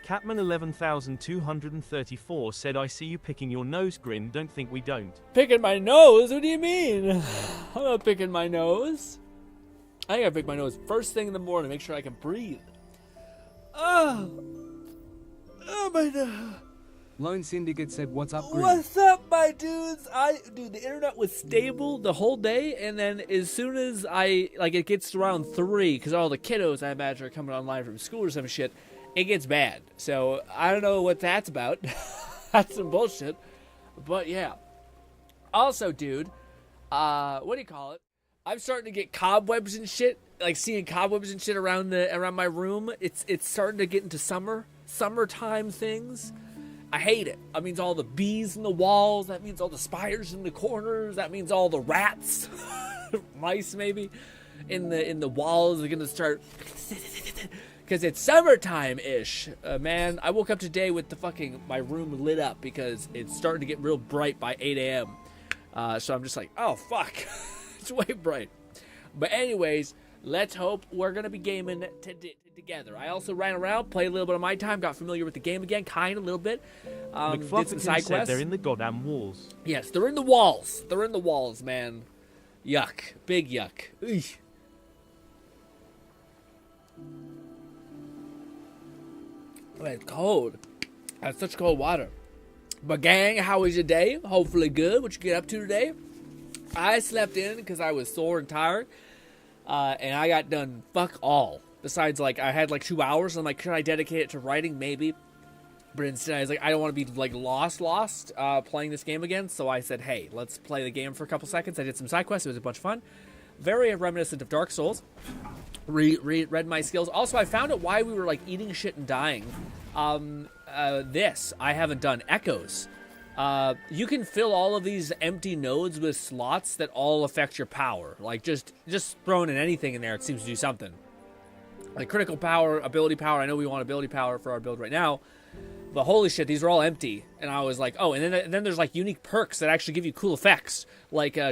Catman 11234 said, I see you picking your nose, Grin. Don't think we don't. Picking my nose? What do you mean? I'm not picking my nose. I gotta pick my nose first thing in the morning, make sure I can breathe. Oh my nose. Lone Syndicate said, what's up, Grin? What's up, my dudes? Dude, the internet was stable the whole day, and then as soon as it gets to around 3, because all the kiddos, I imagine, are coming online from school or some shit, it gets bad. So, I don't know what that's about. That's some bullshit. But, yeah. Also, dude, what do you call it? I'm starting to get cobwebs and shit, like seeing cobwebs and shit around my room. It's starting to get into summertime things. I hate it. That means all the bees in the walls. That means all the spiders in the corners. That means all the rats, mice maybe, in the walls are gonna start. Because it's summertime-ish. Man, I woke up today with my room lit up because it's starting to get real bright by 8 a.m. So I'm just like, oh fuck, it's way bright. But anyways, let's hope we're gonna be gaming together. I also ran around, played a little bit of my time, got familiar with the game again, a little bit. Did some side quests. They're in the goddamn walls. Yes, they're in the walls. They're in the walls, man. Yuck. Big yuck. Eesh. Oh, it's cold. That's such cold water. But gang, how was your day? Hopefully good. What you get up to today? I slept in because I was sore and tired. And I got done fuck all. Besides, I had 2 hours, and I'm like, could I dedicate it to writing? Maybe. But instead, I was like, I don't want to be, lost playing this game again. So I said, hey, let's play the game for a couple seconds. I did some side quests. It was a bunch of fun. Very reminiscent of Dark Souls. Read my skills. Also, I found out why we were, eating shit and dying. This, I haven't done. Echoes. You can fill all of these empty nodes with slots that all affect your power. Just throwing in anything in there, it seems to do something. Critical power, ability power. I know we want ability power for our build right now. But holy shit, these are all empty. And I was like, oh, and then there's unique perks that actually give you cool effects.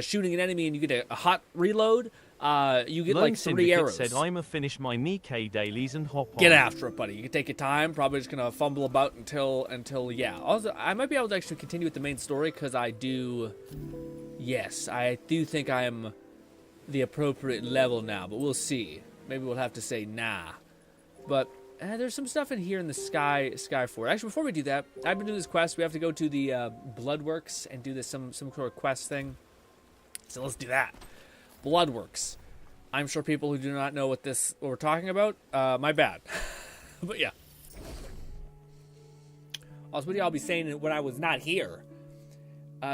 Shooting an enemy and you get a hot reload. You get Lone 3 arrows. Said, I'ma finish my Nikkei dailies and hop on. Get after it, buddy. You can take your time. Probably just gonna fumble about until yeah. Also, I might be able to actually continue with the main story because I do think I am the appropriate level now. But we'll see. Maybe we'll have to say nah. But there's some stuff in here in the sky for. Actually, before we do that, I've been doing this quest. We have to go to the Bloodworks and do this some sort of quest thing. So let's do that. Bloodworks. I'm sure people who do not know what we're talking about, my bad. But yeah. Also, what do y'all be saying when I was not here?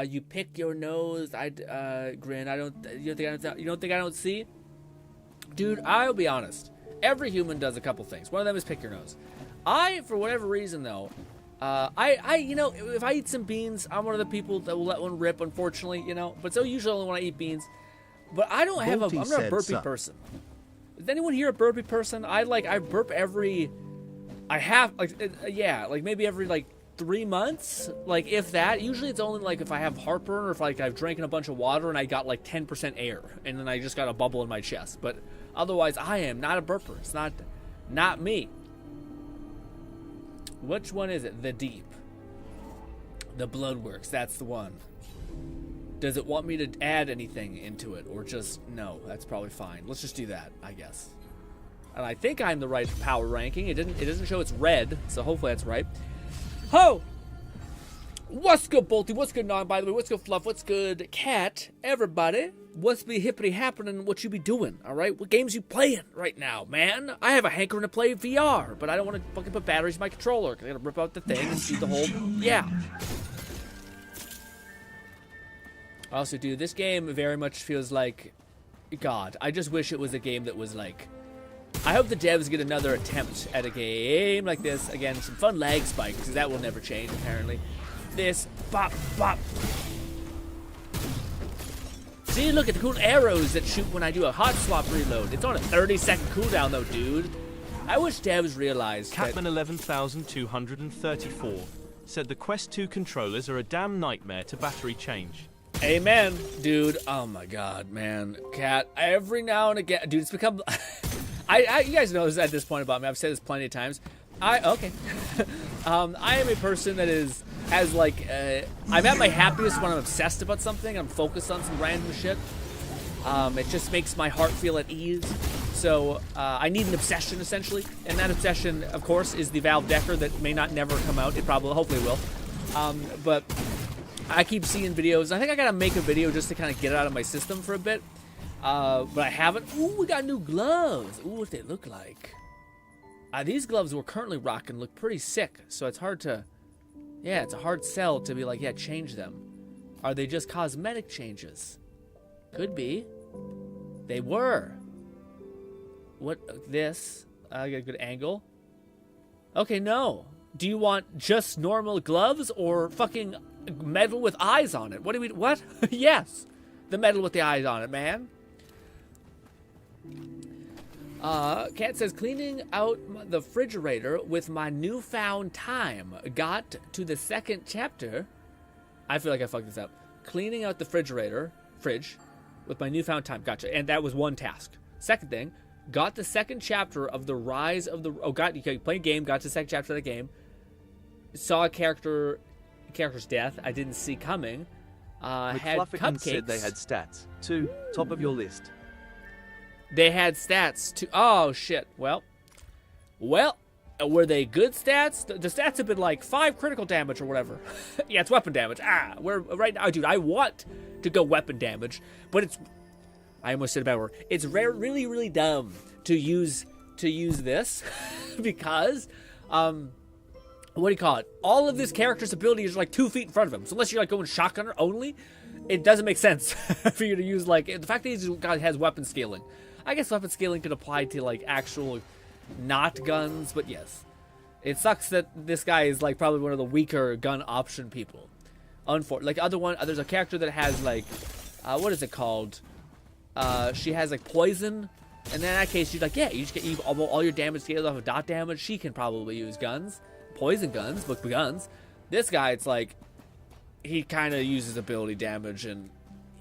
You pick your nose. Grin. You don't think I don't see? Dude, I'll be honest. Every human does a couple things. One of them is pick your nose. For whatever reason though, if I eat some beans, I'm one of the people that will let one rip, unfortunately, But so usually only when I eat beans. But I don't have I'm not a burpee person. Is anyone here a burpee person? I burp maybe every 3 months, if that. Usually it's only if I have heartburn or if I've drank a bunch of water and I got 10% air and then I just got a bubble in my chest. But otherwise I am not a burper. It's not me. Which one is it? The Deep. The Bloodworks, that's the one. Does it want me to add anything into it or just no? That's probably fine. Let's just do that, I guess. And I think I'm the right power ranking. It doesn't show it's red, so hopefully that's right. Ho! What's good, Bolty? What's good, Non? By the way, what's good, Fluff? What's good, Cat? Everybody, what's be hippity happening? What you be doing? All right, what games you playing right now, man? I have a hankering to play VR, but I don't want to fucking put batteries in my controller because I gotta rip out the thing and see the whole. Yeah. Also, dude, this game very much feels like God. I just wish it was a game that was I hope the devs get another attempt at a game like this. Again, some fun lag spikes, because that will never change, apparently. This, bop, bop. See, look at the cool arrows that shoot when I do a hot swap reload. It's on a 30-second cooldown, though, dude. I wish devs realized Catman 11234 said the Quest 2 controllers are a damn nightmare to battery change. Amen, dude. Oh, my God, man. Cat, every now and again... Dude, it's become... you guys know this at this point about me. I've said this plenty of times. Okay. I am a person that has like I'm at my happiest when I'm obsessed about something. I'm focused on some random shit. It just makes my heart feel at ease. So I need an obsession essentially, and that obsession, of course, is the Valve Decker that may not never come out. It probably, hopefully, will. But I keep seeing videos. I think I gotta make a video just to kind of get it out of my system for a bit. But I haven't. Ooh, we got new gloves. Ooh, what they look like. These gloves we're currently rocking look pretty sick, so it's hard to... Yeah, it's a hard sell to be like, yeah, change them. Are they just cosmetic changes? Could be. They were. What, this? I got a good angle. Okay, no. Do you want just normal gloves or fucking metal with eyes on it? What do we... What? Yes. The metal with the eyes on it, man. Cat says, cleaning out the refrigerator with my newfound time. Got to the second chapter. I feel like I fucked this up. Cleaning out the fridge with my newfound time. Gotcha. And that was one task. Second thing, got the second chapter of the Rise of the... Oh, you played a game, got to the second chapter of the game. Saw a character's death I didn't see coming. Had cupcakes. Said they had stats. 2, top of your list. They had stats too. Oh shit. Well, were they good stats? The stats have been like 5 critical damage or whatever. Yeah, it's weapon damage. We're right now, dude. I want to go weapon damage, but it's... I almost said a bad word. It's really, really dumb to use this because, what do you call it? All of this character's abilities are like 2 feet in front of him. So unless you're like going shotgunner only, it doesn't make sense for you to use like the fact that this guy has weapon scaling. I guess weapon scaling could apply to like actual not guns, but yes, it sucks that this guy is like probably one of the weaker gun option people. Like there's a character that has like, what is it called? She has like poison, and then in that case, you're like, yeah, you just get all your damage scaled off of dot damage. She can probably use guns, poison guns, but guns. This guy, it's like he kind of uses ability damage, and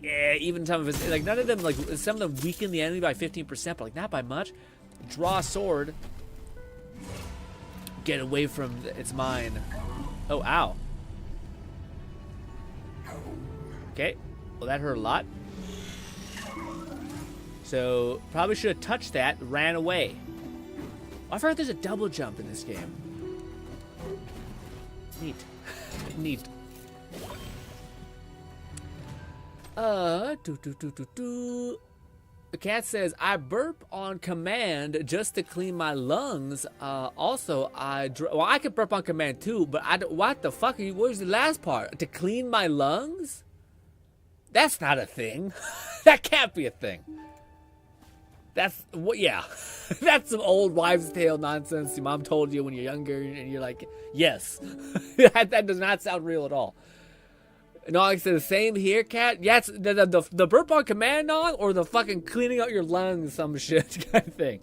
yeah, even some of his, like none of them, like some of them weaken the enemy by 15%, but like not by much. Draw a sword, get away from it's mine. Oh, ow. Okay, well that hurt a lot. So probably should have touched that, ran away. I forgot there's a double jump in this game. Neat. Neat. The cat says, I burp on command just to clean my lungs. Also, well, I could burp on command too, but what the fuck? Where's the last part? To clean my lungs? That's not a thing. That can't be a thing. That's what, yeah. That's some old wives' tale nonsense your mom told you when you're younger, and you're like, yes. that does not sound real at all. No, like I said, the same here, cat. Yeah, it's the burp on command on, or the fucking cleaning out your lungs, some shit kind of thing.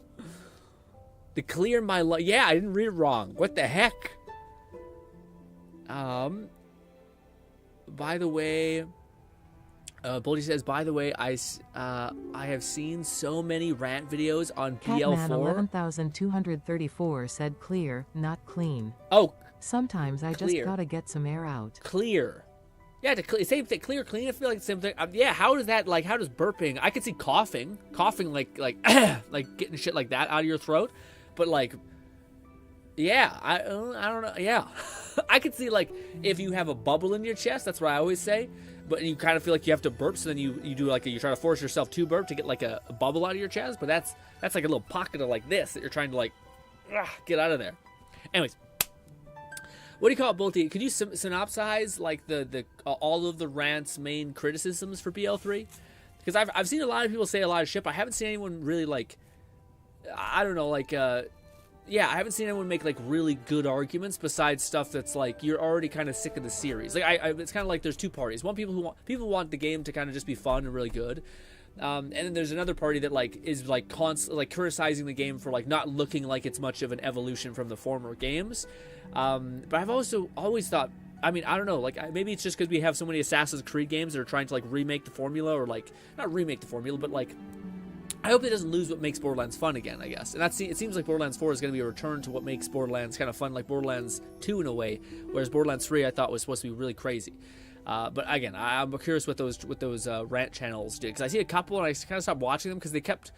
To clear my lungs. Yeah, I didn't read it wrong. What the heck? By the way, Boldy says, by the way, I have seen so many rant videos on BL4. Catman 11,234 said clear, not clean. Oh, sometimes I clear. Just gotta get some air out. Clear. Yeah, same thing. Clear, clean. I feel like the same thing. Yeah, how does that, like, how does burping? I could see coughing like like getting shit like that out of your throat, but like, yeah, I don't know. Yeah, I could see like if you have a bubble in your chest. That's what I always say. But you kind of feel like you have to burp, so then you do like you try to force yourself to burp to get like a bubble out of your chest. But that's like a little pocket of like this that you're trying to like get out of there. Anyways. What do you call it, Bolty? Could you synopsize like the all of the rant's main criticisms for BL3? Because I've seen a lot of people say a lot of shit, but I haven't seen anyone really like, I don't know, like yeah, I haven't seen anyone make like really good arguments besides stuff that's like you're already kind of sick of the series. Like it's kind of like there's two parties. One, people want the game to kind of just be fun and really good. And then there's another party that like is like like criticizing the game for like not looking like it's much of an evolution from the former games. But I've also always thought, I mean, I don't know, like maybe it's just because we have so many Assassin's Creed games that are trying to like remake the formula, or like not remake the formula, but like I hope it doesn't lose what makes Borderlands fun again, I guess. And it seems like Borderlands 4 is going to be a return to what makes Borderlands kind of fun, like Borderlands 2 in a way, whereas Borderlands 3 I thought was supposed to be really crazy. But again, I'm curious what those rant channels did, because I see a couple and I kind of stopped watching them because they kept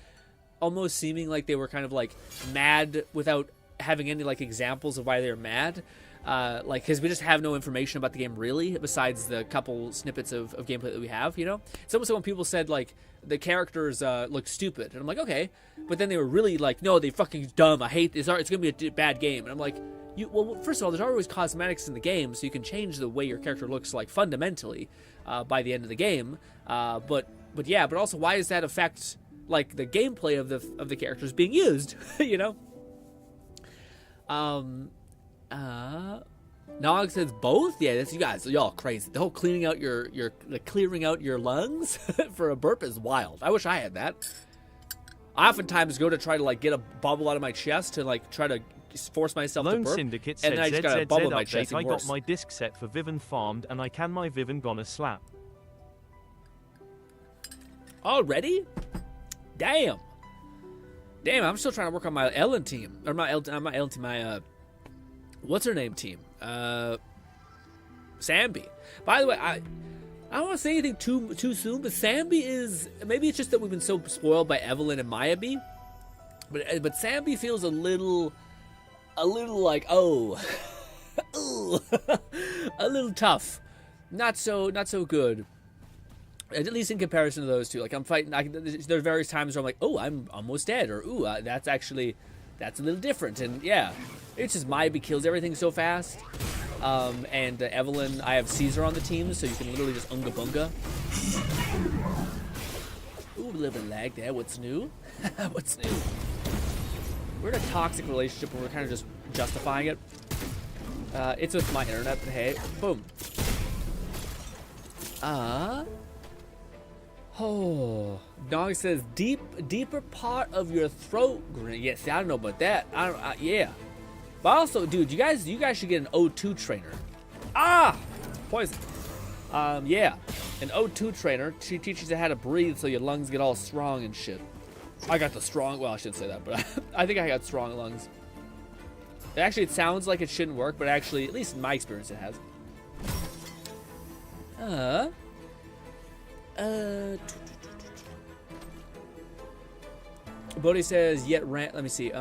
almost seeming like they were kind of like mad without having any like examples of why they're mad. Like, because we just have no information about the game really, besides the couple snippets of gameplay that we have, you know? It's almost like when people said, like, the characters look stupid, and I'm like, okay, but then they were really like, no, they fucking dumb, I hate this, it's gonna be a bad game, and I'm like, well, first of all, there's always cosmetics in the game, so you can change the way your character looks, like, fundamentally, by the end of the game, but also, why does that affect, like, the gameplay of the characters being used, you know? Nog says both? Yeah, that's you guys. Y'all crazy. The whole clearing out your lungs for a burp is wild. I wish I had that. I oftentimes go to try to like get a bubble out of my chest to like try to force myself Lone to burp. Syndicate and said then I just got a bubble in my chest. update. I got my disc set for Vivin farmed and I can my Vivin gonna slap. Already? Damn, I'm still trying to work on my Ellen team. Or my Ellen team, my what's her name team? Sambi. By the way, I don't want to say anything too soon, but Sambi is, maybe it's just that we've been so spoiled by Evelyn and Mayabi, but Sambi feels a little like, oh, a little tough, not so good. At least in comparison to those two, like I'm fighting. There are various times where I'm like, oh, I'm almost dead, or ooh, that's a little different, and yeah, it's just Mayabi kills everything so fast. And Evelyn, I have Caesar on the team, so you can literally just unga bunga. Ooh, a little bit of lag there. What's new? What's new? We're in a toxic relationship where we're kind of just justifying it. It's with my internet, but hey, boom. Oh, Dog says deeper part of your throat, Grin. Yes, I don't know about that. Yeah. But also, dude, you guys should get an O2 trainer. Poison. Yeah, an O2 trainer. She teaches you how to breathe so your lungs get all strong and shit. I got the strong. Well, I shouldn't say that, but I think I got strong lungs. Actually, it sounds like it shouldn't work, but actually, at least in my experience, it has. Bodhi says, let me see.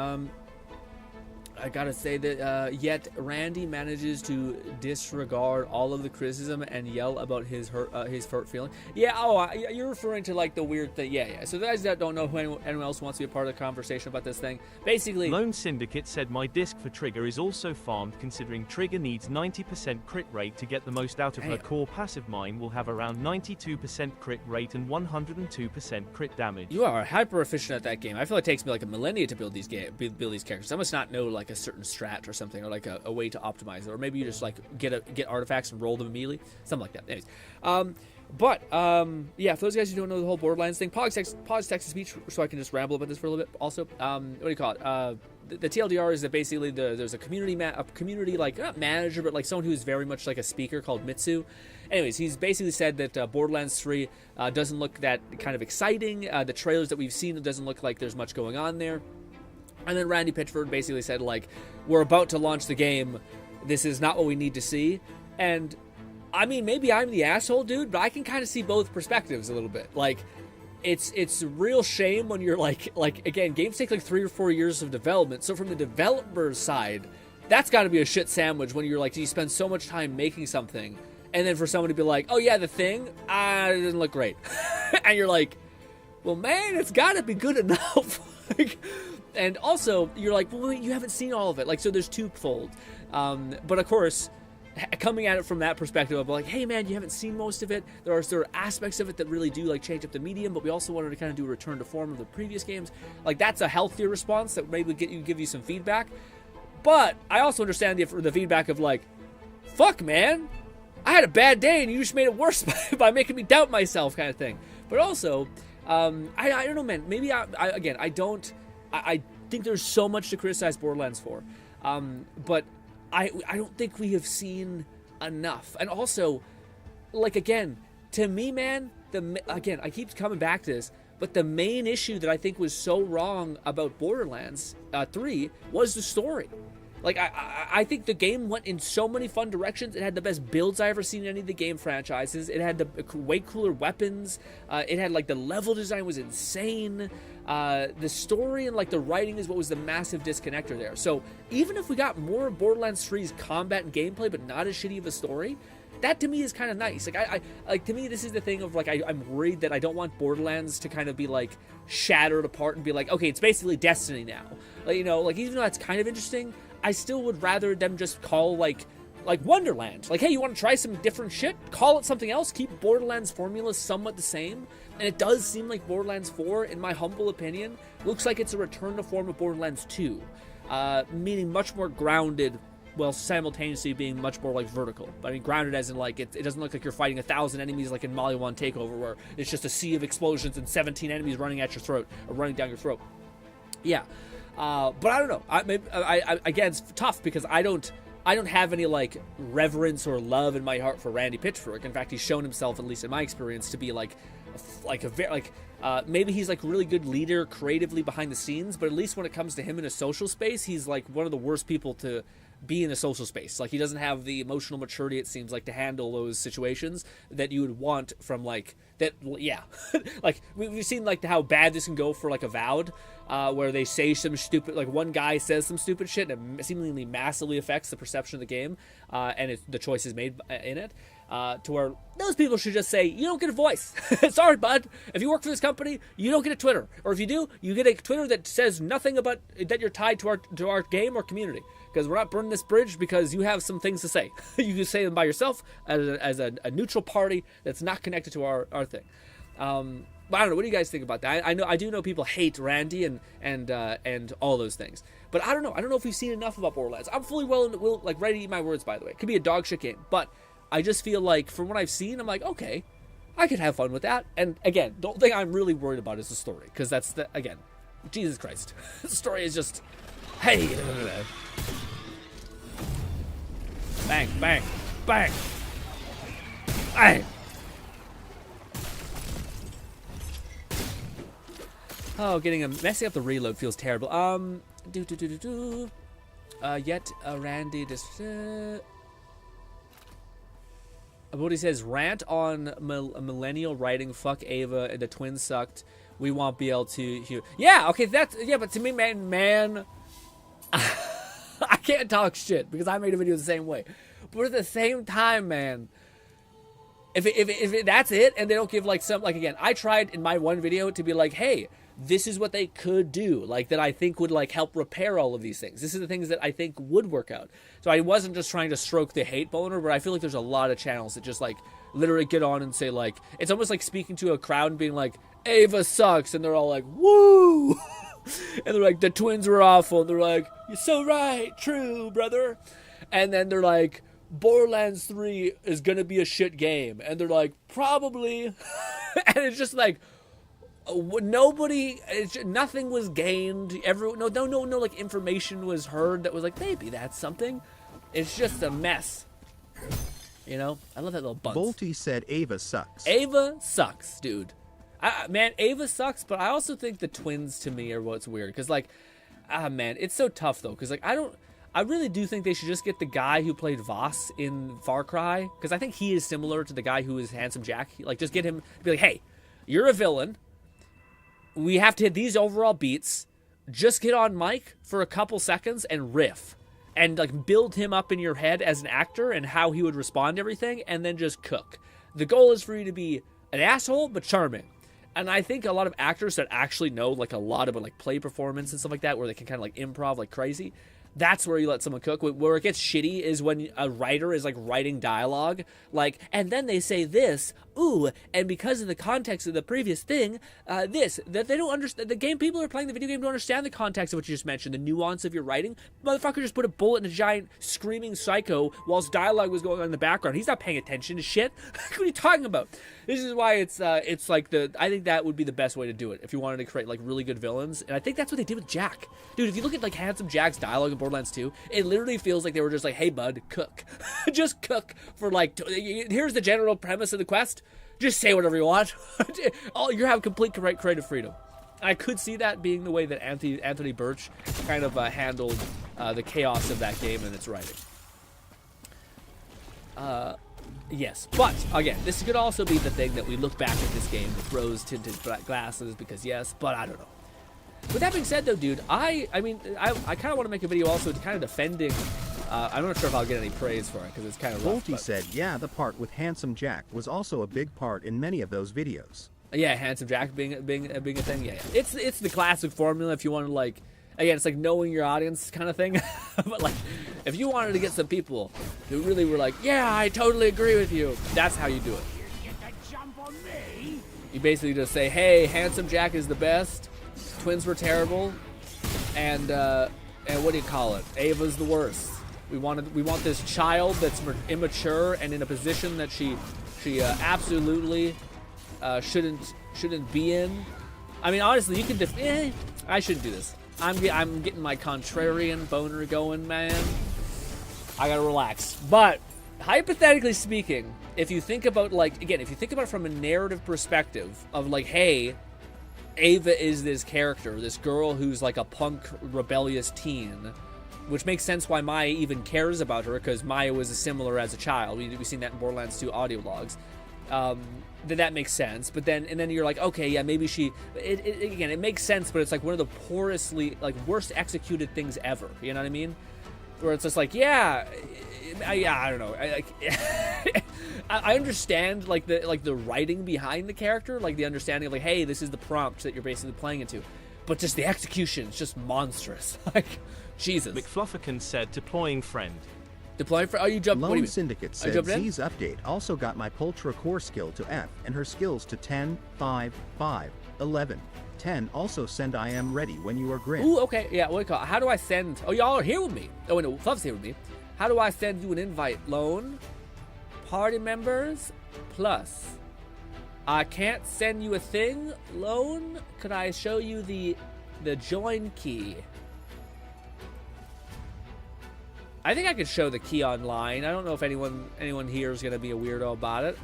I gotta say that, yet Randy manages to disregard all of the criticism and yell about his hurt feeling. Yeah, you're referring to like the weird thing. Yeah. So the guys that don't know who anyone else wants to be a part of the conversation about this thing, basically. Lone Syndicate said my disc for Trigger is also farmed, considering Trigger needs 90% crit rate to get the most out of her core passive. Mine will have around 92% crit rate and 102% crit damage. You are hyper efficient at that game. I feel like it takes me like a millennia to build these characters. I must not know like a certain strat or something, or like a way to optimize it, or maybe you just like get artifacts and roll them immediately, something like that. Anyways, yeah, for those guys who don't know the whole Borderlands thing, pause text to speech so I can just ramble about this for a little bit. Also, what do you call it? The TLDR is that basically there's a community like not manager, but like someone who's very much like a speaker called Mitsu. Anyways, he's basically said that Borderlands 3 doesn't look that kind of exciting. The trailers that we've seen, it doesn't look like there's much going on there. And then Randy Pitchford basically said, like, we're about to launch the game. This is not what we need to see. And, I mean, maybe I'm the asshole, dude, but I can kind of see both perspectives a little bit. Like, it's a real shame when you're, like again, games take, like, 3 or 4 years of development. So from the developer's side, that's got to be a shit sandwich when you're, like, you spend so much time making something. And then for someone to be like, oh, yeah, the thing, it doesn't look great. And you're like, well, man, it's got to be good enough. Like... And also, you're like, well, wait, you haven't seen all of it. Like, so there's twofold. But of course, coming at it from that perspective of like, hey, man, you haven't seen most of it. There are aspects of it that really do like change up the medium, but we also wanted to kind of do a return to form of the previous games. Like, that's a healthier response that maybe give you some feedback. But I also understand the feedback of like, fuck, man, I had a bad day and you just made it worse by making me doubt myself, kind of thing. But also, I don't know, man. Maybe I think there's so much to criticize Borderlands for, but I don't think we have seen enough. And also, like, again, to me, man, I keep coming back to this, But the main issue that I think was so wrong about Borderlands 3 was the story. Like, I think the game went in so many fun directions. It had the best builds I ever seen in any of the game franchises. It had the way cooler weapons. It had, like, the level design was insane. The story and, like, the writing is what was the massive disconnector there. So even if we got more of Borderlands 3's combat and gameplay, but not as shitty of a story, that to me is kind of nice. Like, to me, this is the thing of, like, I'm worried that I don't want Borderlands to kind of be, like, shattered apart and be like, okay, it's basically Destiny now. Like, you know, like, even though that's kind of interesting, I still would rather them just call, like Wonderland. Like, hey, you want to try some different shit? Call it something else. Keep Borderlands formula somewhat the same. And it does seem like Borderlands 4, in my humble opinion, looks like it's a return to form of Borderlands 2. Meaning much more grounded, while simultaneously being much more, like, vertical. I mean, grounded as in, like, it doesn't look like you're fighting 1,000 enemies like in Mali 1 Takeover, where it's just a sea of explosions and 17 enemies running at your throat, or running down your throat. Yeah. But I don't know. Again, it's tough because I don't have any, like, reverence or love in my heart for Randy Pitchfork. In fact, he's shown himself, at least in my experience, to be maybe he's like a really good leader creatively behind the scenes, but at least when it comes to him in a social space, he's like one of the worst people to be in a social space. Like, he doesn't have the emotional maturity, it seems like, to handle those situations that you would want from, like, that. Yeah. Like, we've seen, like, how bad this can go for, like, Avowed, where they say some stupid, like, one guy says some stupid shit and it seemingly massively affects the perception of the game, and the choices made in it. To where those people should just say, you don't get a voice. Sorry, bud. If you work for this company, you don't get a Twitter. Or if you do, you get a Twitter that says nothing about that you're tied to our game or community. Because we're not burning this bridge because you have some things to say. You can say them by yourself as a neutral party that's not connected to our thing. But I don't know. What do you guys think about that? I do know people hate Randy and all those things. But I don't know. I don't know if we've seen enough about Borderlands. I'm fully ready to eat my words, by the way. It could be a dog shit game, but I just feel like, from what I've seen, I'm like, okay, I could have fun with that. And again, the thing I'm really worried about is the story, because that's again, Jesus Christ, the story is just, hey, bang, bang, bang, bang. Oh, messing up the reload feels terrible. Yet Randy just. What he says, rant on millennial writing, fuck Ava, and the twins sucked. We won't be able to. Yeah, okay, but to me, man, I can't talk shit because I made a video the same way. But at the same time, man, if that's it, and they don't give, like, some, like, again, I tried in my one video to be like, hey, this is what they could do, like, that I think would, like, help repair all of these things. This is the things that I think would work out. So I wasn't just trying to stroke the hate boner, but I feel like there's a lot of channels that just, like, literally get on and say, like, it's almost like speaking to a crowd and being like, Ava sucks, and they're all like, woo! And they're like, the twins were awful, and they're like, you're so right, true, brother. And then they're like, Borderlands 3 is gonna be a shit game, and they're like, probably. And it's just like, nothing was gained. No, like, information was heard that was like, maybe that's something. It's just a mess. You know? I love that little bunce. Bolty said Ava sucks. Ava sucks, dude. Man, Ava sucks, but I also think the twins, to me, are what's weird. Because, like, man, it's so tough, though. Because, like, I really do think they should just get the guy who played Voss in Far Cry. Because I think he is similar to the guy who is Handsome Jack. Like, just get him to be like, hey, you're a villain. We have to hit these overall beats. Just get on mic for a couple seconds and riff. And, like, build him up in your head as an actor and how he would respond to everything, and then just cook. The goal is for you to be an asshole, but charming. And I think a lot of actors that actually know, like, a lot about, like, play performance and stuff like that, where they can kind of, like, improv like crazy, that's where you let someone cook. Where it gets shitty is when a writer is, like, writing dialogue, like, and then they say this, ooh, and because of the context of the previous thing, that they don't understand. The game people who are playing the video game don't understand the context of what you just mentioned, the nuance of your writing. Motherfucker just put a bullet in a giant screaming psycho whilst dialogue was going on in the background. He's not paying attention to shit. What are you talking about? This is why it's like I think that would be the best way to do it if you wanted to create, like, really good villains. And I think that's what they did with Jack. Dude, if you look at, like, Handsome Jack's dialogue in Borderlands 2, it literally feels like they were just like, hey, bud, cook. Just cook for, like, here's the general premise of the quest. Just say whatever you want. Oh, you have complete creative freedom. I could see that being the way that Anthony Birch kind of handled the chaos of that game and its writing. Yes, but again, this could also be the thing that we look back at this game with rose-tinted glasses because yes, but I don't know. With that being said, though, dude, I kind of want to make a video also kind of defending. I'm not sure if I'll get any praise for it because it's kind of rough. Volty said, yeah, the part with Handsome Jack was also a big part in many of those videos. Yeah, Handsome Jack being a thing. Yeah. It's the classic formula if you want to like. Again, it's like knowing your audience kind of thing. But like, if you wanted to get some people who really were like, yeah, I totally agree with you, that's how you do it. You basically just say, hey, Handsome Jack is the best. Twins were terrible. And what do you call it? Ava's the worst. We want this child that's immature and in a position that she absolutely shouldn't be in. I mean, honestly, you can I shouldn't do this. I'm getting my contrarian boner going, man. I gotta relax. But hypothetically speaking, if you think about it from a narrative perspective of like, hey, Ava is this character, this girl who's like a punk, rebellious teen, which makes sense why Maya even cares about her because Maya was similar as a child. We've seen that in Borderlands 2 audio logs. Then that makes sense, but then you're like, okay, yeah, maybe it makes sense, but it's like one of the worst executed things ever. You know what I mean? Where it's just like, I don't know. I understand like the writing behind the character, like the understanding of like, hey, this is the prompt that you're basically playing into, but just the execution is just monstrous. Like, Jesus. McFlufferkin said, deploying friend. Deploying for you jumped. Lone Syndicate said Z's update also got my Pultra core skill to F and her skills to 10, 5, 5, 11, 10. Also send I am ready when you are GRINN. Ooh, okay, yeah. What do you call it? How do I send? Oh, y'all are here with me. Oh, no, Fluff's here with me. How do I send you an invite? Lone party members plus. I can't send you a thing. Lone, could I show you the join key? I think I could show the key online. I don't know if anyone here is going to be a weirdo about it.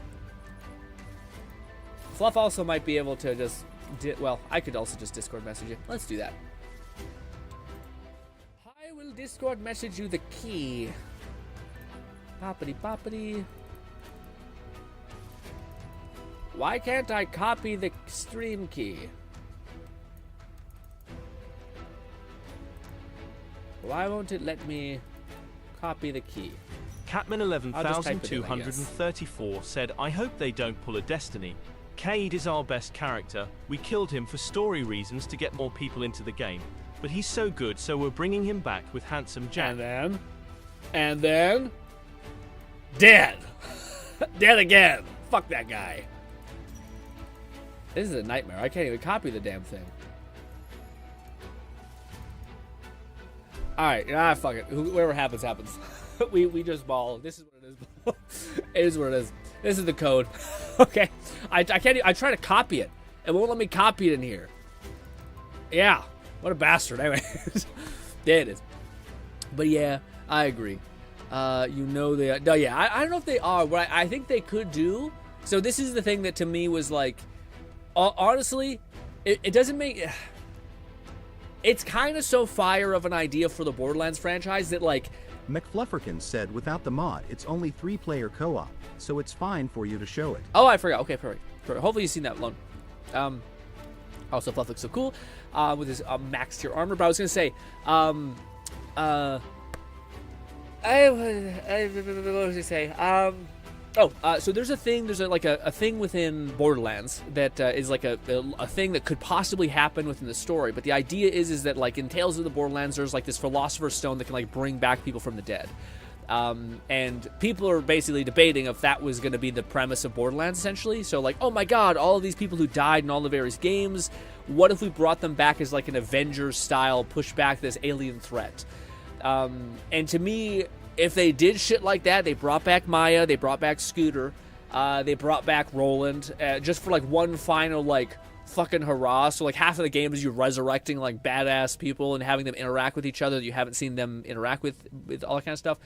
Fluff also might be able to just... well, I could also just Discord message you. Let's do that. I will Discord message you the key. Poppity poppity. Why can't I copy the stream key? Why won't it let me... copy the key? Catman 11,234 said, I hope they don't pull a Destiny. Cade is our best character. We killed him for story reasons to get more people into the game. But he's so good, so we're bringing him back with Handsome Jack. And then... dead. Dead again. Fuck that guy. This is a nightmare. I can't even copy the damn thing. Alright, fuck it. Whatever happens, happens. we just ball. This is what it is. It is what it is. This is the code. Okay. I can't. I try to copy it. It won't let me copy it in here. Yeah. What a bastard. Anyway. There it is. But yeah, I agree. You know they. No, yeah. I don't know if they are. What I think they could do. So this is the thing that to me was like, honestly, it doesn't make. It's kind of so fire of an idea for the Borderlands franchise that like. McFlufferkin said without the mod, it's only 3-player co-op, so it's fine for you to show it. Oh, I forgot. Okay, perfect. Hopefully you've seen that alone. Also, Fluff looks so cool with his max tier armor. But I was going to say, what was I say? So there's a thing. There's a thing within Borderlands that is like a thing that could possibly happen within the story. But the idea is that like in Tales of the Borderlands, there's like this Philosopher's Stone that can like bring back people from the dead. And people are basically debating if that was going to be the premise of Borderlands, essentially. So like, oh my God, all of these people who died in all the various games, what if we brought them back as like an Avengers style, push back this alien threat? And to me, if they did shit like that, they brought back Maya, they brought back Scooter, they brought back Roland, just for like one final like fucking hurrah. So like half of the game is you resurrecting like badass people and having them interact with each other that you haven't seen them interact with all that kind of stuff.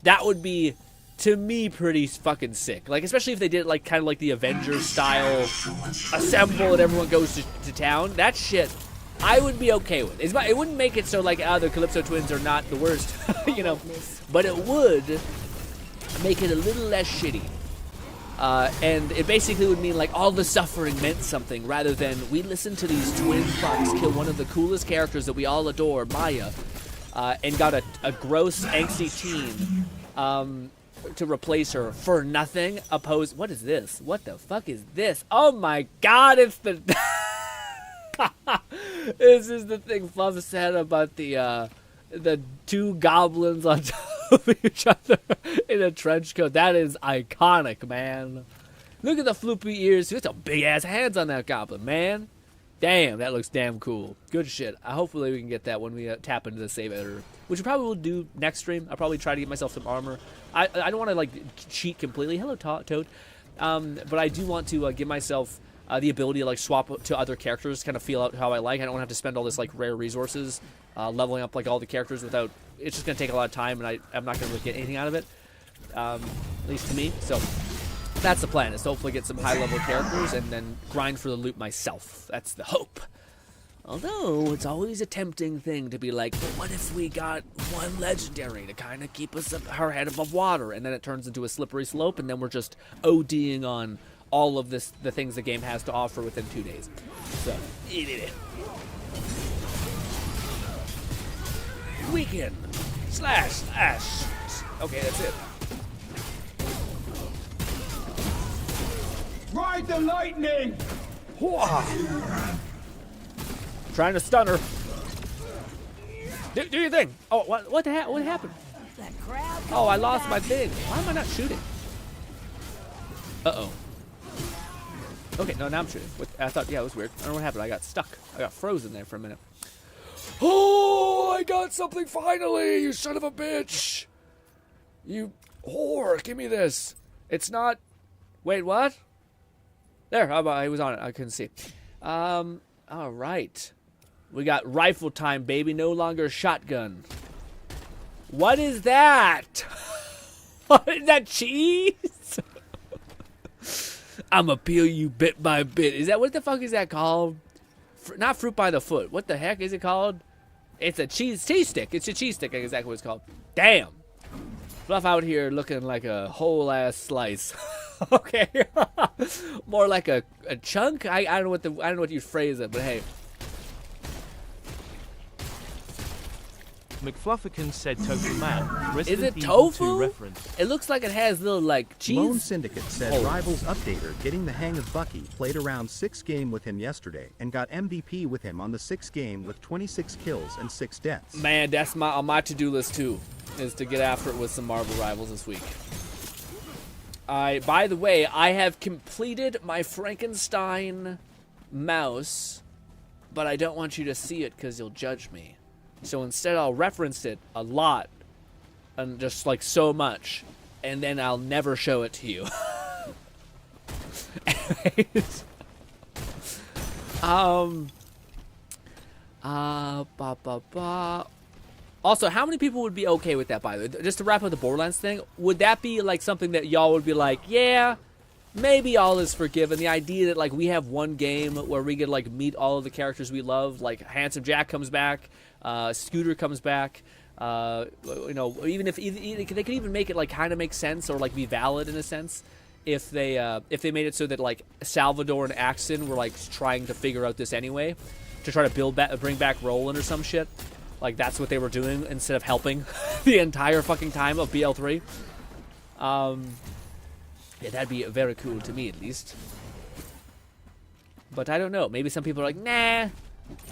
That would be to me, pretty fucking sick. Like, especially if they did it like kind of like the Avengers style, assemble and everyone goes to town. That shit, I would be okay with. It wouldn't make it so like, the Calypso twins are not the worst, you know, but it would make it a little less shitty. And it basically would mean like all the suffering meant something rather than we listen to these twin fucks kill one of the coolest characters that we all adore, Maya, and got a gross, angsty teen to replace her for nothing. What is this? What the fuck is this? Oh my god, it's the... This is the thing Fluff said about the two goblins on top of each other in a trench coat. That is iconic, man. Look at the floopy ears. Look at some big ass hands on that goblin, man. Damn, that looks damn cool. Good shit. Hopefully we can get that when we tap into the save editor, which we probably will do next stream. I'll probably try to get myself some armor. I don't want to like cheat completely. Hello, Toad. But I do want to give myself the ability to like swap to other characters, kind of feel out how I like. I don't want to have to spend all this like rare resources leveling up like all the characters without. It's just gonna take a lot of time, and I'm not gonna really get anything out of it, at least to me. So that's the plan: is to hopefully get some high level characters and then grind for the loot myself. That's the hope. Although it's always a tempting thing to be like, well, what if we got one legendary to kind of keep us our head above water, and then it turns into a slippery slope, and then we're just ODing on all of the things the game has to offer within 2 days. So, eat it. Weekend. Slash. Okay, that's it. Ride the lightning! Trying to stun her. Do your thing. Oh, what the heck? What happened? Oh, I lost my thing. Why am I not shooting? Uh-oh. Okay, no, now I'm shooting. I thought, yeah, it was weird. I don't know what happened. I got stuck. I got frozen there for a minute. Oh, I got something finally, you son of a bitch. You whore, give me this. It's not... Wait, what? There, I was on it. I couldn't see. All right. We got rifle time, baby. No longer shotgun. What is that? What is that, cheese? I'ma peel you bit by bit. Is that, what the fuck is that called? Not fruit by the foot. What the heck is it called? It's a cheese stick. It's a cheese stick, exactly what it's called. Damn. Fluff out here looking like a whole ass slice. Okay. More like a chunk. I don't know what you phrase it, but hey. McFlufferkin said tofu man. Is it Evil 2 tofu? reference. It looks like it has little like cheese. Lone Syndicate said Rivals Updater getting the hang of Bucky, played around 6 game with him yesterday and got MVP with him on the 6th game with 26 kills and 6 deaths. Man, that's on my to-do list too, is to get after it with some Marvel Rivals this week. By the way, I have completed my Frankenstein mouse, but I don't want you to see it because you'll judge me. So instead I'll reference it a lot, and just like so much, and then I'll never show it to you. Anyways. Also, how many people would be okay with that, by the way? Just to wrap up the Borderlands thing, would that be like something that y'all would be like, yeah, maybe all is forgiven? The idea that like we have one game where we could like meet all of the characters we love, like Handsome Jack comes back, Scooter comes back, you know, even if they could even make it like kind of make sense or like be valid in a sense if they made it so that like Salvador and Axton were like trying to figure out this anyway to try to bring back Roland or some shit. Like that's what they were doing instead of helping the entire fucking time of BL3. Yeah, that'd be very cool to me at least. But I don't know. Maybe some people are like, nah,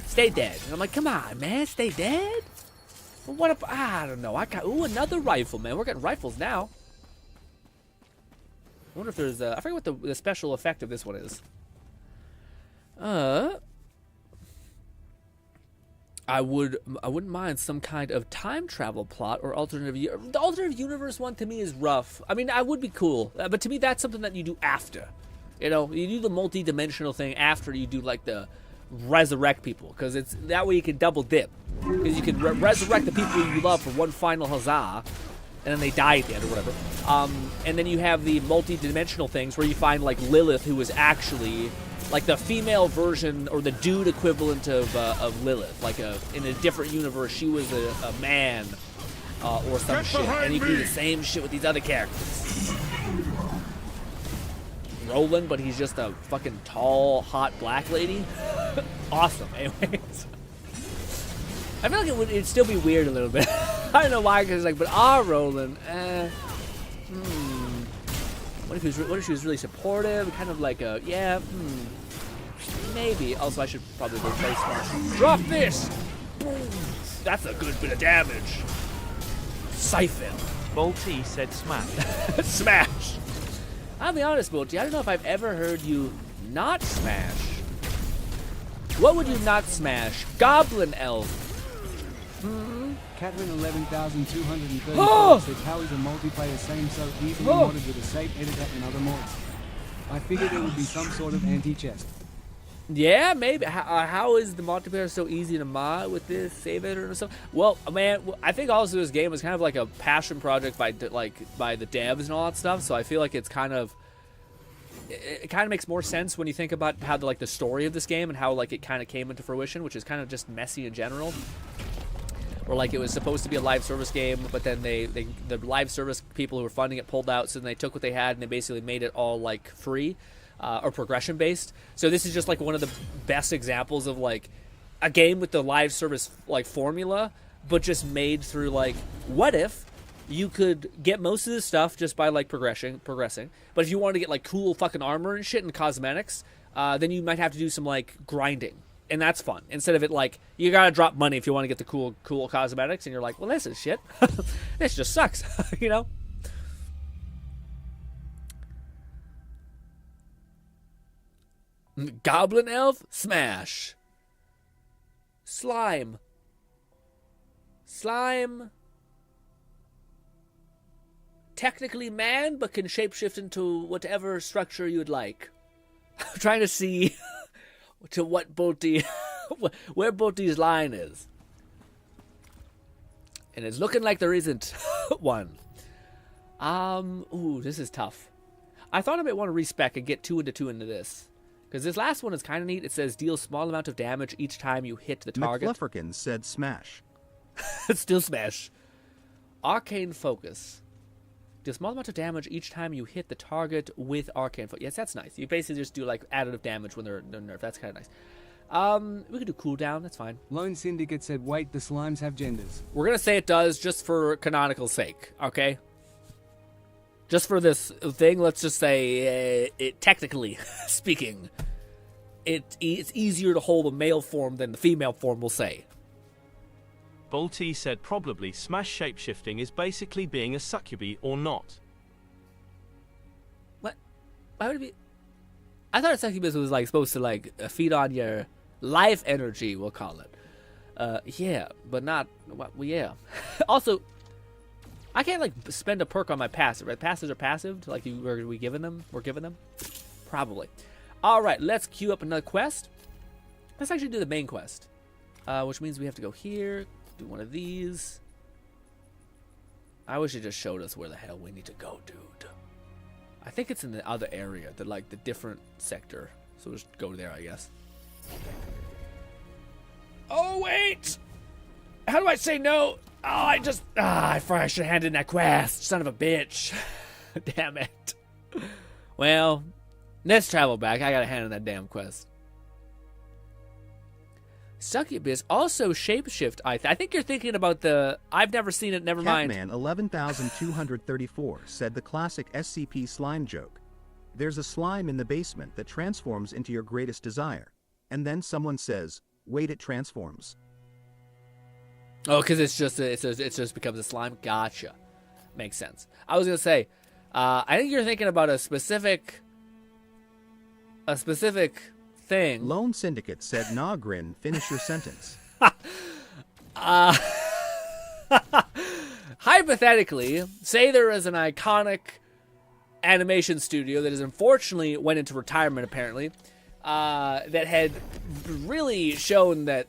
stay dead. And I'm like, come on, man, stay dead? Well, what if, I don't know. Ooh, another rifle, man. We're getting rifles now. I wonder if there's I forget what the special effect of this one is. I wouldn't mind some kind of time travel plot or alternative. The alternative universe one to me is rough. I mean, I would be cool, but to me that's something that you do after. You know, you do the multi-dimensional thing after you do like the resurrect people, because it's that way you can double dip. Because you can resurrect the people you love for one final huzzah, and then they die at the end or whatever. And then you have the multi-dimensional things where you find like Lilith, who was actually like the female version or the dude equivalent of Lilith. Like in a different universe, she was a man or some shit. And you can do the same shit with these other characters. Roland, but he's just a fucking tall, hot black lady. Awesome. Anyways. I feel like it'd still be weird a little bit. I don't know why, because like, but Roland, what if she was really supportive, kind of like a, maybe. Also, I should probably go play Smash. Drop this! Boom! That's a good bit of damage. Siphon. Bolty said smash. Smash! I'll be honest, Bolty, I don't know if I've ever heard you not smash. What would you not smash? Goblin Elf. Catherine 11,234 said how is a multiplayer same so easily modded with a save editor and other mods? I figured it would be some sort of anti-chest. Yeah, maybe. How is the multiplayer so easy to mod with this save editor and stuff? Well, man, I think also this game was kind of like a passion project by the devs and all that stuff. So I feel like it's kind of makes more sense when you think about how the story of this game and how like it kind of came into fruition, which is kind of just messy in general. Or like it was supposed to be a live service game, but then the live service people who were funding it pulled out, so then they took what they had and they basically made it all like free or progression based. So this is just like one of the best examples of like a game with the live service like formula, but just made through like, what if you could get most of this stuff just by like progressing, but if you wanted to get like cool fucking armor and shit and cosmetics, then you might have to do some like grinding. And that's fun. Instead of it like, you gotta drop money if you want to get the cool cosmetics, and you're like, well, this is shit. This just sucks, you know? Goblin Elf, smash. Slime. Technically man, but can shapeshift into whatever structure you'd like. I'm trying to see to what Bolty, where Bolty's line is. And it's looking like there isn't one. Ooh, this is tough. I thought I might want to respec and get 2 into this. Because this last one is kind of neat. It says deal small amount of damage each time you hit the target. McFlufferkin said smash. Still smash. Arcane Focus. Deal small amount of damage each time you hit the target with Arcane Focus. Yes, that's nice. You basically just do like additive damage when they're nerfed. That's kind of nice. We could do cooldown. That's fine. Lone Syndicate said, wait, the slimes have genders. We're going to say it does just for canonical sake, okay? Just for this thing, let's just say, it technically speaking, it's easier to hold a male form than the female form, we'll say. Bolty said probably smash shapeshifting is basically being a succubi or not. What? Why would it be? I thought a succubus was like supposed to like feed on your life energy, we'll call it. Yeah, but not, well, yeah. Also, I can't like spend a perk on my passive, right? Passives are passive, like we're giving them? Probably. All right, let's queue up another quest. Let's actually do the main quest, which means we have to go here, do one of these. I wish it just showed us where the hell we need to go, dude. I think it's in the other area, the different sector. So we'll just go there, I guess. Oh, wait! How do I say no? Oh, I should have handed in that quest. Son of a bitch. Damn it. Well, let's travel back. I gotta hand in that damn quest. Succubus also shapeshift. I think you're thinking about the... I've never seen it, never mind. Catman 11,234 said the classic SCP slime joke. There's a slime in the basement that transforms into your greatest desire. And then someone says, wait, it transforms. Oh, because it just becomes a slime? Gotcha. Makes sense. I was going to say, I think you're thinking about a specific thing. Lone Syndicate said, nah, Grin, finish your sentence. Hypothetically, say there is an iconic animation studio that has unfortunately went into retirement, apparently, that had really shown that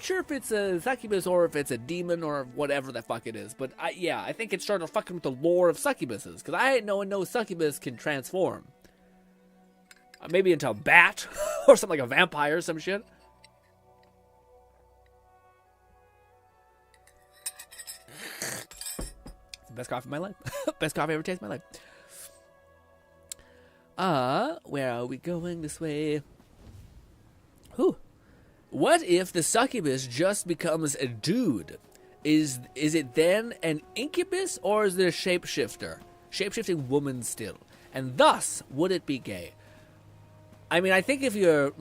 sure if it's a succubus or if it's a demon or whatever the fuck it is. But I think it started fucking with the lore of succubuses. Because I ain't knowing no succubus can transform. Maybe into a bat or something like a vampire or some shit. Best coffee of my life. Best coffee I ever tasted in my life. Where are we going this way? Whew. What if the succubus just becomes a dude? Is it then an incubus or is it a shapeshifter? Shapeshifting woman still. And thus, would it be gay? I mean, I think if you're...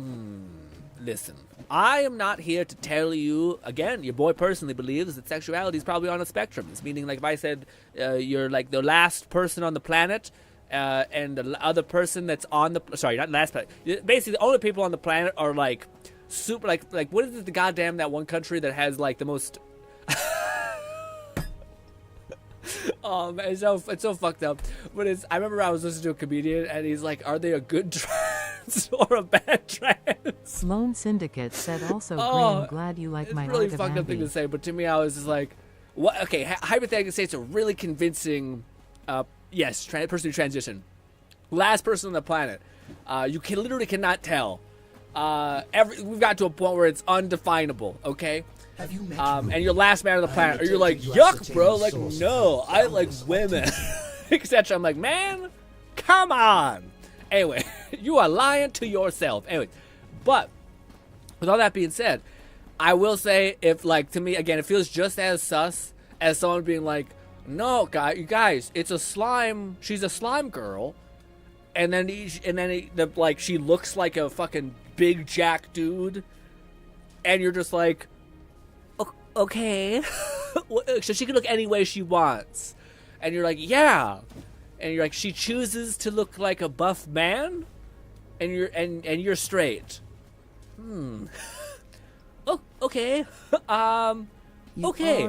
listen, I am not here to tell you, again, your boy personally believes that sexuality is probably on a spectrum. It's meaning, like, if I said you're, like, the last person on the planet, and the other person that's on the... Sorry, not last planet. Basically, the only people on the planet are, like, super... Like what is it, the goddamn, that one country that has, like, the most... Oh, man, it's so fucked up. But I remember I was listening to a comedian, and he's like, are they a good trans or a bad trans? Lone Syndicate said also, Green, glad you like my It's really art of fucked up thing to say, but to me, I was just like, what? Okay, hypothetically say it's a really convincing, yes, person who transitioned. Last person on the planet. You literally cannot tell. We've got to a point where it's undefinable, okay? Have you met and you're last man on the planet, or you're like, yuck, bro, like, no, I like women, etc. I'm like, man, come on. Anyway, you are lying to yourself. Anyway, but with all that being said, I will say, if, like, to me, again, it feels just as sus as someone being like, no, you guys, it's a slime, she's a slime girl, and then she looks like a fucking big jack dude, and you're just like, okay. So she can look any way she wants. And you're like, yeah. And you're like, she chooses to look like a buff man? And you're straight. Oh, okay. Okay.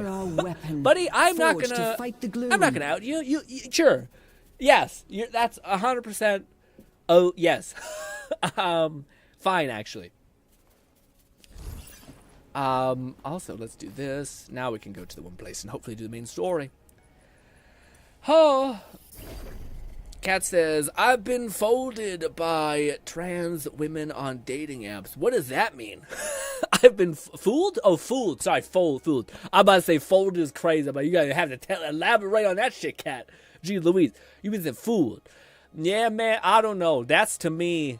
Buddy, I'm not gonna out you. You sure. Yes. That's 100%. Oh, yes. Fine, actually. Also, let's do this. Now we can go to the one place and hopefully do the main story. Oh. Kat says, I've been folded by trans women on dating apps. What does that mean? I've been fooled? Oh, fooled. Sorry, fooled. I'm about to say folded is crazy, but you gotta have to elaborate on that shit, Kat. Gee Louise, you've been saying fooled. Yeah, man, I don't know. That's to me...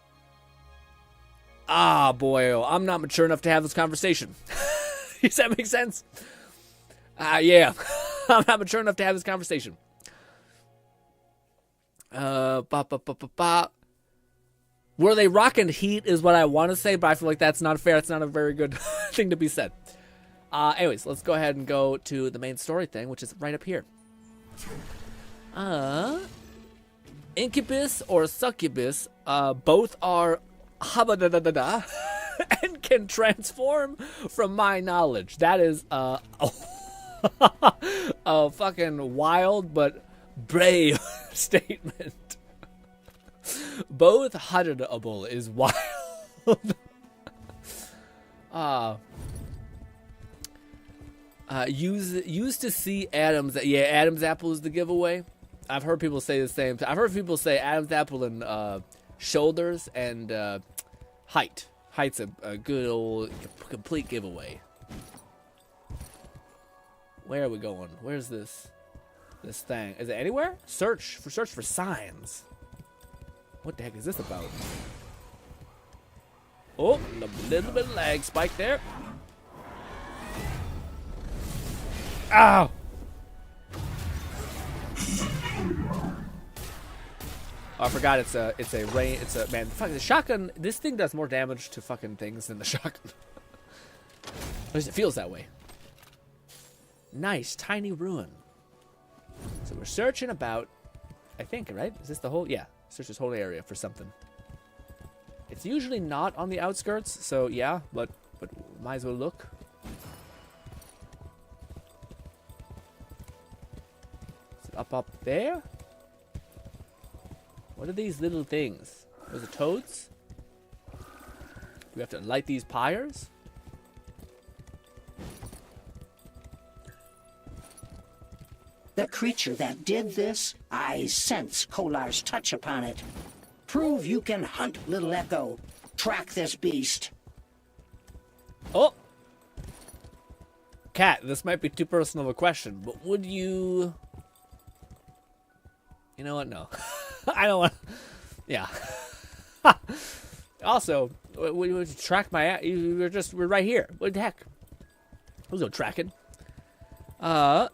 boy, I'm not mature enough to have this conversation. Does that make sense? Yeah. I'm not mature enough to have this conversation. Were they rocking heat is what I want to say, but I feel like that's not fair. It's not a very good thing to be said. Anyways, let's go ahead and go to the main story thing, which is right up here. Incubus or succubus, both are and can transform from my knowledge. That is a fucking wild but brave statement. Both huddable is wild. Used to see Adam's. Yeah, Adam's apple is the giveaway. I've heard people say the same. I've heard people say Adam's apple and shoulders and height. Height's a good old complete giveaway. Where are we going? Where's this thing? Is it anywhere? Search for signs. What the heck is this about? Oh, a little bit of lag spike there. Ow! Oh, I forgot it's a man. Fuck, the shotgun. This thing does more damage to fucking things than the shotgun. At least it feels that way. Nice tiny ruin. So we're searching about. I think, right? Is this the whole? Yeah, search this whole area for something. It's usually not on the outskirts, so yeah, but might as well look. Is it up there? What are these little things? Those are toads? Do we have to light these pyres? The creature that did this, I sense Kolar's touch upon it. Prove you can hunt, little Echo. Track this beast. Oh! Cat, this might be too personal of a question, but would you... You know what? No. I don't want... Yeah. Also, would you track my... We're right here. What the heck? There's no tracking. Bolty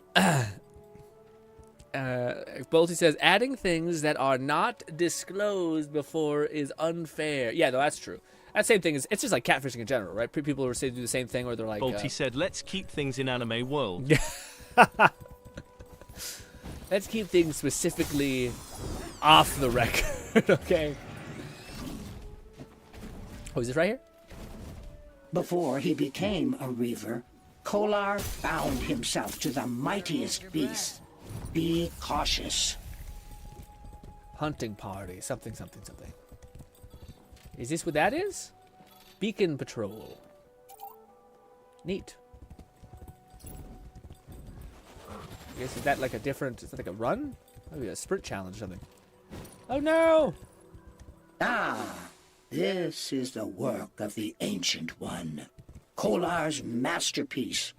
says, adding things that are not disclosed before is unfair. Yeah, no, that's true. That same thing is, it's just like catfishing in general, right? People who say do the same thing, or they're like... Bolty said, let's keep things in anime world. Let's keep things specifically off the record, okay? Oh, is this right here? Before he became a Reaver, Kolar bound himself to the mightiest beast. Be cautious. Hunting party, something, something, something. Is this what that is? Beacon patrol. Neat. I guess is that like a different, is that like a run? Maybe a sprint challenge or something. Oh no! Ah, this is the work of the Ancient One. Kolar's masterpiece.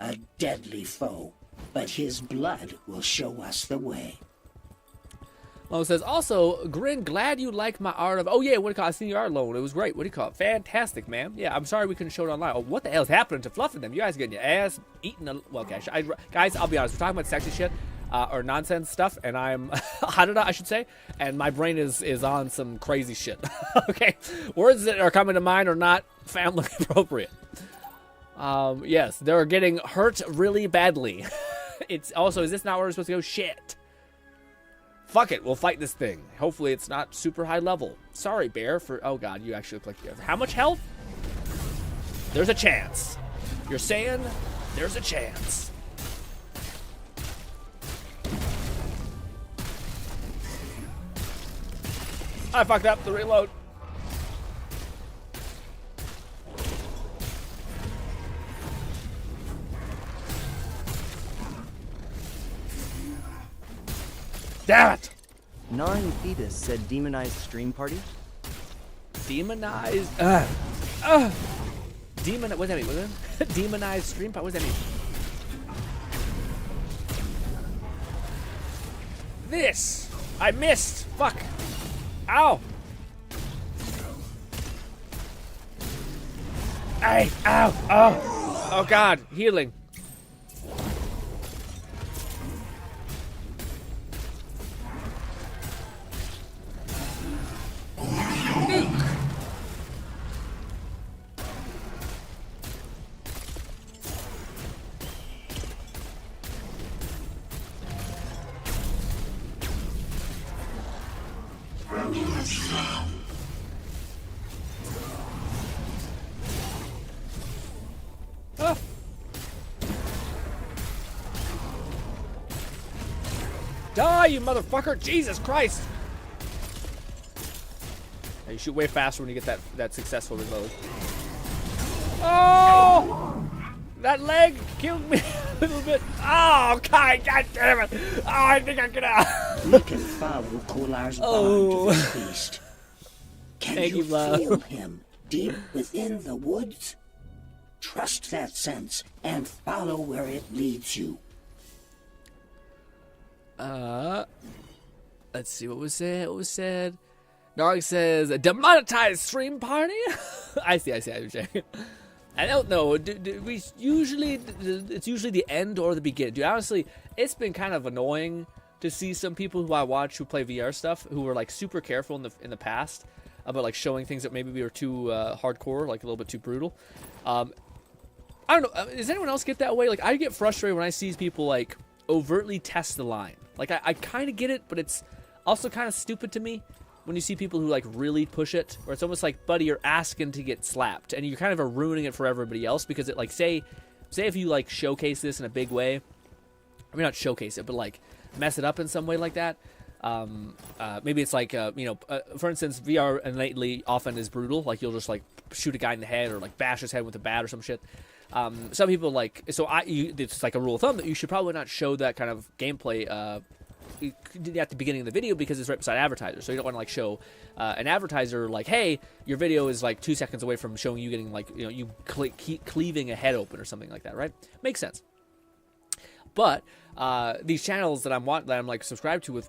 A deadly foe, but his blood will show us the way. Lo says, also, Grin, glad you like my art of... Oh, yeah, what do you call it? I seen your art, Lo. It was great. What do you call it? Fantastic, man. Yeah, I'm sorry we couldn't show it online. Oh, what the hell's happening to Fluff and them? You guys getting your ass eaten... Well, okay, guys, I'll be honest. We're talking about sexy shit or nonsense stuff, and I'm... I should say. And my brain is on some crazy shit. Okay? Words that are coming to mind are not family appropriate. Yes, they're getting hurt really badly. It's also... Is this not where we're supposed to go? Shit. Fuck it, we'll fight this thing. Hopefully it's not super high level. Sorry, Bear, for... Oh, God, you actually look like you have... How much health? There's a chance. You're saying there's a chance. I fucked up the reload. Damn it! Nine Fetus said demonized stream party. Demonized? Demon... What does that mean? What is it? Demonized stream party? What does that mean? This! I missed! Fuck! Ow! Hey! Ow! Oh! Oh God! Healing. Die, you motherfucker! Jesus Christ! Yeah, you shoot way faster when you get that successful reload. Oh! That leg killed me a little bit. Oh, God damn it! Oh, I think I can out. We can follow Kolar's bond to this beast. Can you feel him deep within the woods? Trust that sense and follow where it leads you. Let's see what was said. What was said? Narg says, demonetized stream party? I see. I don't know. We usually, it's usually the end or the beginning. Dude, honestly, it's been kind of annoying to see some people who I watch who play VR stuff who were like super careful in the past about like showing things that maybe we were too hardcore, like a little bit too brutal. I don't know. Does anyone else get that way? Like, I get frustrated when I see people like overtly test the line. Like, I kind of get it, but it's also kind of stupid to me when you see people who like really push it, where it's almost like, buddy, you're asking to get slapped, and you kind of are ruining it for everybody else, because it like, say if you like showcase this in a big way, I mean, not showcase it, but like mess it up in some way like that. Maybe it's like, for instance, VR innately often is brutal. Like, you'll just like shoot a guy in the head or like bash his head with a bat or some shit. Some people like, so it's like a rule of thumb that you should probably not show that kind of gameplay at the beginning of the video because it's right beside advertisers. So you don't want to like show an advertiser like, hey, your video is like 2 seconds away from showing you getting like, you keep cleaving a head open or something like that, right? Makes sense. But these channels that I'm like subscribed to with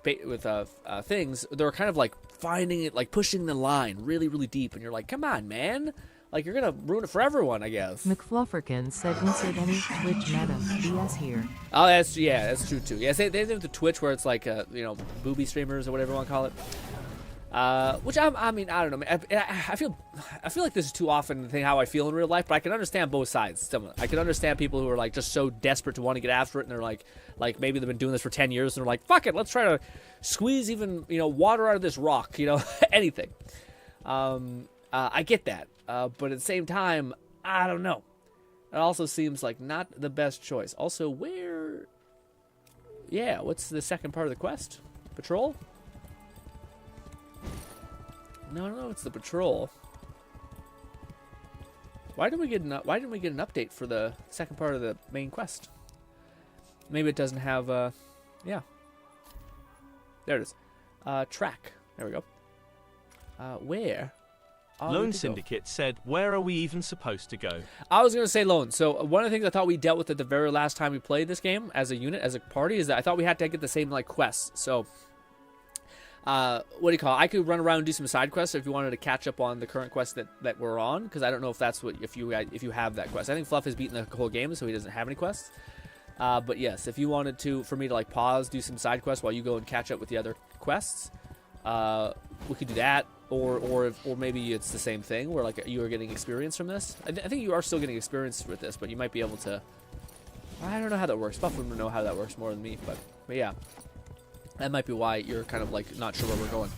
things, they're kind of like finding it, like pushing the line really, really deep, and you're like, come on, man. Like, you're going to ruin it for everyone, I guess. McFlufferkin said, insert any Twitch meta. BS here. Oh, that's true, too. Yeah, they have the Twitch where it's like, booby streamers or whatever you want to call it. Which, I mean, I don't know. I feel like this is too often the thing how I feel in real life, but I can understand both sides. I can understand people who are, like, just so desperate to want to get after it, and they're like maybe they've been doing this for 10 years, and they're like, fuck it, let's try to squeeze even, water out of this rock, anything. I get that. But at the same time, I don't know. It also seems like not the best choice. Also, what's the second part of the quest? Patrol? No, it's the patrol. Why didn't we get an update for the second part of the main quest? Maybe it doesn't have yeah. There it is. Track. There we go. Where? Lone Syndicate said, where are we even supposed to go? I was going to say Lone. So one of the things I thought we dealt with at the very last time we played this game as a unit, as a party, is that I thought we had to get the same like quests. So what do you call it? I could run around and do some side quests if you wanted to catch up on the current quest that we're on, because I don't know if that's what if you have that quest. I think Fluff has beaten the whole game, so he doesn't have any quests. But yes, if you wanted for me to like pause, do some side quests while you go and catch up with the other quests, we could do that. Or maybe it's the same thing where like you are getting experience from this. I think you are still getting experience with this, but you might be able to. I don't know how that works. Buff would know how that works more than me, but yeah, that might be why you're kind of like not sure where we're going.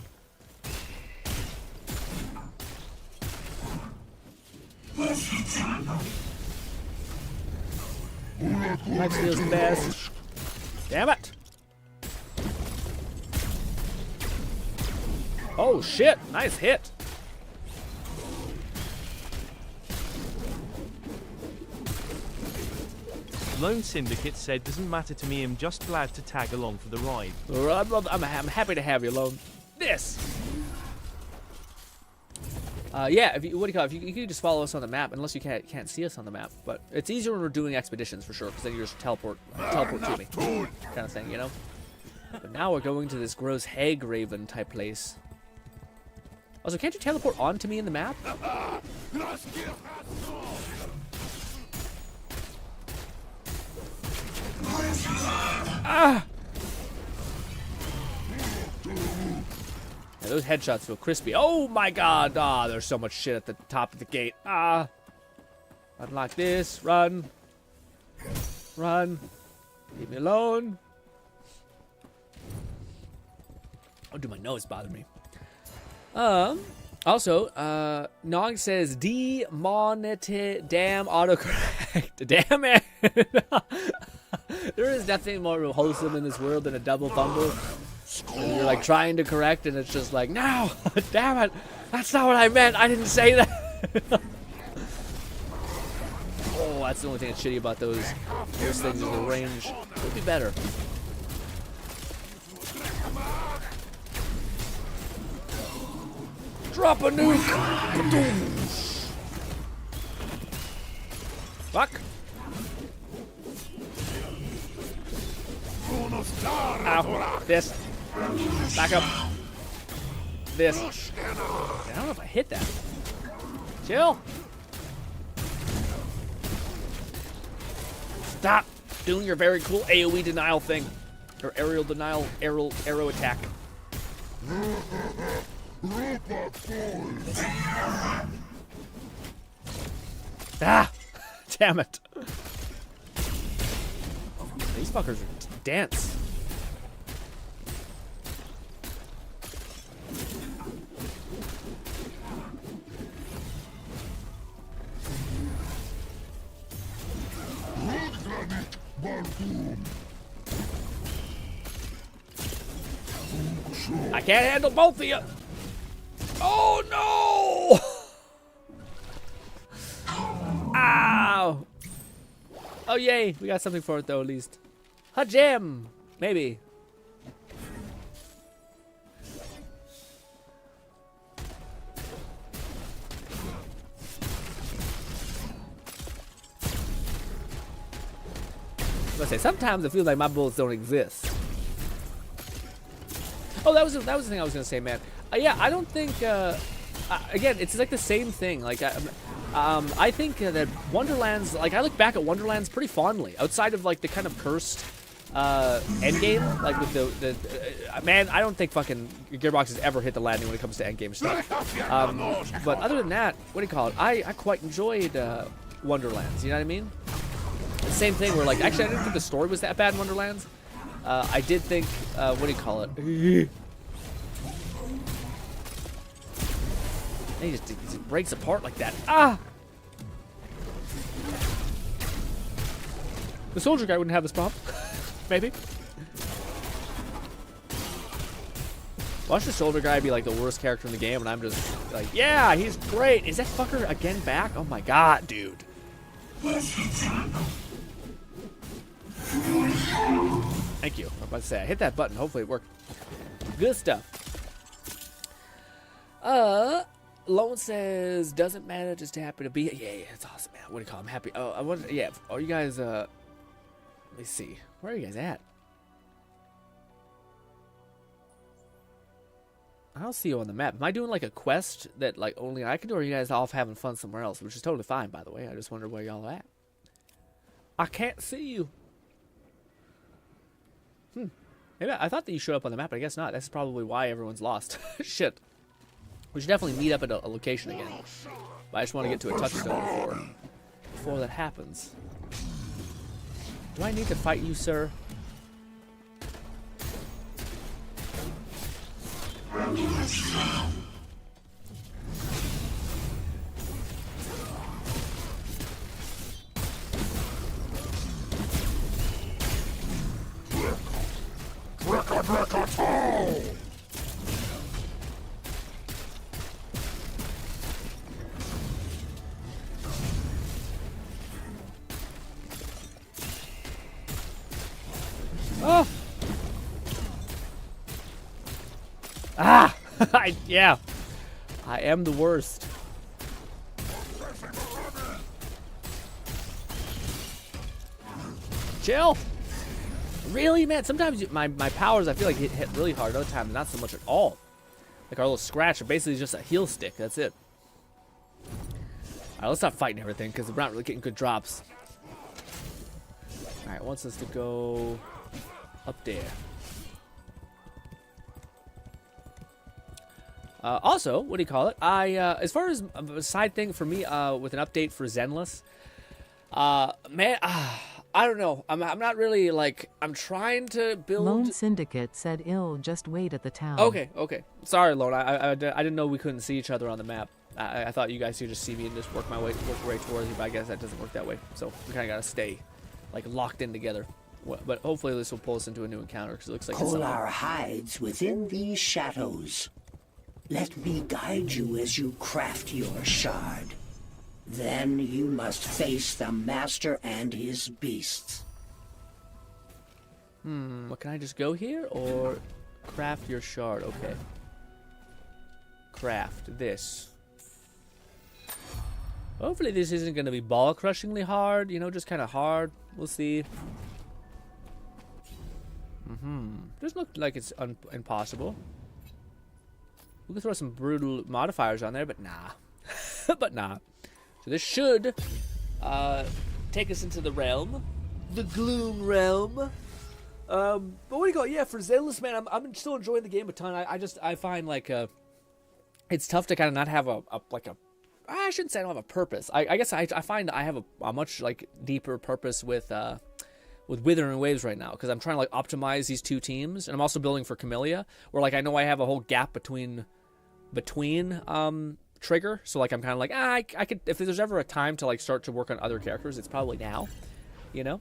Life steals the best. Damn it! Oh shit! Nice hit. Lone Syndicate said, doesn't matter to me, I'm just glad to tag along for the ride. I'm happy to have you, Lone. This! Yeah, if you can just follow us on the map, unless you can't see us on the map. But it's easier when we're doing expeditions, for sure, because then you just teleport to me. Kind of thing, But now we're going to this gross hag raven type place. Also, can't you teleport onto me in the map? Ah! Yeah, those headshots feel crispy. Oh my god! Ah, there's so much shit at the top of the gate. Ah! Unlock this. Run. Run. Leave me alone. Oh, dude, my nose bothered me. Also, Nog says demonetized damn autocorrect. Damn it. There is nothing more wholesome in this world than a double fumble. And you're like trying to correct and it's just like, no, damn it. That's not what I meant. I didn't say that. Oh, that's the only thing that's shitty about those things is the range. It would be better. Drop a nuke! Fuck! Ow. This. Back up. This. I don't know if I hit that. Chill! Stop doing your very cool AoE denial thing. Or aerial denial, arrow attack. Ah! Damn it. These fuckers are dense. I can't handle both of you. Oh no! Ow! Oh, yay. We got something for it, though, at least. A gem. Maybe. I was gonna say, sometimes it feels like my bullets don't exist. Oh, that was the thing I was gonna say, man. Yeah, I don't think. Again, it's like the same thing. Like, I think that Wonderlands. Like, I look back at Wonderlands pretty fondly. Outside of like the kind of cursed endgame, like with the man, I don't think fucking Gearbox has ever hit the landing when it comes to endgame stuff. But other than that, what do you call it? I quite enjoyed Wonderlands. You know what I mean? Same thing where, like, actually I didn't think the story was that bad in Wonderlands. I did think, what do you call it? And he just breaks apart like that. Ah! The soldier guy wouldn't have this problem. Maybe. Watch the soldier guy be like the worst character in the game and I'm just like, yeah, he's great. Is that fucker again back? Oh my god, dude. Thank you. I'm about to say, I hit that button. Hopefully it worked. Good stuff. Lone says, doesn't matter, just happy to be. Yeah, it's awesome, man. What do you call it? I'm happy. Oh, I wonder, yeah. Are you guys, let me see. Where are you guys at? I don't see you on the map. Am I doing like a quest that like only I can do, or are you guys off having fun somewhere else? Which is totally fine, by the way. I just wonder where y'all are at. I can't see you. Maybe I thought that you showed up on the map, but I guess not. That's probably why everyone's lost. Shit. We should definitely meet up at a location again. But I just want to get to a touchstone before that happens. Do I need to fight you, sir? Oh! Ah! Yeah. I am the worst. Chill. Really, man? Sometimes my powers, I feel like hit really hard. Other times, not so much at all. Like our little scratch, are basically just a heal stick. That's it. All right, let's stop fighting everything because we're not really getting good drops. All right, wants us to go up there. Also, what do you call it? As far as a side thing for me, with an update for Zenless, man, I don't know. I'm not really like, I'm trying to build. Lone Syndicate said ill, just wait at the town. Okay. Sorry, Lone. I didn't know we couldn't see each other on the map. I thought you guys could just see me and just work my way towards you, but I guess that doesn't work that way. So we kind of gotta stay like locked in together. But hopefully this will pull us into a new encounter because it looks like Polar hides within these shadows. Let me guide you as you craft your shard. Then you must face the master and his beasts. What, can I just go here or craft your shard? Okay. Craft this. Hopefully this isn't going to be ball-crushingly hard, you know, just kind of hard. We'll see. Doesn't look like it's impossible. We can throw some brutal modifiers on there, but nah. But nah. So this should take us into the realm. The gloom realm. But what do you call it? Yeah, for Zenless, man, I'm still enjoying the game a ton. I find like it's tough to kind of not have I shouldn't say I don't have a purpose. I guess I find I have a much like deeper purpose with Withering Waves right now, because I'm trying to like optimize these two teams, and I'm also building for Camellia, where like I know I have a whole gap between Trigger, so like I'm kind of like I could, if there's ever a time to like start to work on other characters, it's probably now, you know.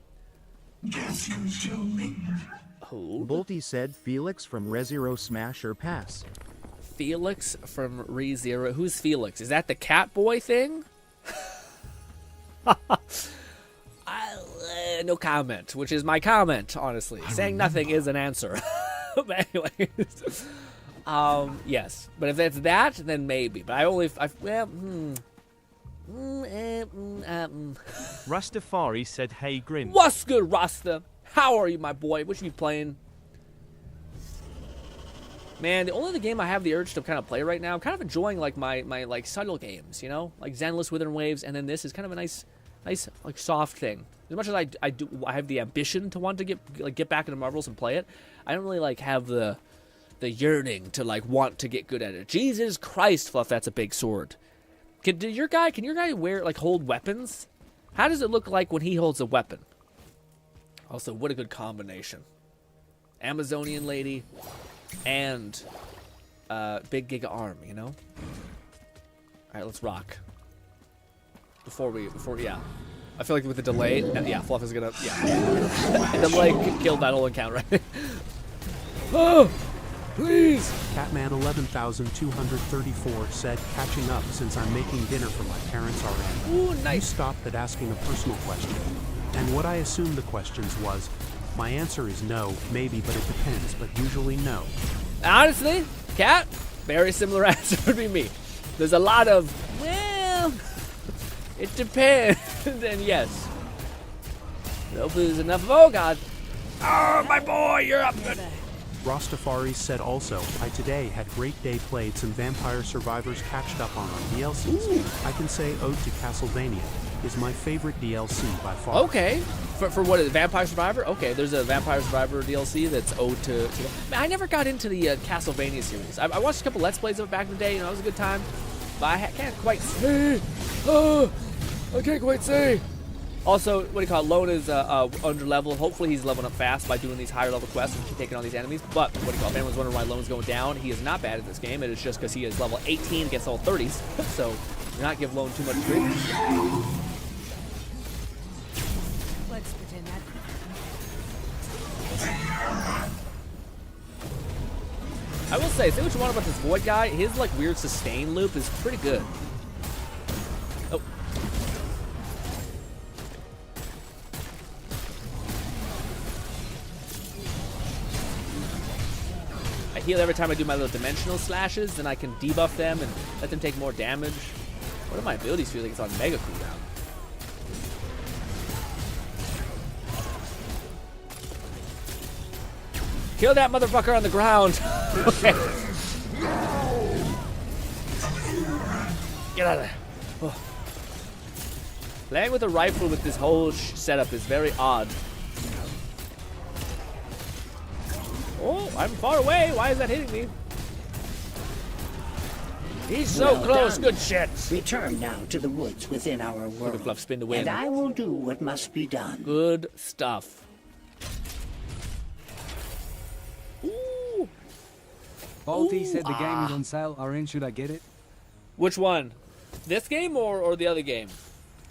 Who? Bolty said Felix from ReZero Smash or Pass. Felix from ReZero. Who's Felix? Is that the cat boy thing? I no comment, which is my comment, honestly. Saying nothing is an answer. But anyways, yes. But if it's that, then maybe. But Rastafari said, "Hey, Grin." What's good, Rasta? How are you, my boy? What you be playing? Man, the only other game I have the urge to kind of play right now, I'm kind of enjoying like my like subtle games, you know, like Zenless Withering Waves, and then this is kind of a nice like soft thing. As much as I have the ambition to want to get back into Marvels and play it, I don't really like have the yearning to like want to get good at it. Jesus Christ, Fluff, that's a big sword. Can your guy hold weapons? How does it look like when he holds a weapon? Also, what a good combination. Amazonian lady and big giga arm, you know? Alright, let's rock. Before yeah. I feel like with the delay, yeah, Fluff is gonna, yeah. The delay killed that whole encounter, right? Oh, please! Catman 11,234 said, catching up since I'm making dinner for my parents already. Ooh, nice. You stopped at asking a personal question. And what I assumed the questions was, my answer is no, maybe, but it depends, but usually no. Honestly, Cat, very similar answer would be me. There's a lot of, well, it depends, and yes. Hopefully there's enough of, oh god. Oh, my boy, you're up good. Rastafari said also, I today had great day played some Vampire Survivors catched up on DLCs. Ooh. I can say Ode to Castlevania is my favorite DLC by far. Okay. For what is it, Vampire Survivor? Okay, there's a Vampire Survivor DLC that's owed to Man, I never got into the Castlevania series. I watched a couple Let's Plays of it back in the day, and it was a good time. But I can't quite say. I can't quite say. Also, what do you call it? Lone is under level. Hopefully he's leveling up fast by doing these higher level quests and taking on these enemies. But what do you call it? If anyone's wondering why Lone's going down, he is not bad at this game. It is just because he is level 18 against all 30s. So do not give Lone too much grief. Let's pretend that. I will say what you want about this Void guy. His like weird sustain loop is pretty good. Oh. I heal every time I do my little dimensional slashes, then I can debuff them and let them take more damage. What do my abilities feel like it's on mega cooldown? Kill that motherfucker on the ground. Okay. Get out of there. Oh. Playing with a rifle with this whole setup is very odd. Oh, I'm far away. Why is that hitting me? He's so Well close. done. Good shit. Return now to the woods within our world, Fluff spin to win. and I will do what must be done. Good stuff. Ooh. Balti said the Ooh, game is on sale. Orange, should I get it? Which one? This game or the other game?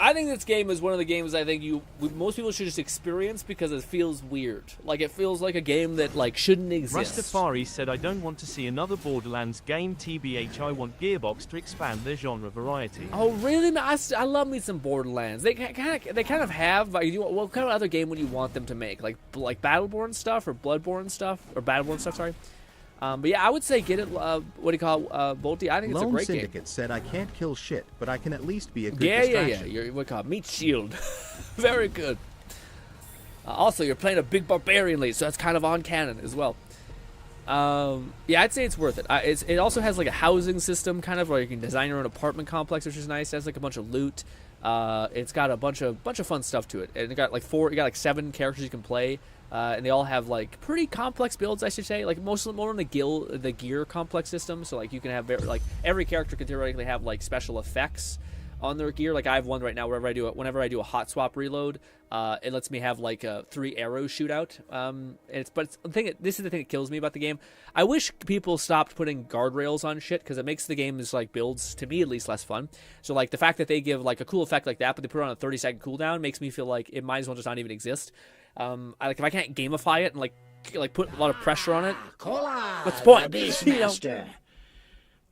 I think this game is one of the games I think most people should just experience because it feels weird. Like it feels like a game that like shouldn't exist. Rastafari said, I don't want to see another Borderlands game, TBH. I want Gearbox to expand their genre variety. Oh really? Man, I love me some Borderlands. They kind of have. Like, what kind of other game would you want them to make? Like Battleborn stuff or Bloodborne stuff or Battleborn stuff? Sorry. But yeah, I would say get it. What do you call it, Volty? I think it's a great game. Lone Syndicate said, I can't kill shit, but I can at least be a good Yeah. distraction. You're what do you call it? Meat shield. Very good. Also, you're playing a big barbarian lead, so that's kind of on canon as well. Yeah, I'd say it's worth it. It also has like a housing system, kind of where you can design your own apartment complex, which is nice. It has like a bunch of loot. It's got a bunch of fun stuff to it, and it got like 7 characters you can play. And they all have like pretty complex builds, I should say. Like most of them more on the gear complex system. So like you can have like every character can theoretically have like special effects on their gear. Like I have one right now whenever I do a hot swap reload, it lets me have like a 3 arrow shootout. This is the thing that kills me about the game. I wish people stopped putting guardrails on shit because it makes the game's like builds, to me at least, less fun. So like the fact that they give like a cool effect like that, but they put it on a 30-second cooldown makes me feel like it might as well just not even exist. If I can't gamify it and like put a lot of pressure on it, what's the point? Beastmaster.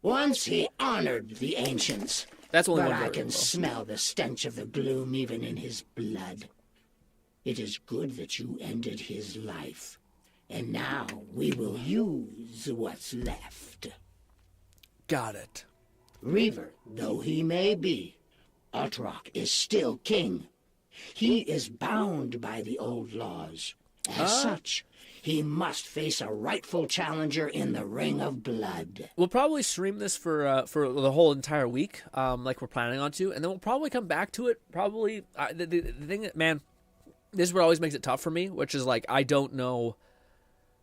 Once he honored the ancients. That's only but one I variable. can smell the stench of the gloom even in his blood. It is good that you ended his life. And now we will use what's left. Got it. Reaver though he may be, Otterok is still king. He is bound by the old laws. As such, he must face a rightful challenger in the Ring of Blood. We'll probably stream this for the whole entire week, like we're planning on to, and then we'll probably come back to it. Probably the thing that, man, this is what always makes it tough for me, which is like I don't know.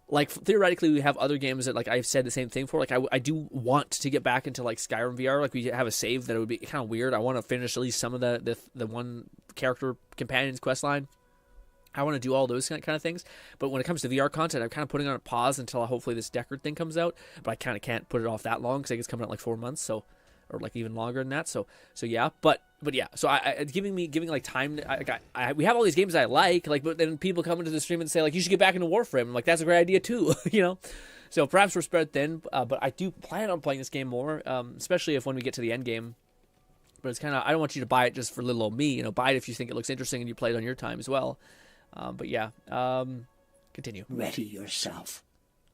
Like, theoretically, we have other games that, like, I've said the same thing for. Like, I do want to get back into, like, Skyrim VR. Like, we have a save that it would be kind of weird. I want to finish at least some of the one character companion's quest line. I want to do all those kind of things. But when it comes to VR content, I'm kind of putting on a pause until hopefully this Deckard thing comes out. But I kind of can't put it off that long because I think it's coming out in, like, 4 months. So, or, like, even longer than that. So yeah. But yeah, so giving like time. We have all these games I like, but then people come into the stream and say like, you should get back into Warframe. I'm like, that's a great idea too, you know. So perhaps we're spread thin, but I do plan on playing this game more, especially if when we get to the end game. But it's kind of, I don't want you to buy it just for little old me, you know. Buy it if you think it looks interesting and you play it on your time as well. But yeah, continue. Ready yourself.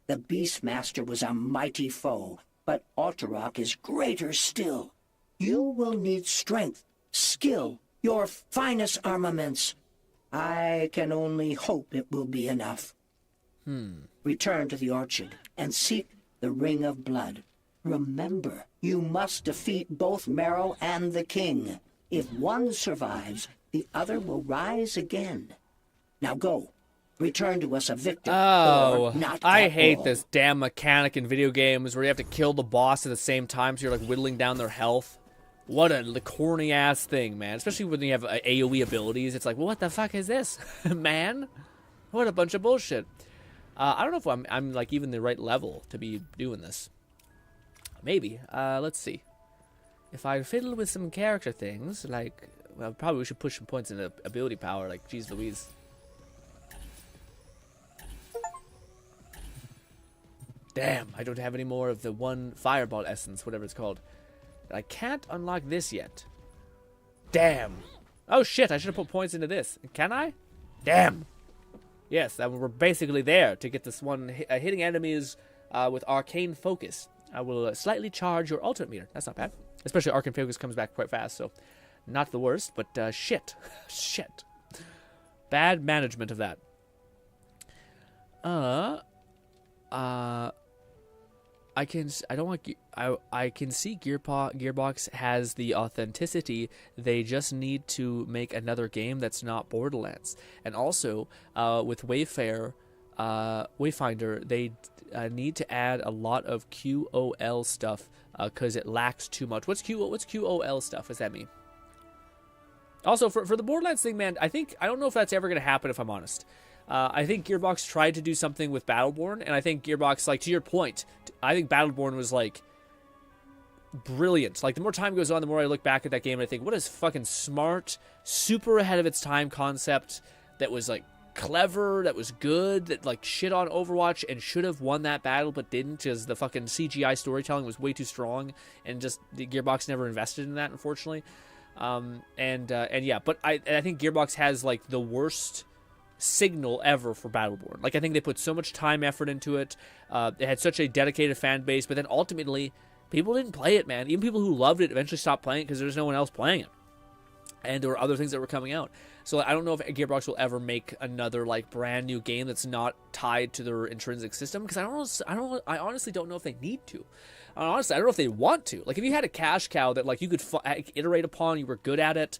The Beastmaster was a mighty foe, but Otterok is greater still. You will need strength, skill, your finest armaments. I can only hope it will be enough. Return to the orchard and seek the Ring of Blood. Remember, you must defeat both Merrill and the king. If one survives, the other will rise again. Now go. Return to us a victor. Oh, or not I at hate all. this damn mechanic in video games where you have to kill the boss at the same time, so you're like whittling down their health. What a corny ass thing, man. Especially when you have AoE abilities. It's like, well, what the fuck is this, man? What a bunch of bullshit. I don't know if I'm like even the right level to be doing this. Maybe. Let's see. If I fiddle with some character things, like, well, probably we should push some points into ability power. Like, geez Louise. Damn, I don't have any more of the one fireball essence, whatever it's called. I can't unlock this yet. Damn. Oh shit, I should have put points into this. Can I? Damn. Yes, we're basically there to get this one hitting enemies with arcane focus. I will slightly charge your ultimate meter. That's not bad. Especially arcane focus comes back quite fast, so not the worst, but shit. Shit. Bad management of that. I can see Gearbox has the authenticity. They just need to make another game that's not Borderlands. And also, with Wayfinder, they need to add a lot of QOL stuff because it lacks too much. What's QOL stuff? What's that mean? Also, for the Borderlands thing, man, I don't know if that's ever going to happen, if I'm honest. I think Gearbox tried to do something with Battleborn, and I think Gearbox, like, to your point, I think Battleborn was, like, brilliant. Like, the more time goes on, the more I look back at that game and I think, what is fucking smart, super ahead of its time concept that was, like, clever, that was good, that, like, shit on Overwatch and should have won that battle but didn't because the fucking CGI storytelling was way too strong and just the Gearbox never invested in that, unfortunately. Yeah, but I think Gearbox has, like, the worst signal ever for Battleborn. Like, I think they put so much time, effort into it. It had such a dedicated fan base, but then ultimately, people didn't play it, man. Even people who loved it eventually stopped playing it because there's no one else playing it. And there were other things that were coming out. So I don't know if Gearbox will ever make another, like, brand new game that's not tied to their intrinsic system, because I honestly don't know if they need to. Honestly, I don't know if they want to. Like, if you had a cash cow that, like, you could iterate upon, you were good at it,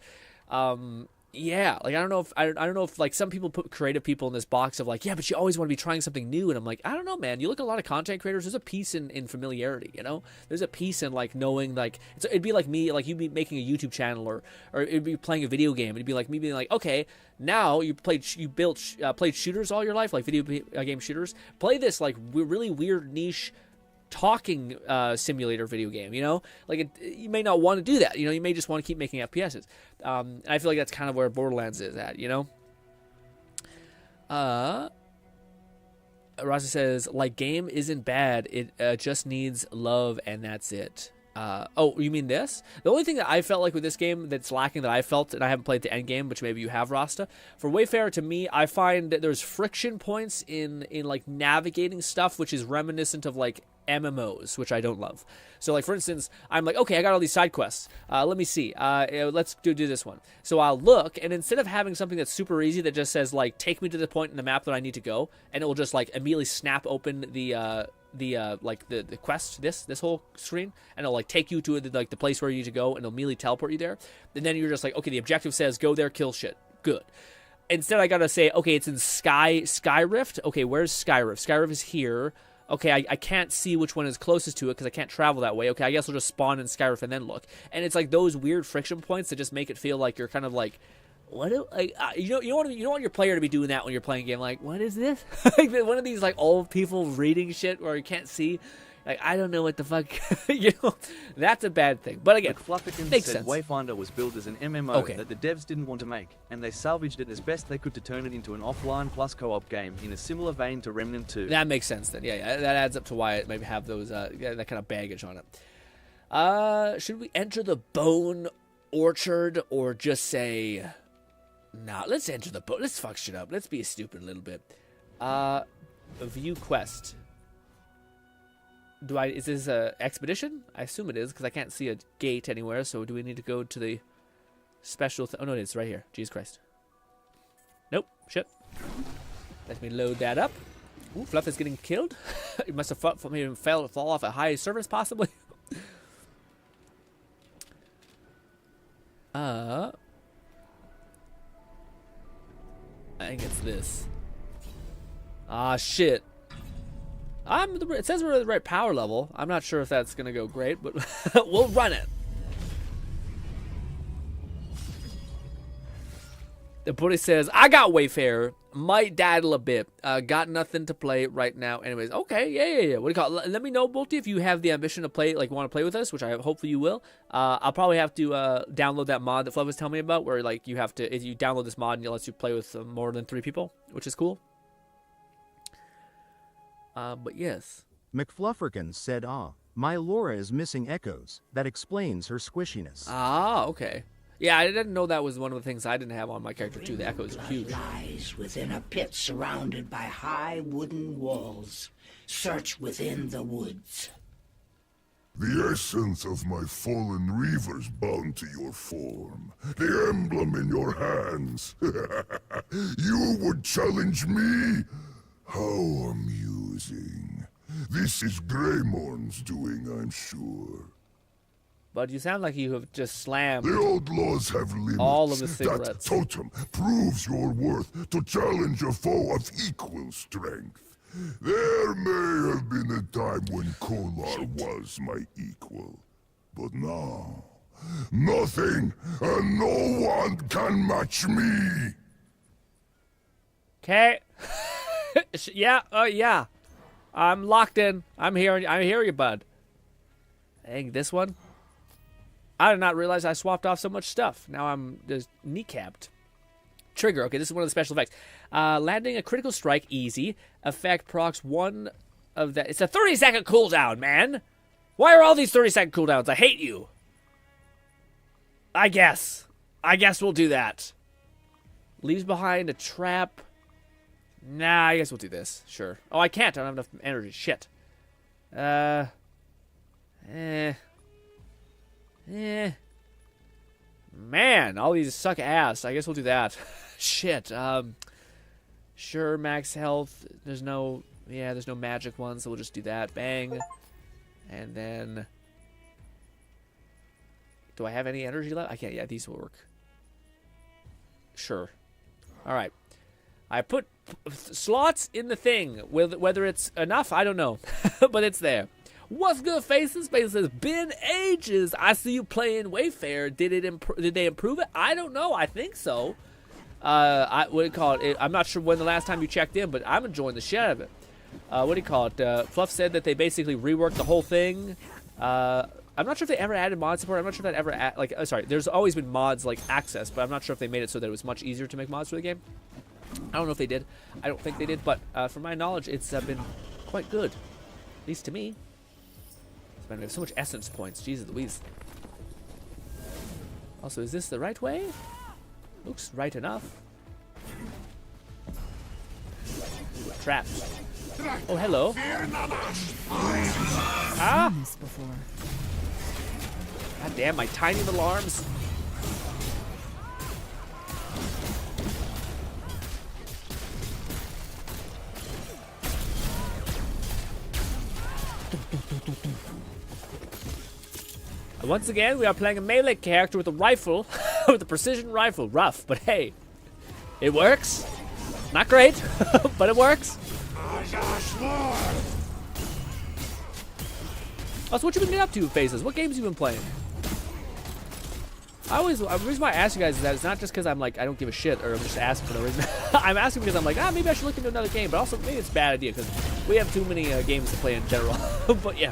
yeah, like, I don't know if like some people put creative people in this box of like, yeah, but you always want to be trying something new, and I'm like, I don't know, man. You look at a lot of content creators, there's a piece in familiarity, you know. There's a piece in like knowing, like, it'd be like me, like you'd be making a YouTube channel or it'd be playing a video game. It'd be like me being like, okay, now you played shooters all your life, like video game shooters. Play this like really weird niche talking simulator video game, you know. Like, you may not want to do that, you know. You may just want to keep making FPSs. I feel like that's kind of where Borderlands is at, you know. Rasa says, like, game isn't bad, it just needs love, and that's it. Oh, you mean this? The only thing that I felt like with this game that's lacking that I felt, and I haven't played the end game, which maybe you have, Rasta. For Wayfarer, to me, I find that there's friction points in like navigating stuff, which is reminiscent of like MMOs, which I don't love. So like for instance, I'm like, okay, I got all these side quests. Let me see. Let's do this one. So I'll look, and instead of having something that's super easy that just says like take me to the point in the map that I need to go, and it will just like immediately snap open the quest, this whole screen, and it'll like take you to the place where you need to go, and it'll immediately teleport you there. And then you're just like, okay, the objective says go there, kill shit. Good. Instead, I gotta say, okay, it's in Sky Rift. Okay, where's Sky Rift? Sky Rift is here. Okay, I can't see which one is closest to it because I can't travel that way. Okay, I guess I'll just spawn in Sky Rift and then look. And it's like those weird friction points that just make it feel like you're kind of like, what? You don't want your player to be doing that when you're playing a game. Like, what is this? Like one of these like old people reading shit where you can't see. Like, I don't know what the fuck. That's a bad thing. But again, McFlufferkin makes said sense. Wayfinder was built as an MMO that the devs didn't want to make, and they salvaged it as best they could to turn it into an offline plus co-op game in a similar vein to Remnant 2. That makes sense then. Yeah, that adds up to why it maybe have those that kind of baggage on it. Should we enter the Bone Orchard or just say, nah? Let's enter the bone. Let's fuck shit up. Let's be stupid a little bit. View quest. Is this a expedition? I assume it is because I can't see a gate anywhere. So do we need to go to the special? Oh no, it's right here. Jesus Christ. Nope. Shit. Let me load that up. Ooh, Fluff is getting killed. It must have fall off a high surface possibly. I think it's this. Ah, shit. It says we're at the right power level. I'm not sure if that's going to go great, but we'll run it. The buddy says, I got Wayfarer. Might daddle a bit. Got nothing to play right now. Anyways, okay, yeah. What do you call it? Let me know, Bolty, if you have the ambition to play, like want to play with us, which I hopefully you will. I'll probably have to download that mod that Fluff was telling me about, where like you have to, if you download this mod and it lets you play with more than 3 people, which is cool. But yes. McFlufferkin said, my Laura is missing echoes. That explains her squishiness. Ah, okay. Yeah, I didn't know that was one of the things I didn't have on my character too. The echoes are huge. Lies within a pit surrounded by high wooden walls. Search within the woods. The essence of my fallen reavers bound to your form. The emblem in your hands. You would challenge me? How amusing. This is Greymorn's doing, I'm sure. But you sound like you have just slammed the old laws have limits. All of the cigarettes. That totem proves your worth to challenge a foe of equal strength. There may have been a time when Kolar was my equal. But now, nothing and no one can match me. Okay. Yeah, yeah. I'm locked in. I hear you, bud. Dang, this one. I did not realize I swapped off so much stuff. Now I'm just kneecapped. Trigger. Okay, this is one of the special effects. Landing a critical strike, easy. Effect procs one of that. It's a 30-second cooldown, man. Why are all these 30-second cooldowns? I hate you. I guess we'll do that. Leaves behind a trap. Nah, I guess we'll do this. Sure. Oh, I can't. I don't have enough energy. Shit. Man, all these suck ass. I guess we'll do that. Shit. Sure, max health. There's no magic one, so we'll just do that. Bang. And then, do I have any energy left? I can't. Yeah, these will work. Sure. All right. I put slots in the thing. Whether it's enough, I don't know. But it's there. What's good, Faces? Faces says, been ages. I see you playing Wayfarer. Did they improve it? I don't know. I think so. What do you call it? I'm not sure when the last time you checked in, but I'm enjoying the shit out of it. What do you call it? Fluff said that they basically reworked the whole thing. I'm not sure if they ever added mod support. I'm not sure if that ever sorry. There's always been mods like access, but I'm not sure if they made it so that it was much easier to make mods for the game. I don't know if they did. I don't think they did, but from my knowledge, it's been quite good. At least to me. Man, we have so much essence points. Jesus Louise. Also, is this the right way? Looks right enough. Traps. Oh, hello. Ah! This before. God damn, my tiny little arms. Once again, we are playing a melee character with a rifle, with a precision rifle. Rough, but hey, it works. Not great, but it works. Oh, so what you been up to, Faces? What games you been playing? The reason why I ask you guys is that it's not just because I'm like, I don't give a shit, or I'm just asking for no reason. I'm asking because I'm like, maybe I should look into another game, but also maybe it's a bad idea because we have too many games to play in general. But yeah.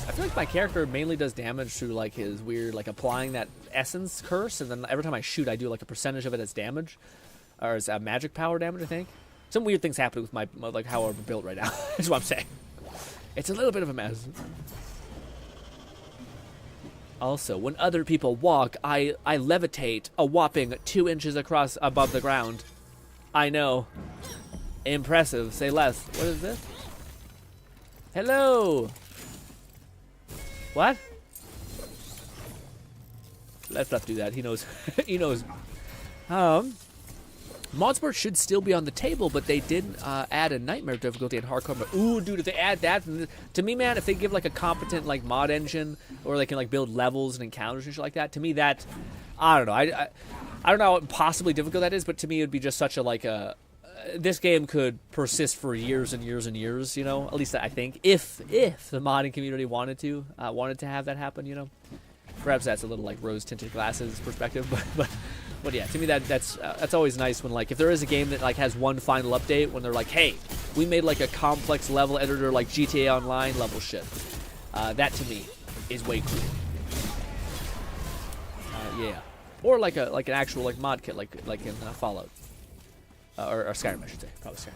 I feel like my character mainly does damage through like his weird, like applying that essence curse, and then every time I shoot, I do like a percentage of it as damage, or as magic power damage, I think. Some weird things happen with my, like how I'm built right now, is what I'm saying. It's a little bit of a mess. Also, when other people walk, I levitate a whopping 2 inches across above the ground. I know. Impressive. Say less. What is this? Hello. What? Let's not do that. He knows. He knows. Modsport should still be on the table, but they didn't add a nightmare difficulty in hardcore. But, ooh, dude, if they add that, to me, man, if they give like a competent like mod engine, or they can like build levels and encounters and shit like that, to me that, I don't know. I don't know how possibly difficult that is, but to me it would be just such a like a. This game could persist for years and years and years, you know. At least I think, if the modding community wanted to have that happen, you know. Perhaps that's a little like rose-tinted glasses perspective, but yeah, to me that's always nice when like if there is a game that like has one final update when they're like, hey, we made like a complex level editor like GTA Online level shit. That to me is way cool. Yeah, or like an actual like mod kit like in Fallout. Or Skyrim, I should say. Probably Skyrim.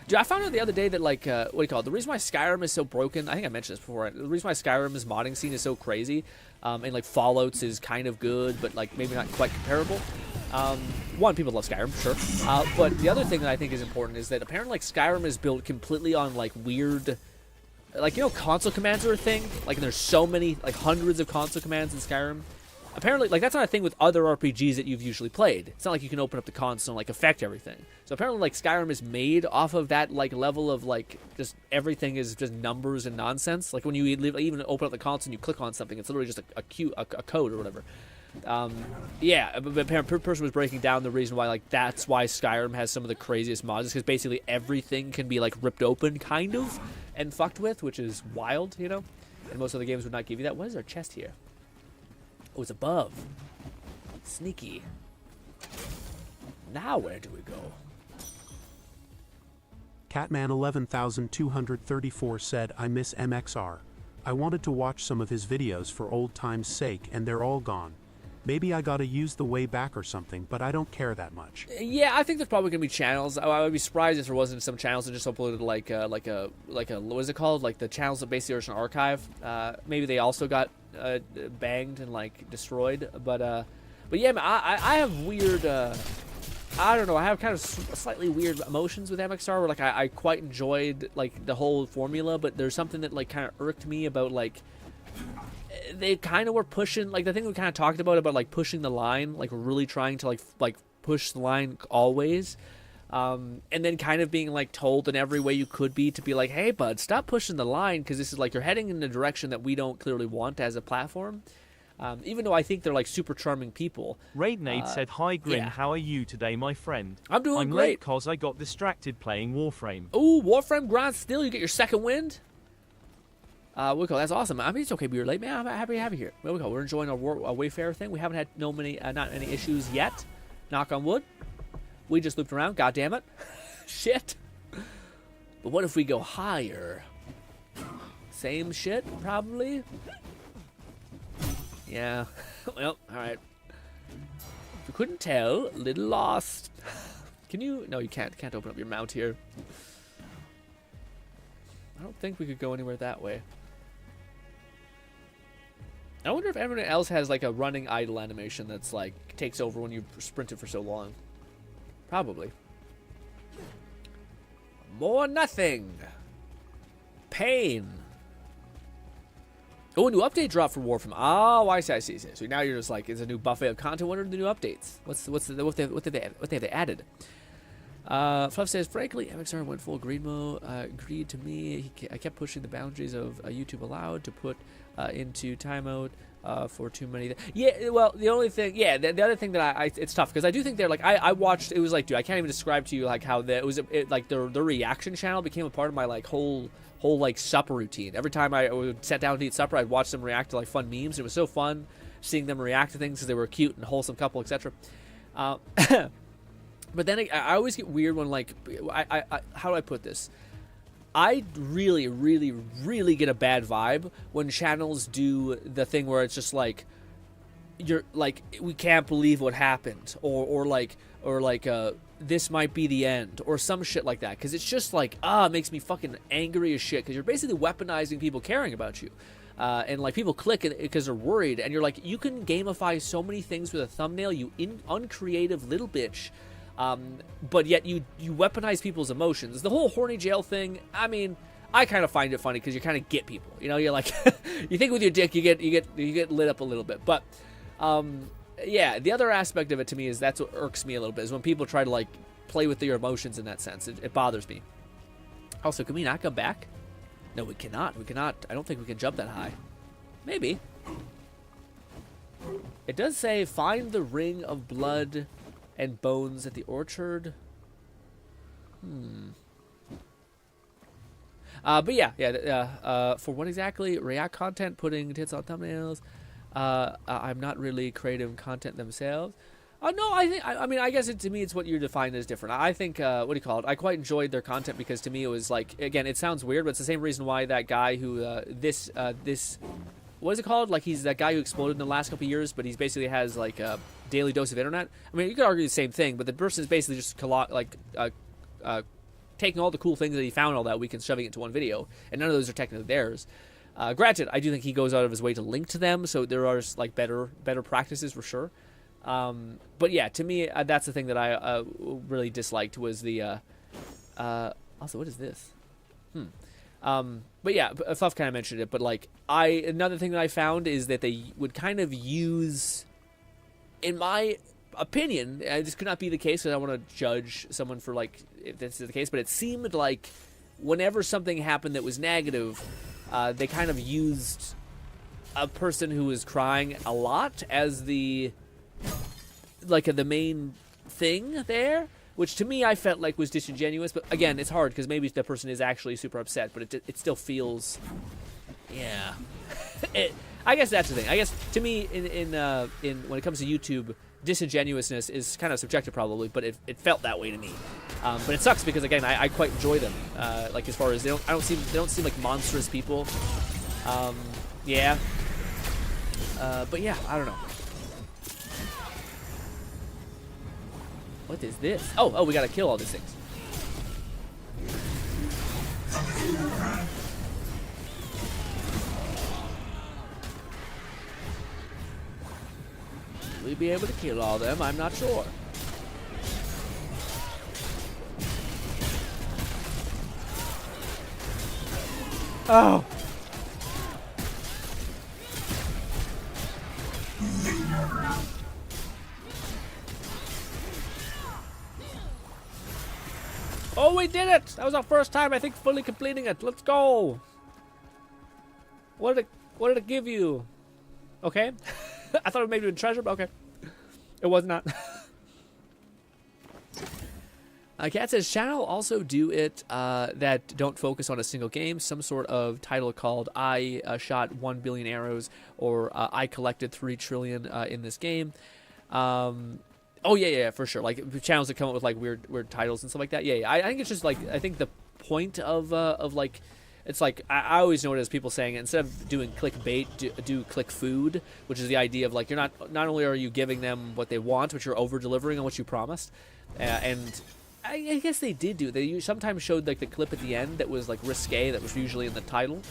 Dude, I found out the other day that, like, what do you call it? The reason why Skyrim is so broken, I think I mentioned this before, the reason why Skyrim's modding scene is so crazy, and, like, Fallout's is kind of good, but, like, maybe not quite comparable. One, people love Skyrim, sure. But the other thing that I think is important is that apparently, like, Skyrim is built completely on, like, weird, like, you know, console commands are a thing? Like, and there's so many, like, hundreds of console commands in Skyrim. Apparently, like, that's not a thing with other RPGs that you've usually played. It's not like you can open up the console and, like, affect everything. So apparently, like, Skyrim is made off of that, like, level of, like, just everything is just numbers and nonsense. Like, when you even open up the console and you click on something, it's literally just a code or whatever. Yeah, but apparently, person was breaking down the reason why, like, that's why Skyrim has some of the craziest mods, because basically everything can be, like, ripped open, kind of, and fucked with, which is wild, you know? And most other games would not give you that. What is our chest here? Oh, it's above. Sneaky. Now where do we go? Catman 11234 said, I miss MXR. I wanted to watch some of his videos for old time's sake and they're all gone. Maybe I gotta use the way back or something, but I don't care that much. Yeah, I think there's probably gonna be channels. I would be surprised if there wasn't some channels that just uploaded like a what is it called? Like the channels that basically are just an archive. Maybe they also got banged and like destroyed. But yeah, man, I have weird. I don't know. I have kind of slightly weird emotions with MXR, where like I quite enjoyed like the whole formula, but there's something that like kind of irked me about like. They kind of were pushing, like, the thing we kind of talked about like pushing the line, like really trying to like push the line always, and then kind of being like told in every way you could be to be like, hey bud, stop pushing the line, because this is like you're heading in the direction that we don't clearly want as a platform. Even though I think they're like super charming people. Raidnade said, hi Grin, yeah. How are you today, my friend? I'm doing great. late Cause I got distracted playing Warframe. Ooh, Warframe grind still, you get your second wind. That's awesome. I mean, it's okay, but you're late, man. I'm happy to have you here. We're enjoying our Wayfarer thing. We haven't had not any issues yet. Knock on wood. We just looped around. God damn it. Shit. But what if we go higher? Same shit, probably? Yeah. Well, alright. If you couldn't tell, a little lost. Can you? No, you can't. Can't open up your mount here. I don't think we could go anywhere that way. I wonder if everyone else has like a running idle animation that's like takes over when you sprinted for so long. Probably. More nothing. Pain. Oh, a new update drop for Warframe. Oh, I see. So now you're just like, it's a new buffet of content. What are the new updates? What have they added? Fluff says, frankly, MXR went full green mode. Agreed to me. I kept pushing the boundaries of YouTube allowed to put into timeout for too many. Yeah, well, the only thing, the other thing that it's tough because I do think they're like, I watched. It was like, dude, I can't even describe to you like how like the reaction channel became a part of my like whole like supper routine. Every time I would sit down to eat supper, I'd watch them react to like fun memes. It was so fun seeing them react to things because they were a cute and wholesome couple, etc. But then I always get weird when like how do I put this? I really, really, really get a bad vibe when channels do the thing where it's just like you're like, we can't believe what happened, or like this might be the end, or some shit like that, because it's just like it makes me fucking angry as shit, because you're basically weaponizing people caring about you, and like people click because they're worried, and you're like, you can gamify so many things with a thumbnail, you uncreative little bitch. But yet you weaponize people's emotions. The whole horny jail thing, I mean, I kind of find it funny because you kind of get people, you know, you're like, you think with your dick, you get lit up a little bit. But, yeah, the other aspect of it to me is that's what irks me a little bit, is when people try to like play with your emotions in that sense. It bothers me. Also, can we not come back? No, we cannot. I don't think we can jump that high. Maybe. It does say, find the ring of blood and bones at the orchard. But yeah. For what exactly? React content, putting tits on thumbnails. I'm not really creative content themselves. No, I guess to me it's what you define as different. I think, what do you call it? I quite enjoyed their content because to me it was like, again, it sounds weird, but it's the same reason why that guy who, what is it called? Like, he's that guy who exploded in the last couple of years, but he's basically has like a daily dose of internet. I mean, you could argue the same thing, but the person is basically just taking all the cool things that he found all that week and shoving it into one video, and none of those are technically theirs. Granted, I do think he goes out of his way to link to them, so there are like better practices for sure. But yeah, to me, that's the thing that I really disliked was the. Also, what is this? But yeah, Fluff kind of mentioned it, but like another thing that I found is that they would kind of use, in my opinion, this could not be the case because I want to judge someone for like if this is the case, but it seemed like whenever something happened that was negative, they kind of used a person who was crying a lot as the main thing there, which to me I felt like was disingenuous. But again, it's hard because maybe the person is actually super upset, but it still feels, yeah. I guess that's the thing. I guess to me, in when it comes to YouTube, disingenuousness is kind of subjective probably, but it felt that way to me. But it sucks because again, I quite enjoy them. Like as far as they don't seem like monstrous people. Yeah. But yeah, I don't know. What is this? Oh, we gotta kill all these things. Will we be able to kill all of them? I'm not sure. Oh! Oh, we did it! That was our first time, I think, fully completing it. Let's go! What did it give you? Okay. I thought it maybe been treasure, but okay. It was not. Kat says, channel also do it that don't focus on a single game. Some sort of title called I shot 1 billion arrows or I collected 3 trillion in this game. Oh, yeah, for sure. Like, channels that come up with, like, weird titles and stuff like that. Yeah. I think it's just, like, I think the point of like, it's like I always know it as people saying it, instead of doing clickbait, do click food, which is the idea of like you're not only are you giving them what they want, but you're over delivering on what you promised. And I guess they did do. They sometimes showed like the clip at the end that was like risque, that was usually in the title.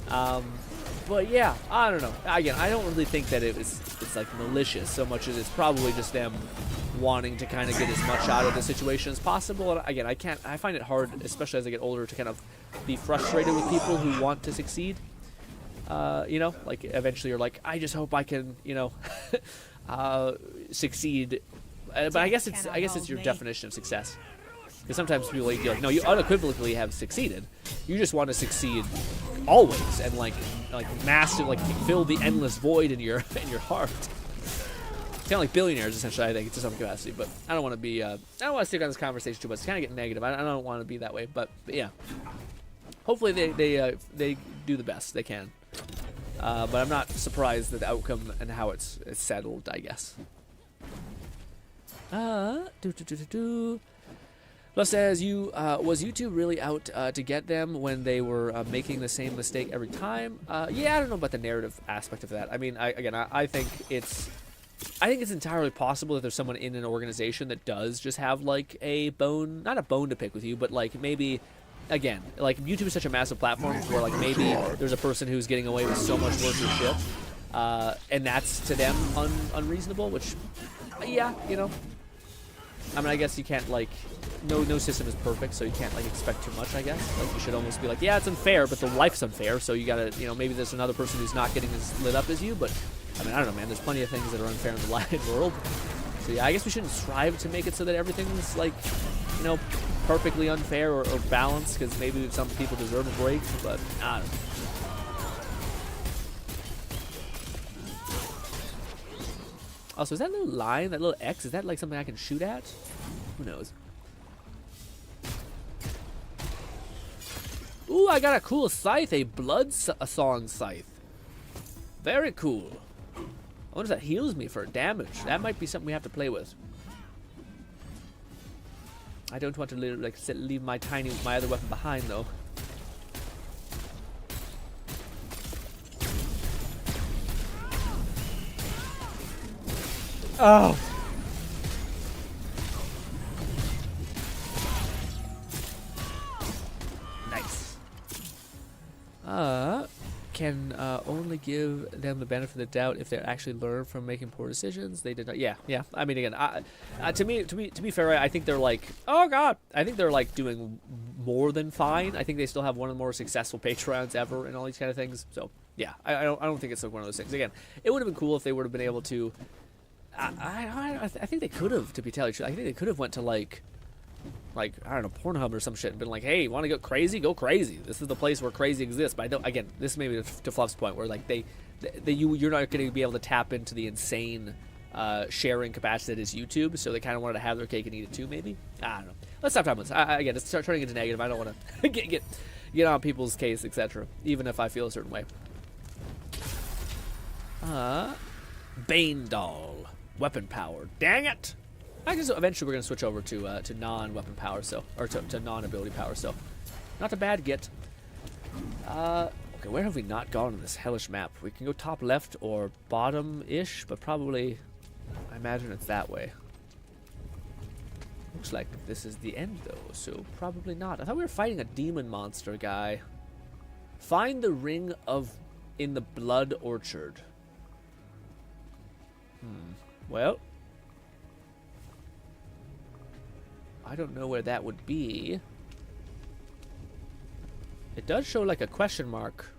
But yeah, I don't know. Again, I don't really think that it's like malicious so much as it's probably just them wanting to kind of get as much out of the situation as possible. And again, I find it hard, especially as I get older, to kind of be frustrated with people who want to succeed. You know, like eventually you're like, I just hope I can, you know, succeed. But I guess it's your definition of success. Because sometimes people are like, no, you unequivocally have succeeded. You just want to succeed always and like master, like fill the endless void in your heart. Kind of like billionaires, essentially, I think, to some capacity. But I don't want to be. I don't want to stick on this conversation too much. It's kind of getting negative. I don't want to be that way. But yeah, hopefully they do the best they can. But I'm not surprised at the outcome and how it's settled, I guess. Plus, says was YouTube really out to get them when they were making the same mistake every time? Yeah, I don't know about the narrative aspect of that. I mean, I think it's entirely possible that there's someone in an organization that does just have like not a bone to pick with you, but like maybe, again, like YouTube is such a massive platform where like maybe there's a person who's getting away with so much worse shit, and that's to them unreasonable. Which, yeah, you know. I mean, I guess you can't, like, no system is perfect, so you can't, like, expect too much, I guess. Like, you should almost be like, yeah, it's unfair, but the life's unfair, so you gotta, you know, maybe there's another person who's not getting as lit up as you, but, I mean, I don't know, man, there's plenty of things that are unfair in the live world. So, yeah, I guess we shouldn't strive to make it so that everything's, like, you know, perfectly unfair or balanced, because maybe some people deserve a break, but, I don't know. Also, is that little line, that little X, is that like something I can shoot at? Who knows? Ooh, I got a cool scythe, a blood song scythe. Very cool. I wonder if that heals me for damage. That might be something we have to play with. I don't want to leave my other weapon behind though. Oh. Nice. Can only give them the benefit of the doubt if they actually learn from making poor decisions. They did not. Yeah. I mean, again, to be fair, I think they're like, oh god, I think they're like doing more than fine. I think they still have one of the more successful Patreons ever and all these kind of things. So yeah, I don't think it's like one of those things. Again, it would have been cool if they would have been able to. I think they could have, to be telling you the truth. I think they could have went to like I don't know, Pornhub or some shit and been like, hey, want to go crazy? Go crazy. This is the place where crazy exists. But I don't. Again, this may be to Fluff's point where like you're not going to be able to tap into the insane sharing capacity that is YouTube. So they kind of wanted to have their cake and eat it too. Maybe, I don't know. Let's stop talking about this. Again, it's turning into negative. I don't want to get on people's case, etc. Even if I feel a certain way. Bane doll. Weapon power. Dang it! I guess eventually we're gonna switch over to non-weapon power, so to non-ability power. So, not a bad get. Okay, where have we not gone on this hellish map? We can go top left or bottom-ish, but probably, I imagine it's that way. Looks like this is the end though, so probably not. I thought we were fighting a demon monster guy. Find the ring in the blood orchard. Well, I don't know where that would be. It does show like a question mark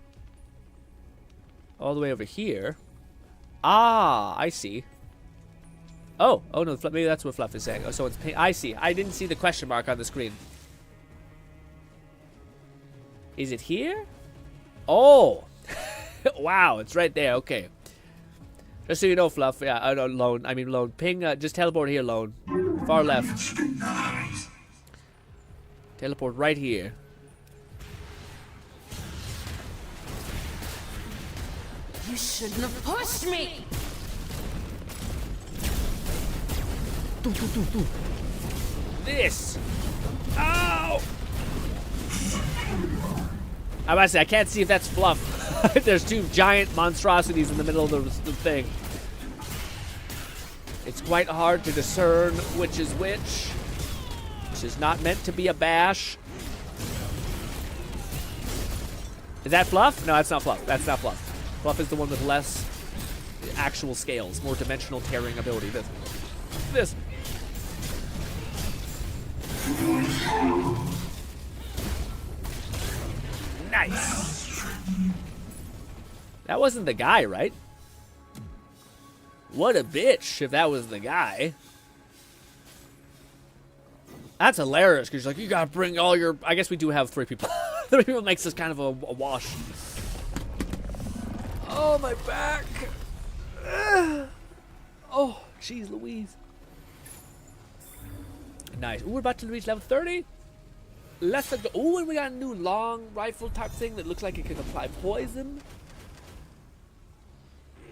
all the way over here. Ah, I see. Oh no, maybe that's what Fluff is saying. Oh, so it's I see. I didn't see the question mark on the screen. Is it here? Oh, wow, it's right there. Okay. Just so you know, Fluff, yeah, I don't Lone. I mean, Lone. Ping, just teleport here, Lone. Far left. Teleport right here. You shouldn't have pushed me! This! Ow! I must say, I can't see if that's fluff. There's two giant monstrosities in the middle of the thing. It's quite hard to discern which is which. This is not meant to be a bash. Is that fluff? No, that's not fluff. That's not fluff. Fluff is the one with less actual scales, more dimensional tearing ability. This. Nice. That wasn't the guy, right? What a bitch if that was the guy. That's hilarious because like you gotta bring all your. I guess we do have 3 people. 3 people makes this kind of a wash. Oh, my back. Oh, jeez Louise. Nice. Ooh, we're about to reach level 30. Let's go. Ooh, and we got a new long rifle type thing that looks like it can apply poison.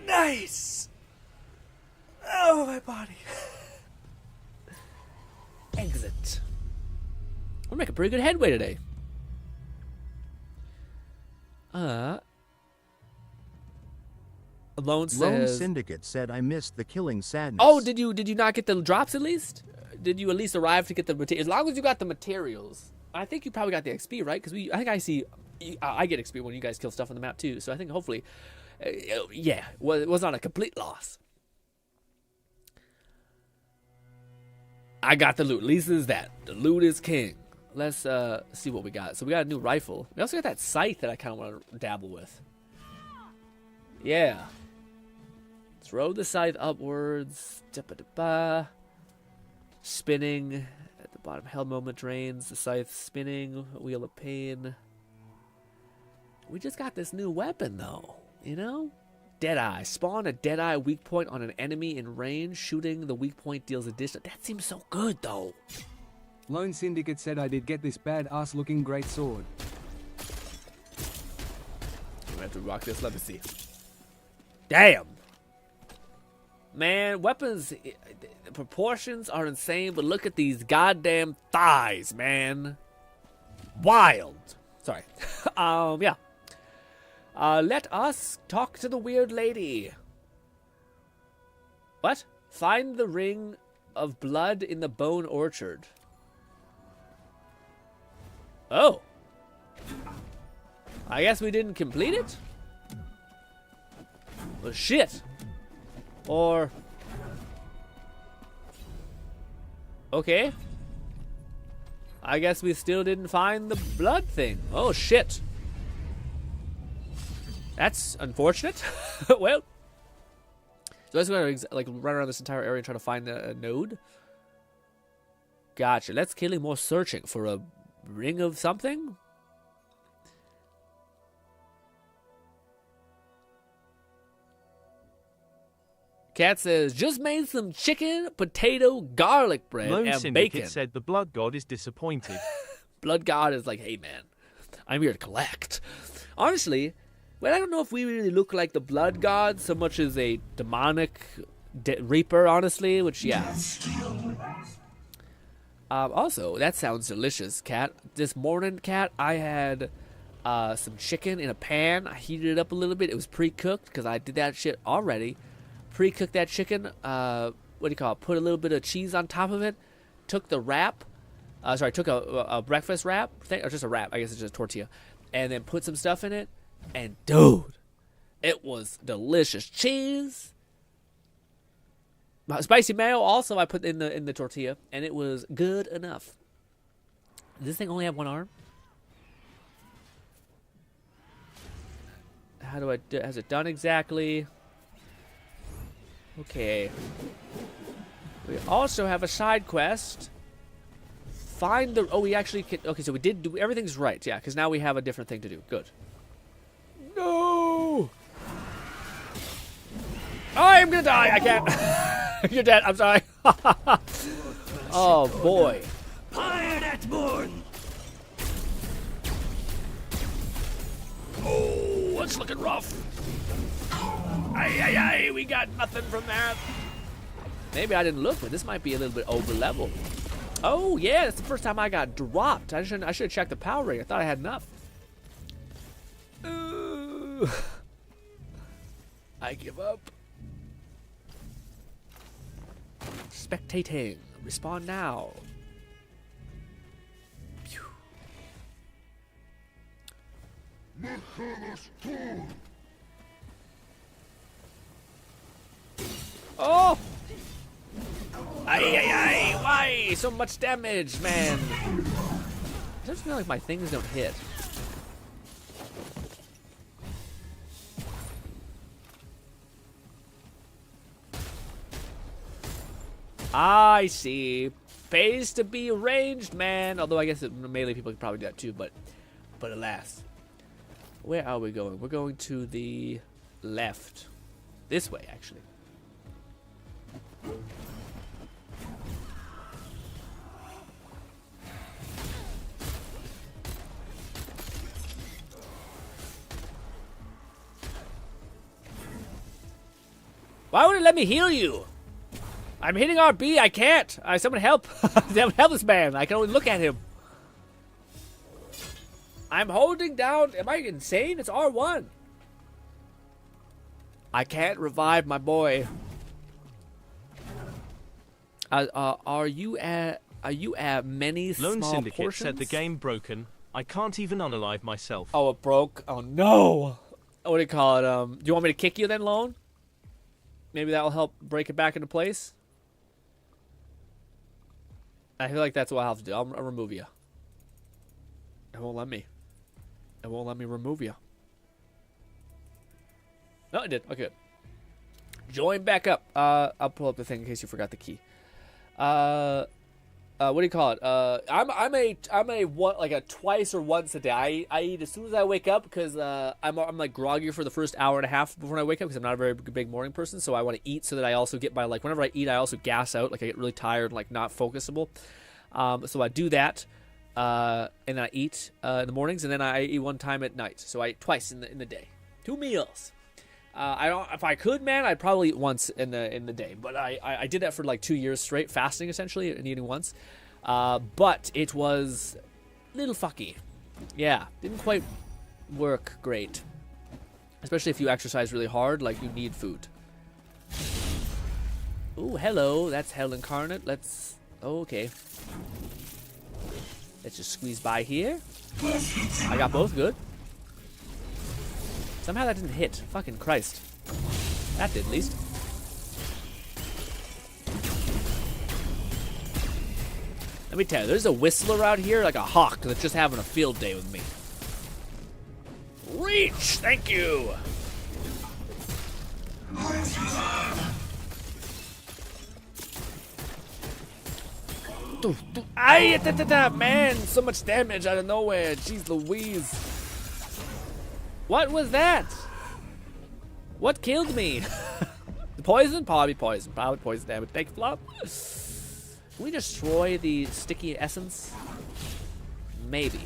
Nice. Oh, my body. Exit. We're making pretty good headway today. Lone Syndicate said I missed the killing sadness. Oh, did you not get the drops at least? Did you at least arrive to get the materials? As long as you got the materials, I think you probably got the XP, right? Because I think I get XP when you guys kill stuff on the map too. So I think hopefully, yeah, it was not a complete loss. I got the loot. At least is that the loot is king. Let's see what we got. So we got a new rifle. We also got that scythe that I kind of want to dabble with. Yeah. Throw the scythe upwards. Spinning. At the bottom, held moment drains. The scythe spinning. Wheel of pain. We just got this new weapon, though. You know? Deadeye. Spawn a Deadeye weak point on an enemy in range. Shooting the weak point deals additional. That seems so good, though. Lone Syndicate said I did get this badass looking great sword. We have to rock this. Let me see. Damn. Man, weapons, the proportions are insane, but look at these goddamn thighs, man. Wild. Sorry. Yeah. Let us talk to the weird lady. What? Find the ring of blood in the bone orchard. Oh. I guess we didn't complete it? Well, shit. Or... okay. I guess we still didn't find the blood thing. Oh, shit. That's unfortunate. Well. So let's go like run around this entire area and try to find a node. Gotcha. Let's kill more searching for a ring of something. Cat says, just made some chicken, potato, garlic bread, Lone and Syndicate bacon. said the Blood God is disappointed. Blood God is like, hey man, I'm here to collect. Honestly, well, I don't know if we really look like the Blood God so much as a demonic reaper, honestly, which, yeah. Also, that sounds delicious, Cat. This morning, Cat, I had some chicken in a pan. I heated it up a little bit. It was pre-cooked because I did that shit already. Pre-cooked that chicken. What do you call it? Put a little bit of cheese on top of it. Took the wrap. Took a breakfast wrap. Or just a wrap. I guess it's just a tortilla. And then put some stuff in it. And, dude, it was delicious. Cheese. Spicy mayo also I put in the tortilla. And it was good enough. Does this thing only have one arm? How do I do? Has it done exactly? Okay. We also have a side quest. Find the... oh, we actually can... okay, so we did do... everything's right, yeah, because now we have a different thing to do. Good. No! I'm gonna die! I can't... You're dead. I'm sorry. Oh, boy. Fire that board! Oh, it's looking rough. Ay, we got nothing from that. Maybe I didn't look, but this might be a little bit over level. Oh, yeah, that's the first time I got dropped. I should have checked the power rating. I thought I had enough. Ooh. I give up. Spectating. Respawn now. Pew. Oh! Ay, why so much damage, man? I just feel like my things don't hit. I see. Pays to be ranged, man. Although I guess melee people could probably do that too, but alas. Where are we going? We're going to the left. This way, actually. Why would it let me heal you? I'm hitting RB. I can't. Someone help. Someone help this man. I can only look at him. I'm holding down. Am I insane? It's R1. I can't revive my boy. Are you at many Lone small Syndicate portions? said the game broken. I can't even unalive myself. Oh, it broke. Oh no. What do you call it? Do you want me to kick you then, Lone? Maybe that will help break it back into place. I feel like that's what I'll have to do. I'll remove you. It won't let me. It won't let me remove you. No, it did. Okay, good. Join back up. I'll pull up the thing in case you forgot the key. What do you call it? I'm a what, like a twice or once a day. I eat as soon as I wake up because I'm like groggy for the first hour and a half before I wake up because I'm not a very big morning person. So I want to eat so that I also get my, like, whenever I eat I also gas out, like I get really tired, like not focusable. So I do that, and then I eat in the mornings, and then I eat one time at night. So I eat twice in the day, 2 meals. If I could, man, I'd probably eat once in the day. But I did that for like 2 years straight, fasting essentially and eating once. But it was a little fucky. Yeah, didn't quite work great. Especially if you exercise really hard, like you need food. Ooh, hello, that's Hell Incarnate. Let's, okay. Let's just squeeze by here. I got both, good. Somehow that didn't hit. Fucking Christ. That did, at least. Let me tell you, there's a whistler out here like a hawk that's just having a field day with me. Reach! Thank you! Man, so much damage out of nowhere. Jeez Louise. What was that? What killed me? The poison? Probably poison. Probably poison damage. Thank you, Flop. Can we destroy the sticky essence? Maybe.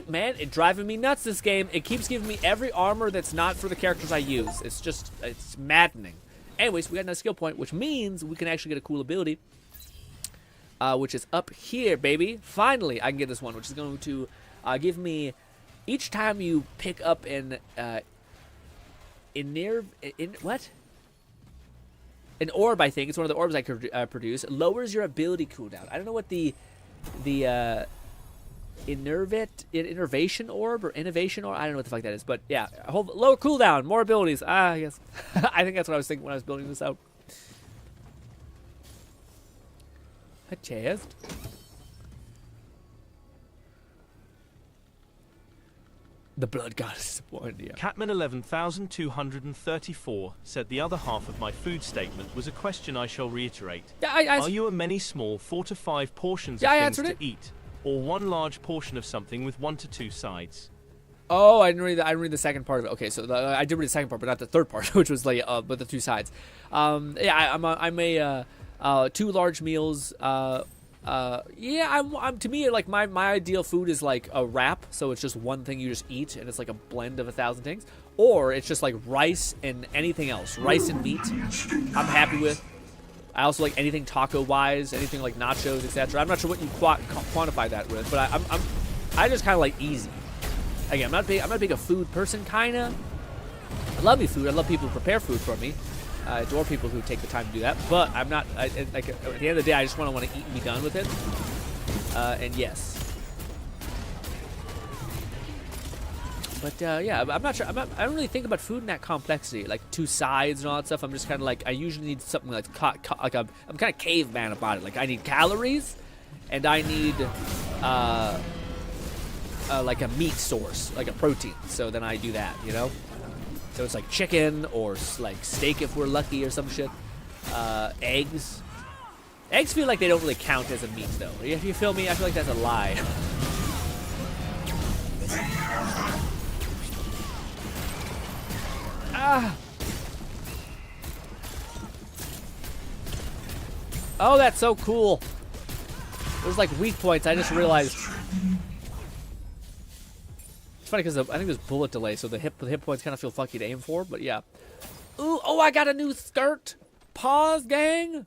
Man, it's driving me nuts, this game. It keeps giving me every armor that's not for the characters I use. It's maddening. Anyways, we got another skill point, which means we can actually get a cool ability. Which is up here, baby. Finally, I can get this one, which is going to give me, each time you pick up an, an orb, I think. It's one of the orbs I could produce. Lowers your ability cooldown. I don't know what the innervation orb or innovation orb. I don't know what the fuck that is, but yeah, lower cooldown, more abilities. I guess. I think that's what I was thinking when I was building this out. A chest. The blood goddess. Yeah. Catman 11,234 said the other half of my food statement was a question I shall reiterate. Yeah, Are you a many small 4 to 5 portions of things to eat, or one large portion of something with 1 to 2 sides? Oh, I didn't read the second part of it. Okay, so I did read the second part, but not the third part, which was like but the 2 sides. Yeah, I'm a 2 large meals. Yeah, I'm to me, like, my ideal food is like a wrap, so it's just one thing you just eat and it's like a blend of 1,000 things, or it's just like rice and anything else, rice and meat. I'm happy with. I also like anything taco-wise, anything like nachos, etc. I'm not sure what you quantify that with, but I just kind of like easy. Again, I'm not big a food person, kinda. I love me food. I love people who prepare food for me. I adore people who take the time to do that. But I'm not like at the end of the day, I just want to eat and be done with it. And yes. But yeah, I'm not sure. I don't really think about food in that complexity, like 2 sides and all that stuff. I'm just kind of like, I usually need something like I'm kind of caveman about it. Like I need calories, and I need like a meat source, like a protein. So then I do that, you know. So it's like chicken or like steak if we're lucky or some shit. Eggs. Eggs feel like they don't really count as a meat though. If you feel me, I feel like that's a lie. Ah. Oh, that's so cool. There's like weak points. I just realized. It's funny because I think there's bullet delay, so the hit points kind of feel funky to aim for. But yeah. Ooh, oh, I got a new skirt. Pause, gang.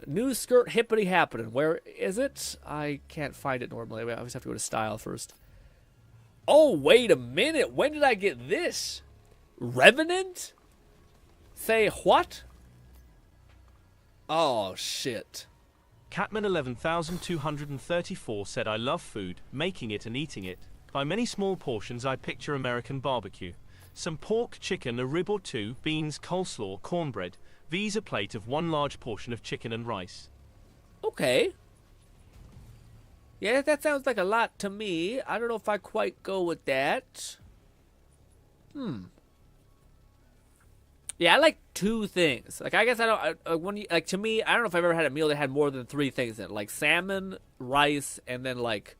New skirt hippity happening. Where is it? I can't find it normally. I always have to go to style first. Oh, wait a minute. When did I get this? Revenant? Say what? Oh, shit. Catman 11,234 said, I love food, making it and eating it. By many small portions I picture American barbecue. Some pork, chicken, a rib or two, beans, coleslaw, cornbread. V's a plate of 1 large portion of chicken and rice. Okay. Yeah, that sounds like a lot to me. I don't know if I quite go with that. Yeah, I like 2 things. Like, I guess I don't. Like to me, I don't know if I've ever had a meal that had more than 3 things in it. Like salmon, rice, and then like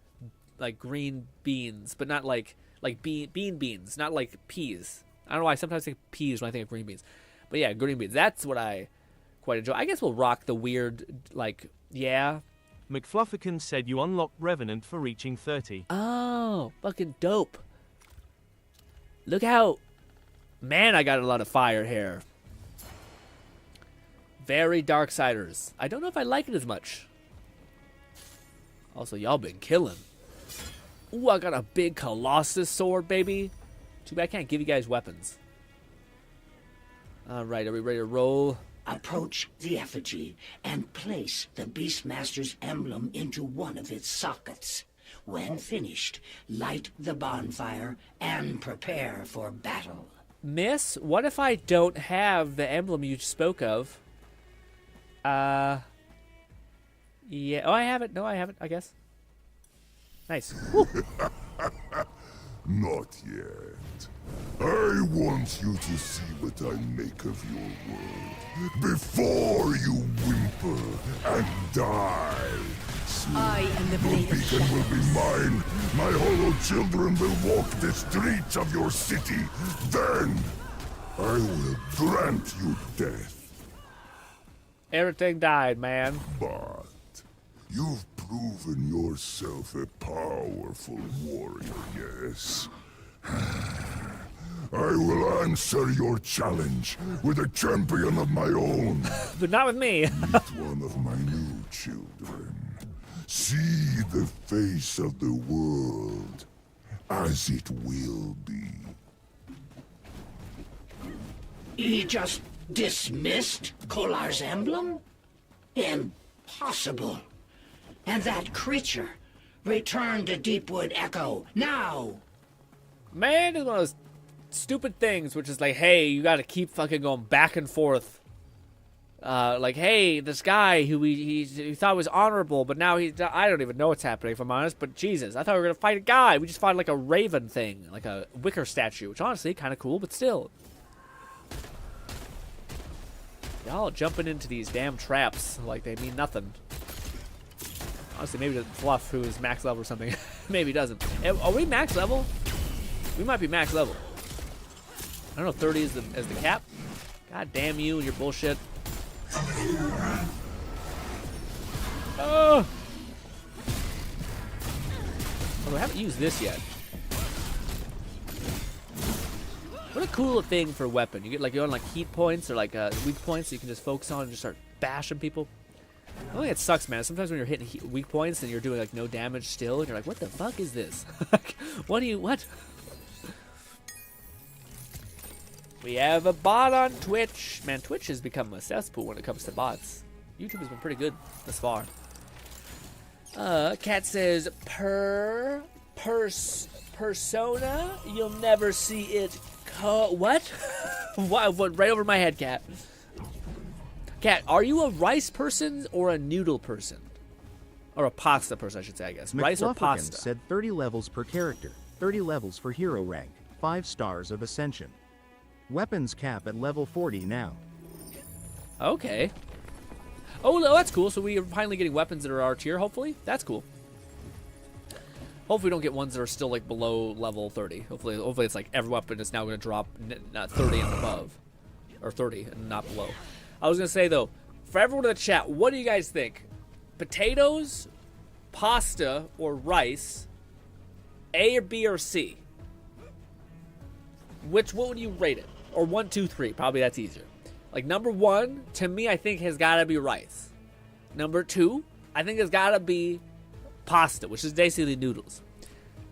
green beans, but not like beans, not like peas. I don't know why I sometimes think peas when I think of green beans. But yeah, green beans. That's what I quite enjoy. I guess we'll rock the weird, like, yeah. McFluffican said you unlock Revenant for reaching 30. Oh, fucking dope. Look how... Man, I got a lot of fire here. Very Darksiders. I don't know if I like it as much. Also, y'all been killing. Ooh, I got a big Colossus sword, baby. Too bad I can't give you guys weapons. Alright, are we ready to roll? Approach the effigy and place the Beastmaster's emblem into one of its sockets. When finished, light the bonfire and prepare for battle. Miss, what if I don't have the emblem you spoke of? Yeah. Oh, I have it. No, I haven't, I guess. Nice. Not yet. I want you to see what I make of your world before you whimper and die. I am the Your blade of beacon will be mine. My hollow children will walk the streets of your city. Then I will grant you death. Everything died, man. But you've proven yourself a powerful warrior, yes? I will answer your challenge with a champion of my own. But not with me. Meet one of my new children. See the face of the world as it will be. He just dismissed Kolar's emblem? Impossible. And that creature, return to Deepwood Echo, now! Man, it's one of those stupid things, which is like, hey, you gotta keep fucking going back and forth. Like, hey, this guy who he thought was honorable, but now I don't even know what's happening, if I'm honest, but Jesus, I thought we were gonna fight a guy. We just fought like a raven thing, like a wicker statue, which honestly, kind of cool, but still. Y'all jumping into these damn traps like they mean nothing. Honestly, maybe the Fluff, who is max level or something, maybe doesn't. Are we max level? We might be max level. I don't know, 30 is the cap. God damn you and your bullshit. Oh! Although I haven't used this yet. What a cool thing for a weapon. You get like you're on like heat points or like weak points that you can just focus on and just start bashing people. I think it sucks, man. Sometimes when you're hitting weak points and you're doing like no damage still, and you're like, what the fuck is this? What? We have a bot on Twitch. Man, Twitch has become a cesspool when it comes to bots. YouTube has been pretty good thus far. Cat says, persona, you'll never see it what? What? Right over my head, Cat. Cat, are you a rice person or a noodle person? Or a pasta person, I should say, I guess. Rice or pasta? Said 30 levels per character, 30 levels for hero rank, 5 stars of ascension. Weapons cap at level 40 now. Okay. Oh, no, that's cool. So we are finally getting weapons that are our tier, hopefully. That's cool. Hopefully we don't get ones that are still like below level 30. Hopefully it's like every weapon is now going to drop 30 and above. Or 30 and not below. I was going to say, though, for everyone in the chat, what do you guys think? Potatoes, pasta, or rice, A or B or C? What would you rate it? Or 1, 2, 3. Probably that's easier. Like, number 1, to me, I think has got to be rice. Number 2, I think it's got to be pasta, which is basically noodles.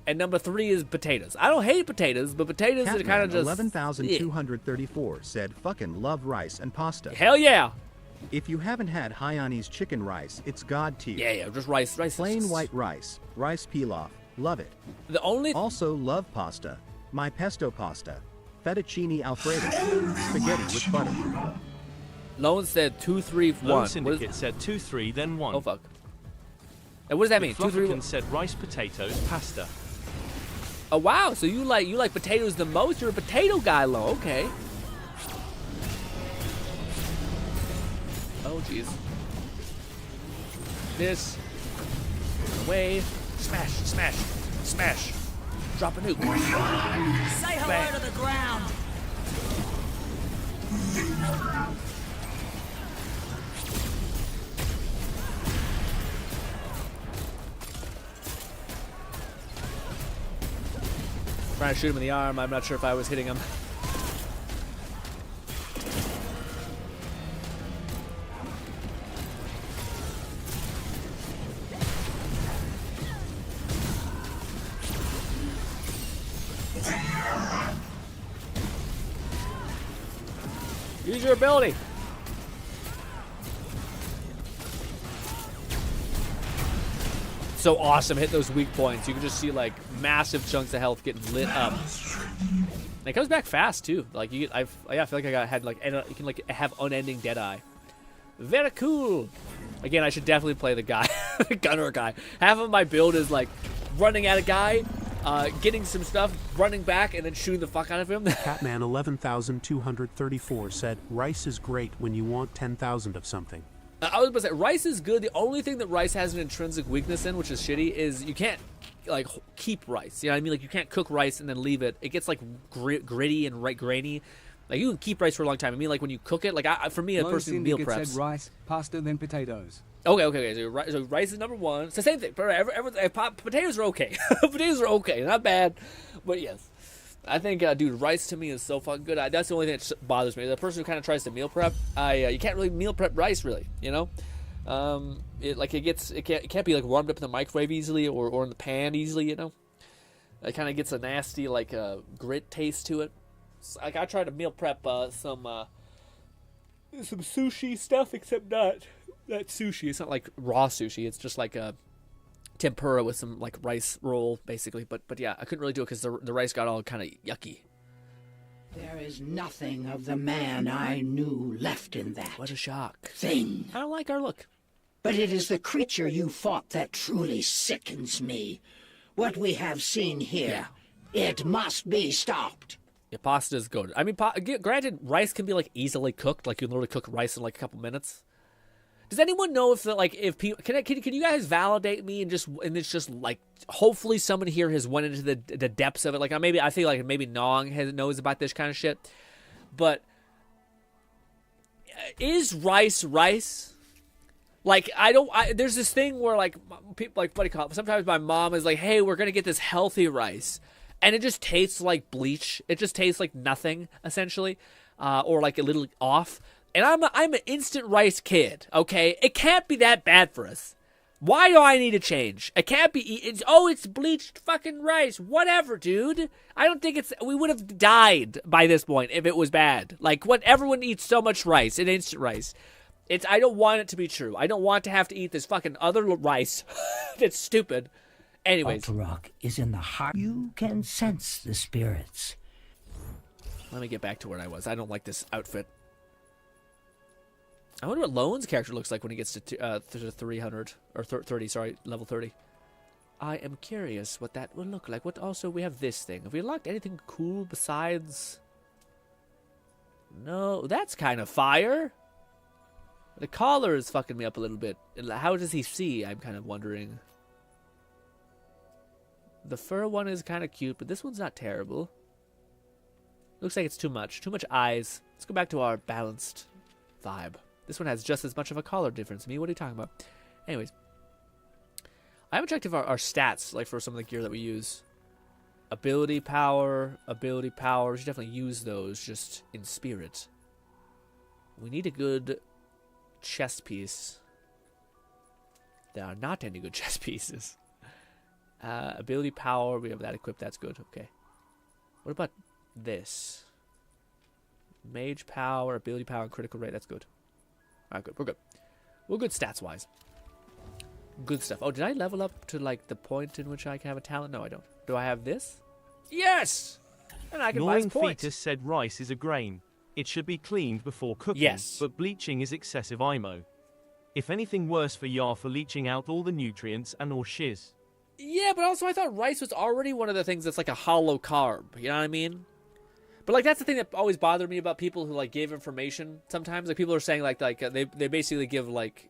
And number 3 is potatoes. I don't hate potatoes, but potatoes are kind of just... 11,234 said fucking love rice and pasta. Hell yeah! If you haven't had Hayani's chicken rice, it's god tier. Yeah, just rice. Plain white rice, rice pilaf, love it. Also love pasta, my pesto pasta, fettuccine alfredo, spaghetti with butter. Lone said 2, 3, 1. Lone Syndicate said 2, 3, then 1. Oh fuck. And what does that mean? 2, 3, 1. Said rice, potatoes, pasta. Oh wow, so you like potatoes the most? You're a potato guy, Lo. Okay. Oh jeez. This away. Smash, smash, smash. Drop a nuke. Say hello Bang. to the ground. Trying to shoot him in the arm. I'm not sure if I was hitting him. Use your ability. So awesome, hit those weak points. You can just see like massive chunks of health getting lit up. And it comes back fast too. Like you get, I feel like you can like have unending Deadeye. Very cool. Again, I should definitely play the guy, the gunner guy. Half of my build is like running at a guy, getting some stuff, running back, and then shooting the fuck out of him. Catman 11,234 said, rice is great when you want 10,000 of something. I was about to say, rice is good. The only thing that rice has an intrinsic weakness in, which is shitty, is you can't like keep rice. You know what I mean? Like you can't cook rice and then leave it. It gets like gritty and grainy. Like you can keep rice for a long time. I mean, like when you cook it, like for me, a person meal preps. Said rice, pasta, then potatoes. Okay. So rice is number 1. It's the same thing. Potatoes are okay. Potatoes are okay. Not bad, but yes. I think, dude, rice to me is so fucking good. That's the only thing that bothers me. The person who kind of tries to meal prep, you can't really meal prep rice, really. You know, it can't be like warmed up in the microwave easily or in the pan easily. You know, it kind of gets a nasty like grit taste to it. So, like I tried to meal prep some sushi stuff, except not sushi. It's not like raw sushi. It's just like a tempura with some like rice roll basically, but yeah, I couldn't really do it because the rice got all kind of yucky. There is nothing of the man I knew left in that. What a shock. Thing. I don't like our look. But it is the creature you fought that truly sickens me. What we have seen here, it must be stopped. Yeah, pasta is good. I mean, granted, rice can be like easily cooked. Like you can literally cook rice in like a couple minutes. Does anyone know if people can you guys validate me and it's just like hopefully someone here has went into the depths of it. Like I feel like maybe Nong knows about this kind of shit, but is rice? Like there's this thing where like people like what do you call it? Sometimes my mom is like, hey, we're gonna get this healthy rice, and it just tastes like bleach. It just tastes like nothing essentially, or like a little off. And I'm an instant rice kid, okay? It can't be that bad for us. Why do I need to change? It can't be, it's bleached fucking rice. Whatever, dude. I don't think we would have died by this point if it was bad. Like, what, everyone eats so much rice, and instant rice. I don't want it to be true. I don't want to have to eat this fucking other rice. That's stupid. Anyways. Ultarok is in the heart. You can sense the spirits. Let me get back to where I was. I don't like this outfit. I wonder what Lone's character looks like when he gets to 300 or 30. Sorry, level 30. I am curious what that will look like. What also we have this thing. Have we unlocked anything cool besides? No, that's kind of fire. The collar is fucking me up a little bit. How does he see? I'm kind of wondering. The fur one is kind of cute, but this one's not terrible. Looks like it's too much. Too much eyes. Let's go back to our balanced vibe. This one has just as much of a color difference. Me, what are you talking about? Anyways. I haven't checked if our stats, like for some of the gear that we use. Ability power. We should definitely use those just in spirit. We need a good chest piece. There are not any good chest pieces. Ability power, we have that equipped. That's good. Okay. What about this? Mage power, ability power, and critical rate. That's good. Alright, good. We're good. We're good stats-wise. Good stuff. Oh, did I level up to, like, the point in which I can have a talent? No, I don't. Do I have this? Yes! And I can buy his point. Fetus said rice is a grain. It should be cleaned before cooking, yes. But bleaching is excessive IMO. If anything worse for Yar for leaching out all the nutrients and or shiz. Yeah, but also I thought rice was already one of the things that's like a hollow carb. You know what I mean? But like that's the thing that always bothered me about people who like give information. Sometimes like people are saying like they basically give like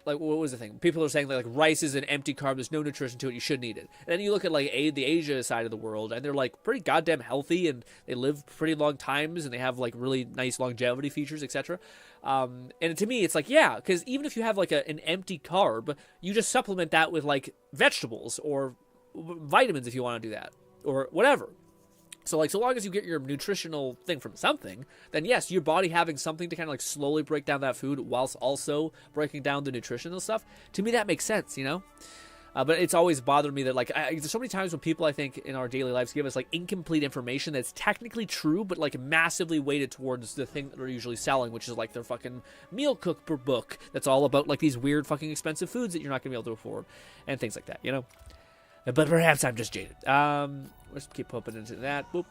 what was the thing? People are saying like rice is an empty carb. There's no nutrition to it. You shouldn't eat it. And then you look at like the Asia side of the world, and they're like pretty goddamn healthy, and they live pretty long times, and they have like really nice longevity features, etc. And to me, it's like yeah, because even if you have like an empty carb, you just supplement that with like vegetables or vitamins if you want to do that or whatever. So, like, so long as you get your nutritional thing from something, then yes, your body having something to kind of, like, slowly break down that food whilst also breaking down the nutritional stuff, to me that makes sense, you know? But it's always bothered me that, like, there's so many times when people, I think, in our daily lives give us, like, incomplete information that's technically true, but, like, massively weighted towards the thing that they're usually selling, which is, like, their fucking meal cookbook book that's all about, like, these weird fucking expensive foods that you're not going to be able to afford, and things like that, you know? But perhaps I'm just jaded. Let's keep pumping into that. Boop.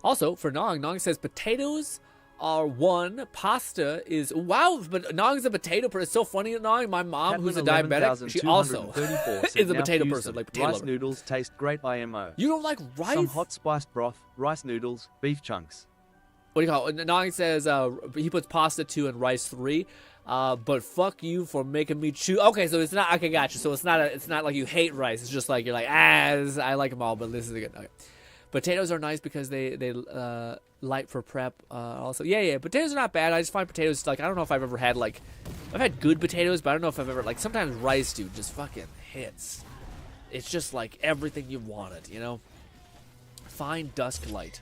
Also, for Nong says potatoes are 1, pasta is... Wow, but Nong's a potato person. It's so funny, Nong. My mom, who's a diabetic, she also is a potato person. Like potato rice lover. Noodles taste great by MO. You don't like rice? Some hot spiced broth, rice noodles, beef chunks. What do you call it? Nong says he puts pasta 2 and rice 3. But fuck you for making me choose. Okay, so it's not. Okay, gotcha. So it's not like you hate rice. It's just like you're like I like them all, but this is good. Okay. Potatoes are nice because they light for prep. Also, yeah. Potatoes are not bad. I just find potatoes like I don't know if I've ever had like I've had good potatoes, but I don't know if I've ever like sometimes rice dude just fucking hits. It's just like everything you wanted, you know. Fine dusk light.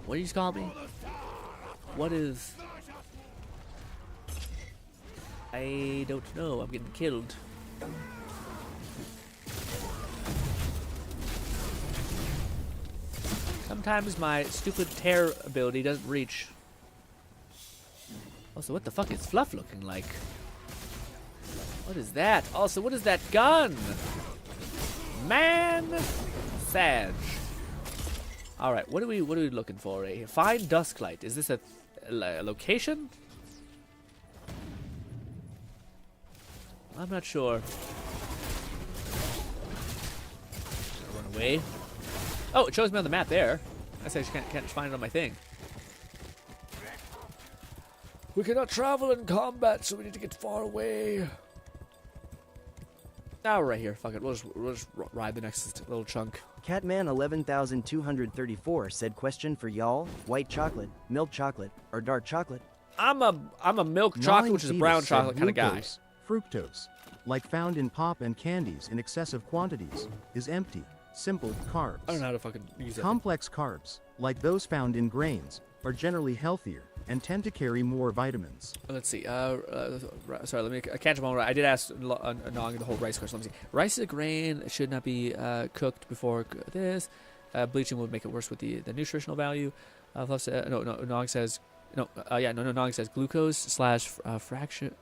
What do you call me? What is? I don't know. I'm getting killed. Sometimes my stupid tear ability doesn't reach. Also, what the fuck is Fluff looking like? What is that? Also, what is that gun? Man, Sag. All right, what are we looking for? A fine dusk light. Is this a location? I'm not sure. Run away. Oh, it shows me on the map there. I just can't find it on my thing. We cannot travel in combat, so we need to get far away. Now we're right here. Fuck it. We'll just ride the next little chunk. Catman 11,234 said, question for y'all: white chocolate, milk chocolate, or dark chocolate? I'm a milk chocolate, which is a brown chocolate kind of guy. Fructose, like found in pop and candies in excessive quantities, is empty, simple carbs. I don't know how to fucking use that. Complex carbs, like those found in grains, are generally healthier and tend to carry more vitamins. Let's see. Sorry, let me catch a moment. I did ask Nog the whole rice question. Let me see. Rice is a grain. It should not be cooked before this. Bleaching would make it worse with the nutritional value. Nog says Nog says glucose / fraction.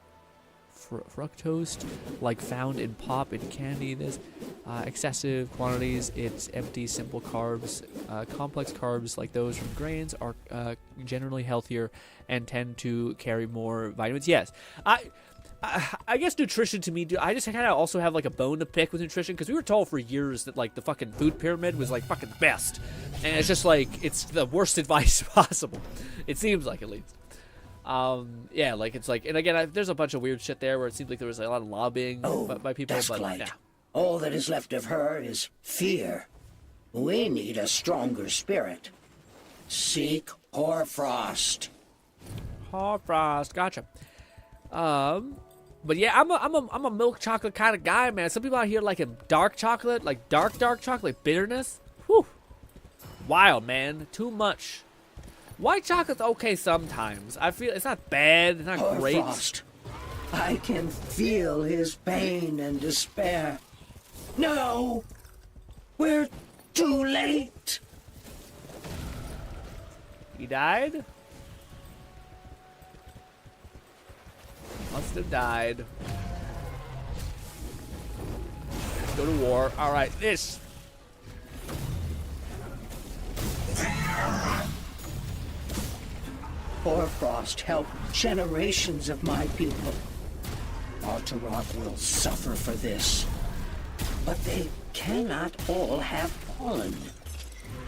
Fructose, like found in pop and candy. This excessive quantities. It's empty, simple carbs. Complex carbs like those from grains are generally healthier and tend to carry more vitamins. Yes, I guess nutrition to me, I just kind of also have like a bone to pick with nutrition because we were told for years that like the fucking food pyramid was like fucking best, and it's just like it's the worst advice possible. It seems like, at least. Yeah, like it's like, and again, there's a bunch of weird shit there where it seems like there was a lot of lobbying by people. That's but Blight. yeah. All that is left of her is fear. We need a stronger spirit. Seek Hoarfrost. Hoarfrost, gotcha. But yeah, I'm a milk chocolate kind of guy, man. Some people out here like dark chocolate, like dark chocolate, like bitterness. Whew, wild, man. Too much. White chocolate's okay sometimes. I feel it's not bad. It's not great. Hoarfrost. I can feel his pain and despair. No! We're too late! He died? Must have died. Let's go to war. Alright, this. Hoarfrost helped generations of my people. Alteroth will suffer for this. But they cannot all have pollen.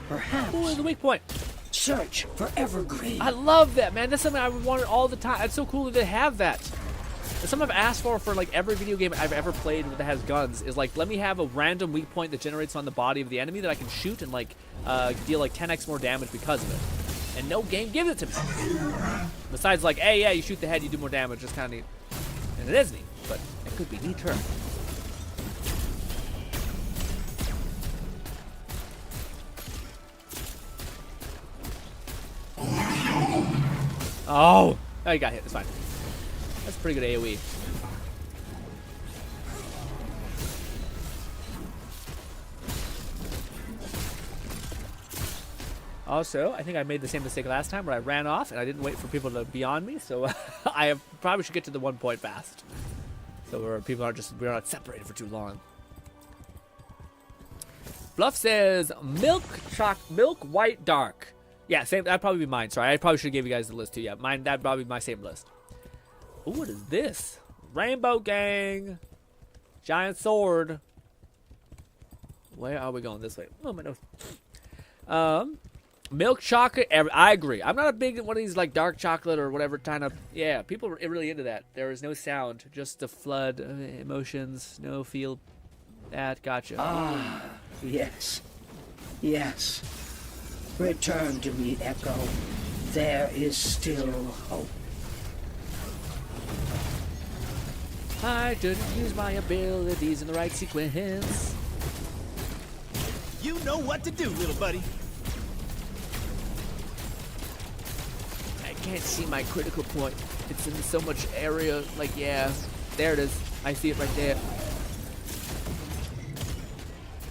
Perhaps. Ooh, the weak point. Search for evergreen. I love that, man. That's something I wanted all the time. It's so cool that they have that. It's something I've asked for like every video game I've ever played that has guns. Is like, let me have a random weak point that generates on the body of the enemy that I can shoot and like deal like 10x more damage because of it. And no game gives it to me. Besides, like, hey, yeah, you shoot the head, you do more damage. It's kind of neat. And it is neat, but it could be neater. Oh, you got hit. It's fine. That's pretty good AoE. Also, I think I made the same mistake last time where I ran off and I didn't wait for people to be on me, so I probably should get to the 1 point fast. So we're not separated for too long. Bluff says milk white dark. Yeah, same. That'd probably be mine. Sorry, I probably should have gave you guys the list too. Yeah, mine. That'd probably be my same list. Ooh, what is this? Rainbow Gang, giant sword. Where are we going? This way. Oh my nose. Milk chocolate. I agree. I'm not a big one of these like dark chocolate or whatever kind of. Yeah, people are really into that. There is no sound, just the flood of emotions. No feel. That gotcha. Ah, yes, yes. Return to me, Echo. There is still hope. I didn't use my abilities in the right sequence. You know what to do, little buddy. I can't see my critical point. It's in so much area. Like, yeah, there it is. I see it right there.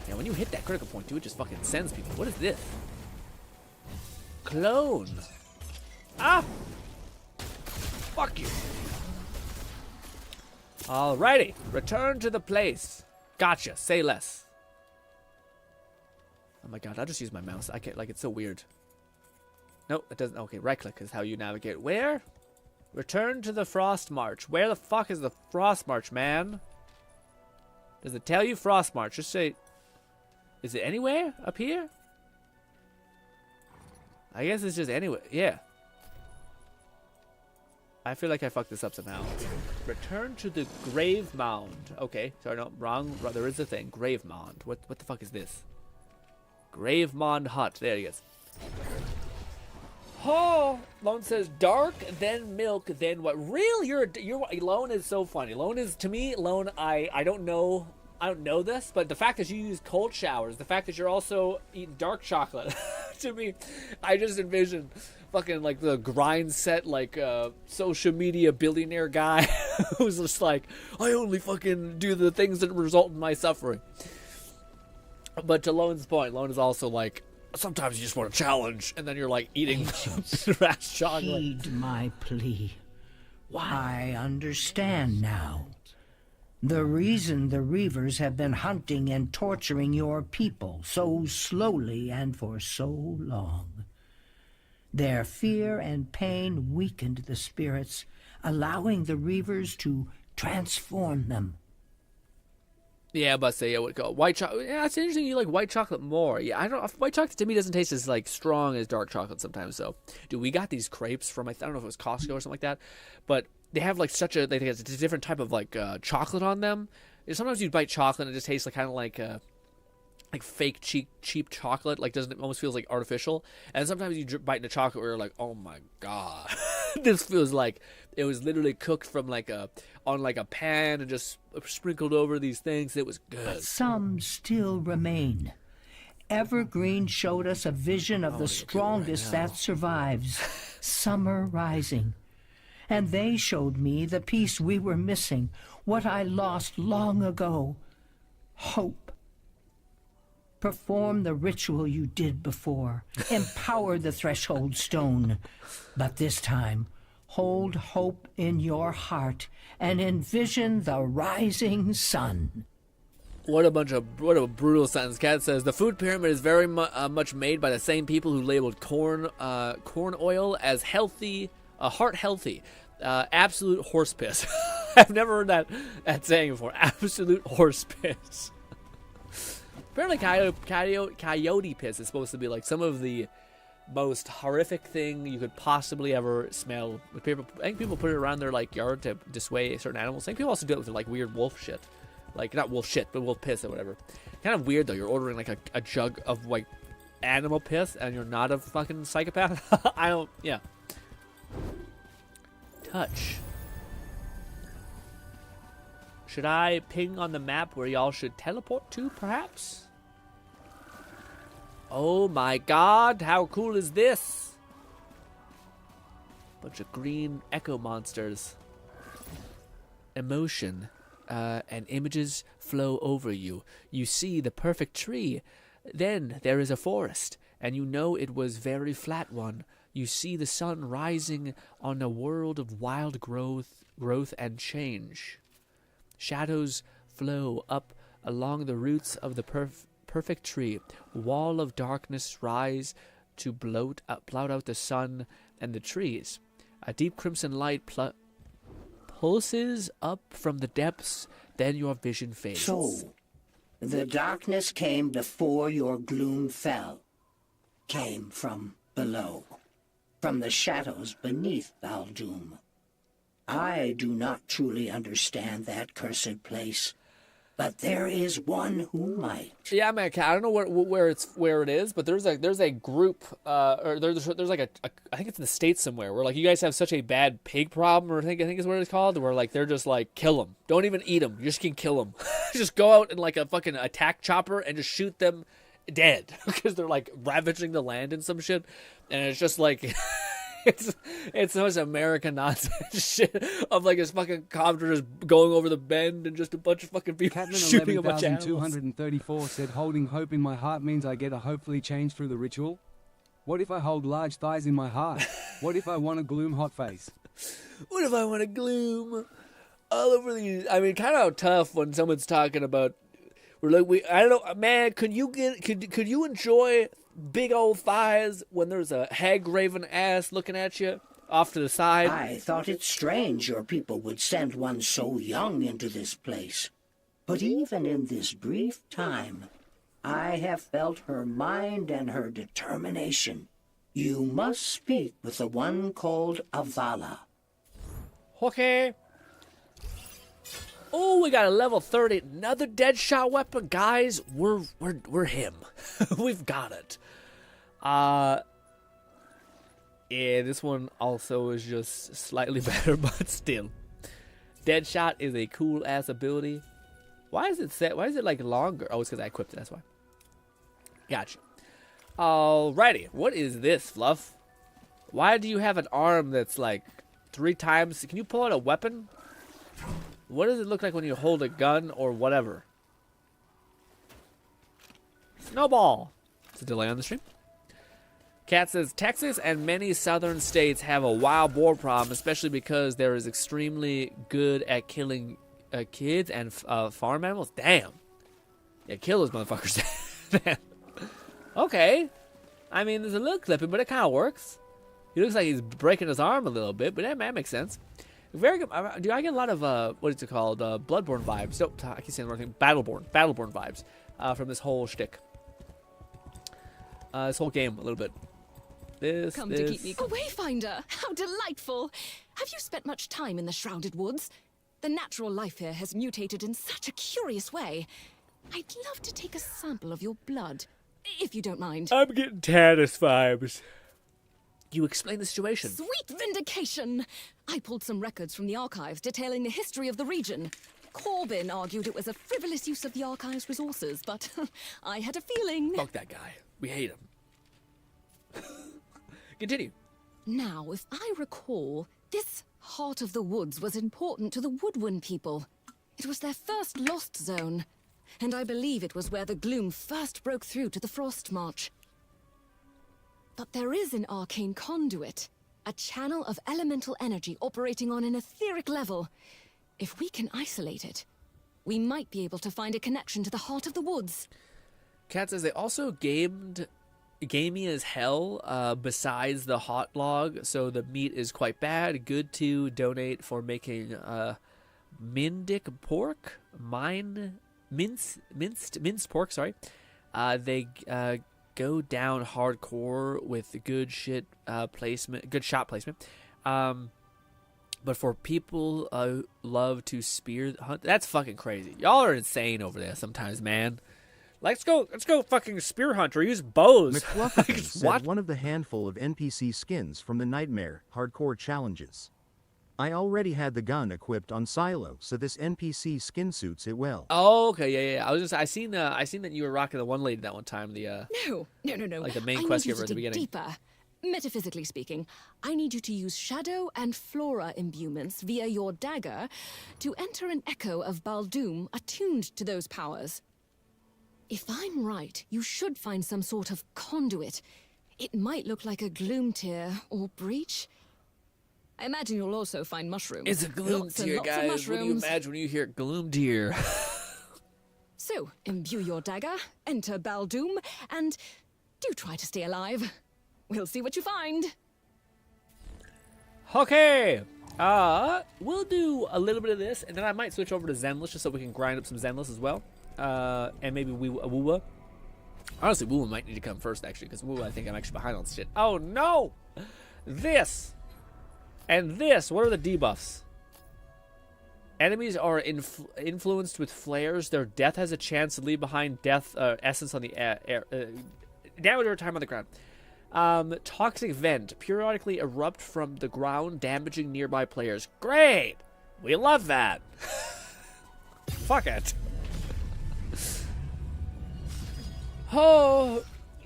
Yeah, when you hit that critical point, dude, it just fucking sends people. What is this? Clone. Ah! Fuck you. Alrighty. Return to the place. Gotcha. Say less. Oh my god, I'll just use my mouse. I can't, like, it's so weird. Nope, it doesn't. Okay, right click is how you navigate. Where? Return to the Frost March. Where the fuck is the Frost March, man? Does it tell you Frost March? Just say... Is it anywhere up here? I guess it's just anywhere. Yeah. I feel like I fucked this up somehow. Return to the Grave Mound. Okay, sorry, no, wrong. There is a thing. Grave Mound. What the fuck is this? Grave Mound Hut. There he is. Oh, Lone says dark, then milk, then what? Real? You're Lone is so funny. Lone is, to me, Lone, I don't know don't know this, but the fact that you use cold showers, the fact that you're also eating dark chocolate, to me, I just envision fucking like the grind set, like social media billionaire guy who's just like, I only fucking do the things that result in my suffering. But to Lone's point, Lone is also like, sometimes you just want a challenge, and then you're like eating trash chocolate. Heed my plea. I understand now. The reason the Reavers have been hunting and torturing your people so slowly and for so long. Their fear and pain weakened the spirits, allowing the Reavers to transform them. Yeah, but say, what call white chocolate. Yeah, it's interesting you like white chocolate more. Yeah, I don't. White chocolate to me doesn't taste as like strong as dark chocolate sometimes. So, dude, we got these crepes from I don't know if it was Costco or something like that, but they have like such a it's a different type of like chocolate on them. Sometimes you bite chocolate and it just tastes like kind of like fake cheap chocolate. Like doesn't it almost feels like artificial? And sometimes you bite into chocolate where you're like, oh my god, this feels like it was literally cooked from on a pan and just sprinkled over these things. It was good. But some still remain. Evergreen showed us a vision of the strongest that survives, summer rising. And they showed me the piece we were missing, what I lost long ago, hope. Perform the ritual you did before, empower the threshold stone, but this time, hold hope in your heart and envision the rising sun. What a brutal sentence. Kat says the food pyramid is very much made by the same people who labeled corn oil as healthy, heart healthy. Absolute horse piss. I've never heard that saying before. Absolute horse piss. Apparently, coyote piss is supposed to be like some of the most horrific thing you could possibly ever smell. I think people put it around their like yard to dissuade certain animals. I think people also do it with like weird wolf shit, like not wolf shit, but wolf piss or whatever. Kind of weird though. You're ordering like a jug of like animal piss, and you're not a fucking psychopath. Yeah. Touch. Should I ping on the map where y'all should teleport to, perhaps? Oh my god, how cool is this? Bunch of green echo monsters. Emotion and images flow over you. You see the perfect tree. Then there is a forest, and you know it was very flat one. You see the sun rising on a world of wild growth and change. Shadows flow up along the roots of the perfect tree. Wall of darkness rise to blot out the sun and the trees. A deep crimson light pulses up from the depths, then your vision fades. So, the darkness came before your gloom fell, came from below, from the shadows beneath Baldoom. I do not truly understand that cursed place, but there is one who might. Yeah, man, I don't know where it is, but there's a group, or there's like I think it's in the States somewhere, where like you guys have such a bad pig problem, or I think is what it's called, where like they're just like kill them, don't even eat them, you just can kill them, just go out and like a fucking attack chopper and just shoot them dead because they're like ravaging the land and some shit, and it's just like. It's the most American nonsense shit of like his fucking copter just going over the bend and just a bunch of fucking people shooting a bunch of animals. 234 said, holding hope in my heart means I get a hopefully change through the ritual. What if I hold large thighs in my heart? What if I want a gloom hot face? What if I want a gloom all over these? I mean, kind of tough when someone's talking about. We're like, I don't know, man. Could you enjoy big old thighs when there's a hag-raven ass looking at you off to the side? I thought it strange your people would send one so young into this place. But even in this brief time, I have felt her mind and her determination. You must speak with the one called Avala. Okay. Oh, we got a level 30, another dead shot weapon, guys. We're him. We've got it. Yeah, this one also is just slightly better, but still. Deadshot is a cool ass ability. Why is it set? Why is it like longer? Oh, it's because I equipped it. That's why. Gotcha. Alrighty. What is this, Fluff? Why do you have an arm that's like 3 times? Can you pull out a weapon? What does it look like when you hold a gun or whatever? Snowball. It's a delay on the stream. Cat says, Texas and many southern states have a wild boar problem, especially because there is extremely good at killing kids and farm animals. Damn. Yeah, kill those motherfuckers. Okay. I mean, there's a little clipping, but it kind of works. He looks like he's breaking his arm a little bit, but that makes sense. Very good. Do I get a lot of, what is it called? Bloodborne vibes. Nope, I keep saying the wrong thing. Battleborn vibes from this whole shtick. This whole game, a little bit. Come to keep me a Wayfinder. How delightful. Have you spent much time in the Shrouded Woods? The natural life here has mutated in such a curious way. I'd love to take a sample of your blood, if you don't mind. I'm getting Tannis vibes. You explain the situation. Sweet vindication! I pulled some records from the archives detailing the history of the region. Corbin argued it was a frivolous use of the archive's resources, but I had a feeling. Fuck that guy. We hate him. Continue. Now, if I recall, this Heart of the Woods was important to the Woodwind people. It was their first lost zone, and I believe it was where the gloom first broke through to the Frost March. But there is an arcane conduit, a channel of elemental energy operating on an etheric level. If we can isolate it, we might be able to find a connection to the Heart of the Woods. Kat says they also gamey as hell besides the hot log, so the meat is quite bad. Good to donate for making mindic pork, minced pork, sorry. They go down hardcore with good placement, good shot placement. But for people who love to spear hunt, that's fucking crazy. Y'all are insane over there sometimes, man. Let's go fucking spear hunt or use bows. McFluffington said one of the handful of NPC skins from the Nightmare hardcore challenges. I already had the gun equipped on Silo, so this NPC skin suits it well. Oh, okay, yeah. I seen that you were rocking the one lady that one time. No. Like the main quest giver at the beginning. Deeper. Metaphysically speaking, I need you to use shadow and flora imbuements via your dagger to enter an echo of Baldoom attuned to those powers. If I'm right, you should find some sort of conduit. It might look like a gloom tier or breach. I imagine you'll also find mushrooms. It's a gloom tier, guys. What do you imagine when you hear gloom tier? So, imbue your dagger, enter Baldoom, and do try to stay alive. We'll see what you find. Okay. We'll do a little bit of this, and then I might switch over to Zenless just so we can grind up some Zenless as well. And maybe Woowa. Honestly, Woowa might need to come first, actually, because Woowa, I think I'm actually behind on shit. Oh, no! This! And this! What are the debuffs? Enemies are influenced with flares. Their death has a chance to leave behind death essence on the air. Damage over time on the ground. Toxic vent. Periodically erupt from the ground, damaging nearby players. Great! We love that. Fuck it. Oh,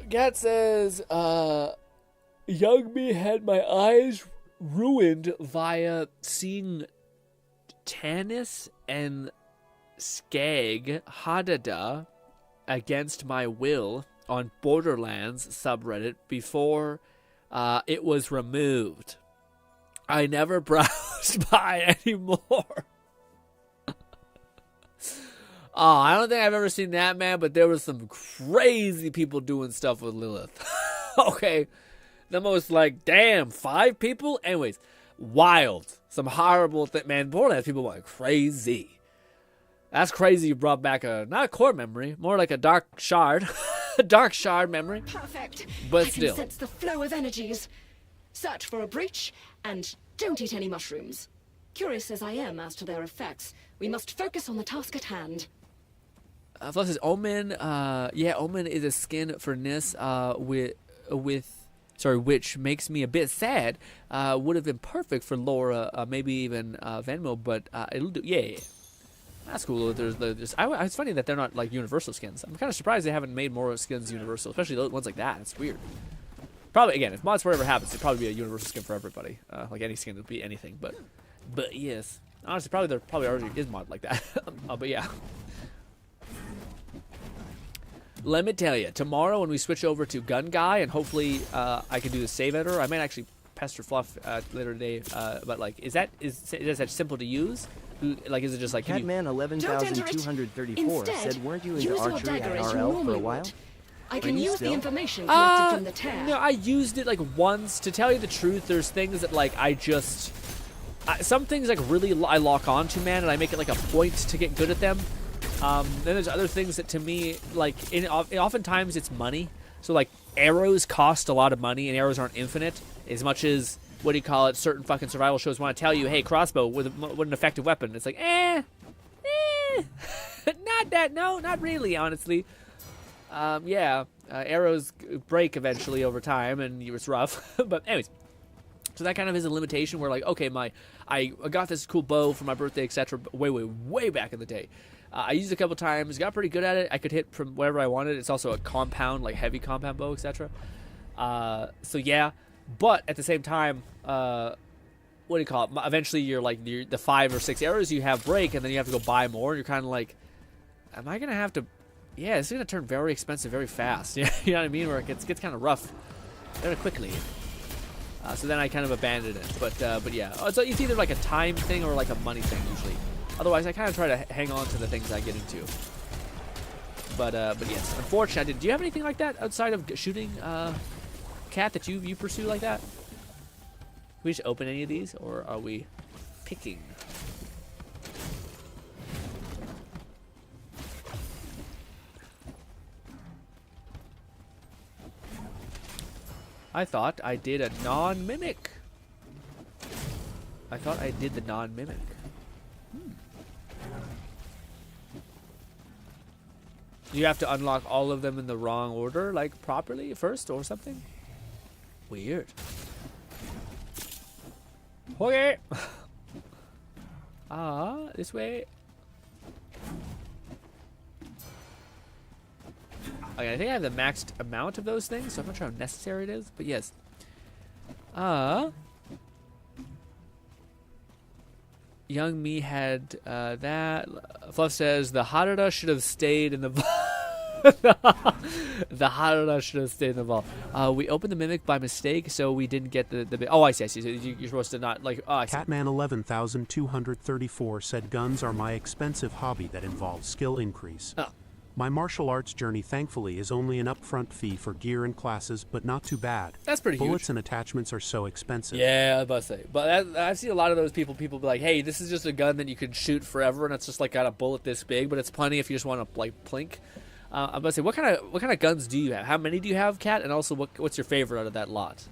Gat says, young me had my eyes ruined via seeing Tannis and Skag Hadada against my will on Borderlands subreddit before it was removed. I never browsed by anymore. Oh, I don't think I've ever seen that, man, but there was some crazy people doing stuff with Lilith. Okay. The most, damn, 5 people? Anyways, wild. Some horrible thing. Man, Borderlands people went crazy. That's crazy you brought back not a core memory, more like a dark shard. A dark shard memory. Perfect. But I still. can sense the flow of energies. Search for a breach, and don't eat any mushrooms. Curious as I am as to their effects, we must focus on the task at hand. Fluff says Omen, Omen is a skin for Nis, which makes me a bit sad. Would have been perfect for Laura, maybe even Venmo, but it'll do. Yeah. That's cool. It's funny that they're not like universal skins. I'm kind of surprised they haven't made more skins universal, especially those ones like that. It's weird. Probably, again, if Mods Forever happens, it'd probably be a universal skin for everybody. Like any skin would be anything, but yes. Honestly, there probably already is mod like that. But yeah. Let me tell you, tomorrow when we switch over to Gun Guy, and hopefully I can do the save editor, I might actually pester Fluff later today. But like, is that simple to use? Like, is it just like Catman 11,234 said, "Weren't you into archery at RL for a while?" I can use the information collected from the tab. No, I used it like once. To tell you the truth, there's things that like some things like really I lock on to, man, and I make it like a point to get good at them. Then there's other things that to me, like, oftentimes it's money. So like arrows cost a lot of money, and arrows aren't infinite. As much as certain fucking survival shows want to tell you, hey, crossbow with an effective weapon. It's like, not that. No, not really, honestly. Arrows break eventually over time, and it's rough. But anyways, so that kind of is a limitation where, like, okay, I got this cool bow for my birthday, etc. Way back in the day. I used it a couple times, got pretty good at it. I could hit from wherever I wanted. It's also a compound, like heavy compound bow, etc. So yeah, but at the same time, eventually the 5 or 6 arrows you have break, and then you have to go buy more. And you're kind of like, am I gonna have to? Yeah, it's gonna turn very expensive very fast. You know what I mean? Where it gets kind of rough very quickly. So then I kind of abandoned it. But yeah, so it's either like a time thing or like a money thing usually. Otherwise, I kind of try to hang on to the things I get into. But yes, unfortunately, I didn't. Do you have anything like that outside of shooting, Cat, that you pursue like that? We just open any of these, or are we picking? I thought I did a non-mimic. I thought I did the non-mimic. You have to unlock all of them in the wrong order, like properly first or something? Weird. Okay. This way. Okay, I think I have the maxed amount of those things, so I'm not sure how necessary it is, but yes. Young me had that. Fluff says the Harada should have stayed in the vault. The Harada should have stayed in the vault. We opened the mimic by mistake, so we didn't get the. Oh, I see. So you're supposed to not like. Oh, I see. Catman 11,234 said guns are my expensive hobby that involves skill increase. My martial arts journey thankfully is only an upfront fee for gear and classes, but not too bad. That's pretty Bullets huge. and attachments are so expensive. Yeah, I was about to say. But I've seen a lot of those people be like, hey, this is just a gun that you can shoot forever, and it's just like got a bullet this big, but it's plenty if you just want to like plink. I'm about to say, what kind of guns do you have? How many do you have, Kat? And also, what's your favorite out of that lot?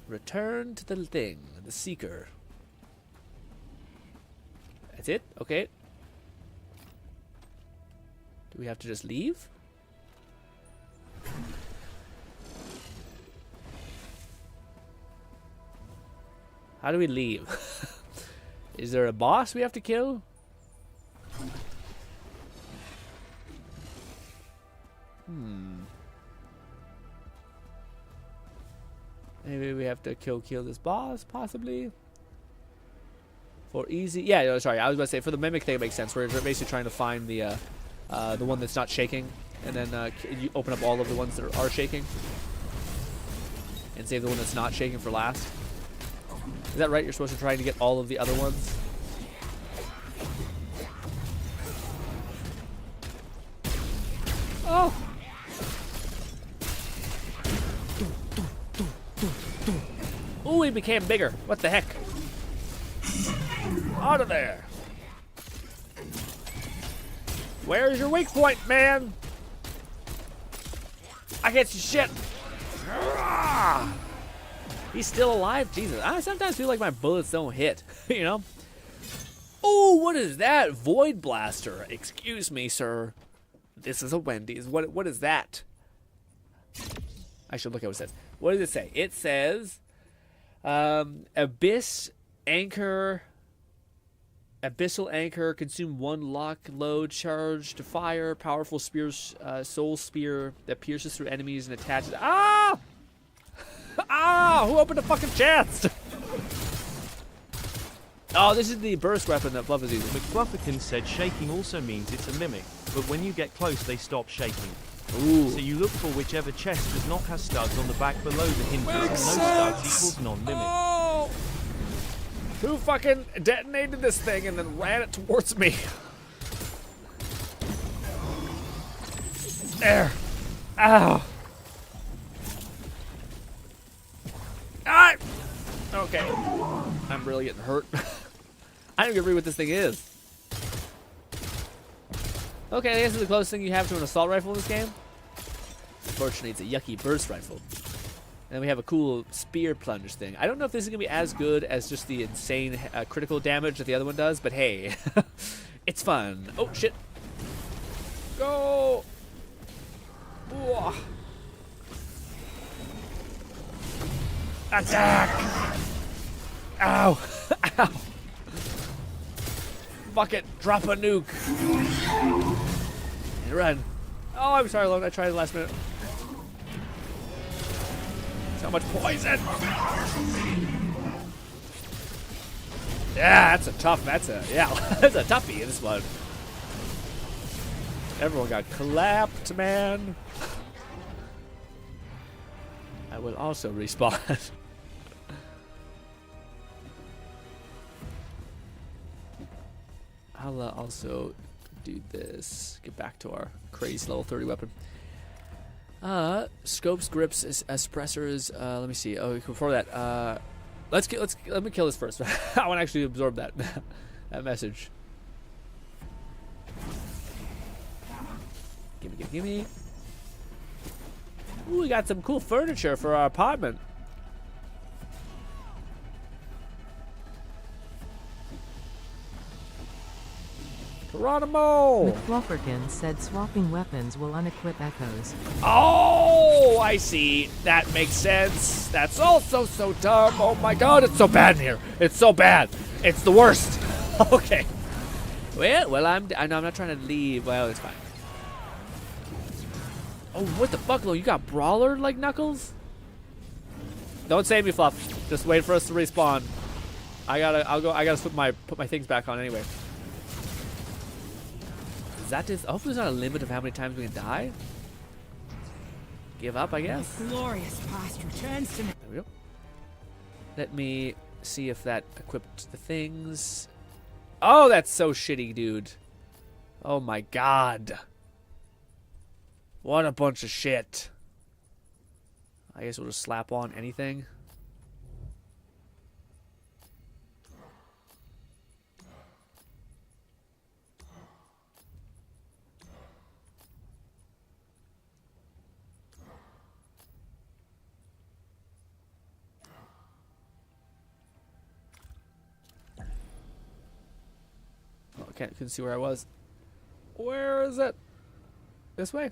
Return to the thing, the seeker. That's it? Okay. Do we have to just leave? How do we leave? Is there a boss we have to kill? Maybe we have to kill this boss, possibly. For easy, yeah. No, sorry, I was about to say for the mimic thing, it makes sense. We're basically trying to find the one that's not shaking, and then you open up all of the ones that are shaking, and save the one that's not shaking for last. Is that right? You're supposed to try to get all of the other ones. Oh. Ooh, he became bigger. What the heck? Out of there. Where's your weak point, man? I get you shit. He's still alive? Jesus. I sometimes feel like my bullets don't hit, you know? Oh, what is that? Void Blaster. Excuse me, sir. This is a Wendy's. What is that? I should look at what it says. What does it say? It says Abyssal anchor, consume 1 lock load charge to fire. Powerful spears, soul spear that pierces through enemies and attaches. Ah! Ah! Who opened the fucking chest? Oh, this is the burst weapon that Fluff is using. McFlufferkin said shaking also means it's a mimic, but when you get close they stop shaking. Ooh. So you look for whichever chest does not have studs on the back below the hinges, and no Makes studs sense. equals non-mimic. Oh! Who fucking detonated this thing and then ran it towards me? There. Ow. Ah! Okay. I'm really getting hurt. I don't even read what this thing is. Okay, I guess it's the closest thing you have to an assault rifle in this game. Unfortunately, it's a yucky burst rifle. And then we have a cool spear plunge thing. I don't know if this is going to be as good as just the insane critical damage that the other one does, but hey, it's fun. Oh, shit. Go! Whoa. Attack! Ow! Ow! Fuck it! Drop a nuke! And run. Oh, I'm sorry, Lone. I tried it last minute. So much poison! Yeah, that's a toughie in this one. Everyone got clapped, man. I will also respawn. I'll also do this. Get back to our crazy level 30 weapon. Scopes, grips, suppressors. Let me see. Oh, before that, let me kill this first. I want to actually absorb that that message. Gimme. Ooh, we got some cool furniture for our apartment. Geronimo! McFlufferkin said swapping weapons will unequip echoes. Oh, I see. That makes sense. That's also so dumb. Oh my god, it's so bad in here. It's so bad. It's the worst. Okay. Well, I know I'm not trying to leave. Well, it's fine. Oh, what the fuck, Lo? You got brawler like Knuckles? Don't save me, Fluff. Just wait for us to respawn. I gotta put my things back on anyway. Is that just? Hopefully, there's not a limit of how many times we can die. Give up, I guess. Glorious past returns to me. There we go. Let me see if that equipped the things. Oh, that's so shitty, dude. Oh my god. What a bunch of shit. I guess we'll just slap on anything. Oh, I couldn't see where I was. Where is it? This way?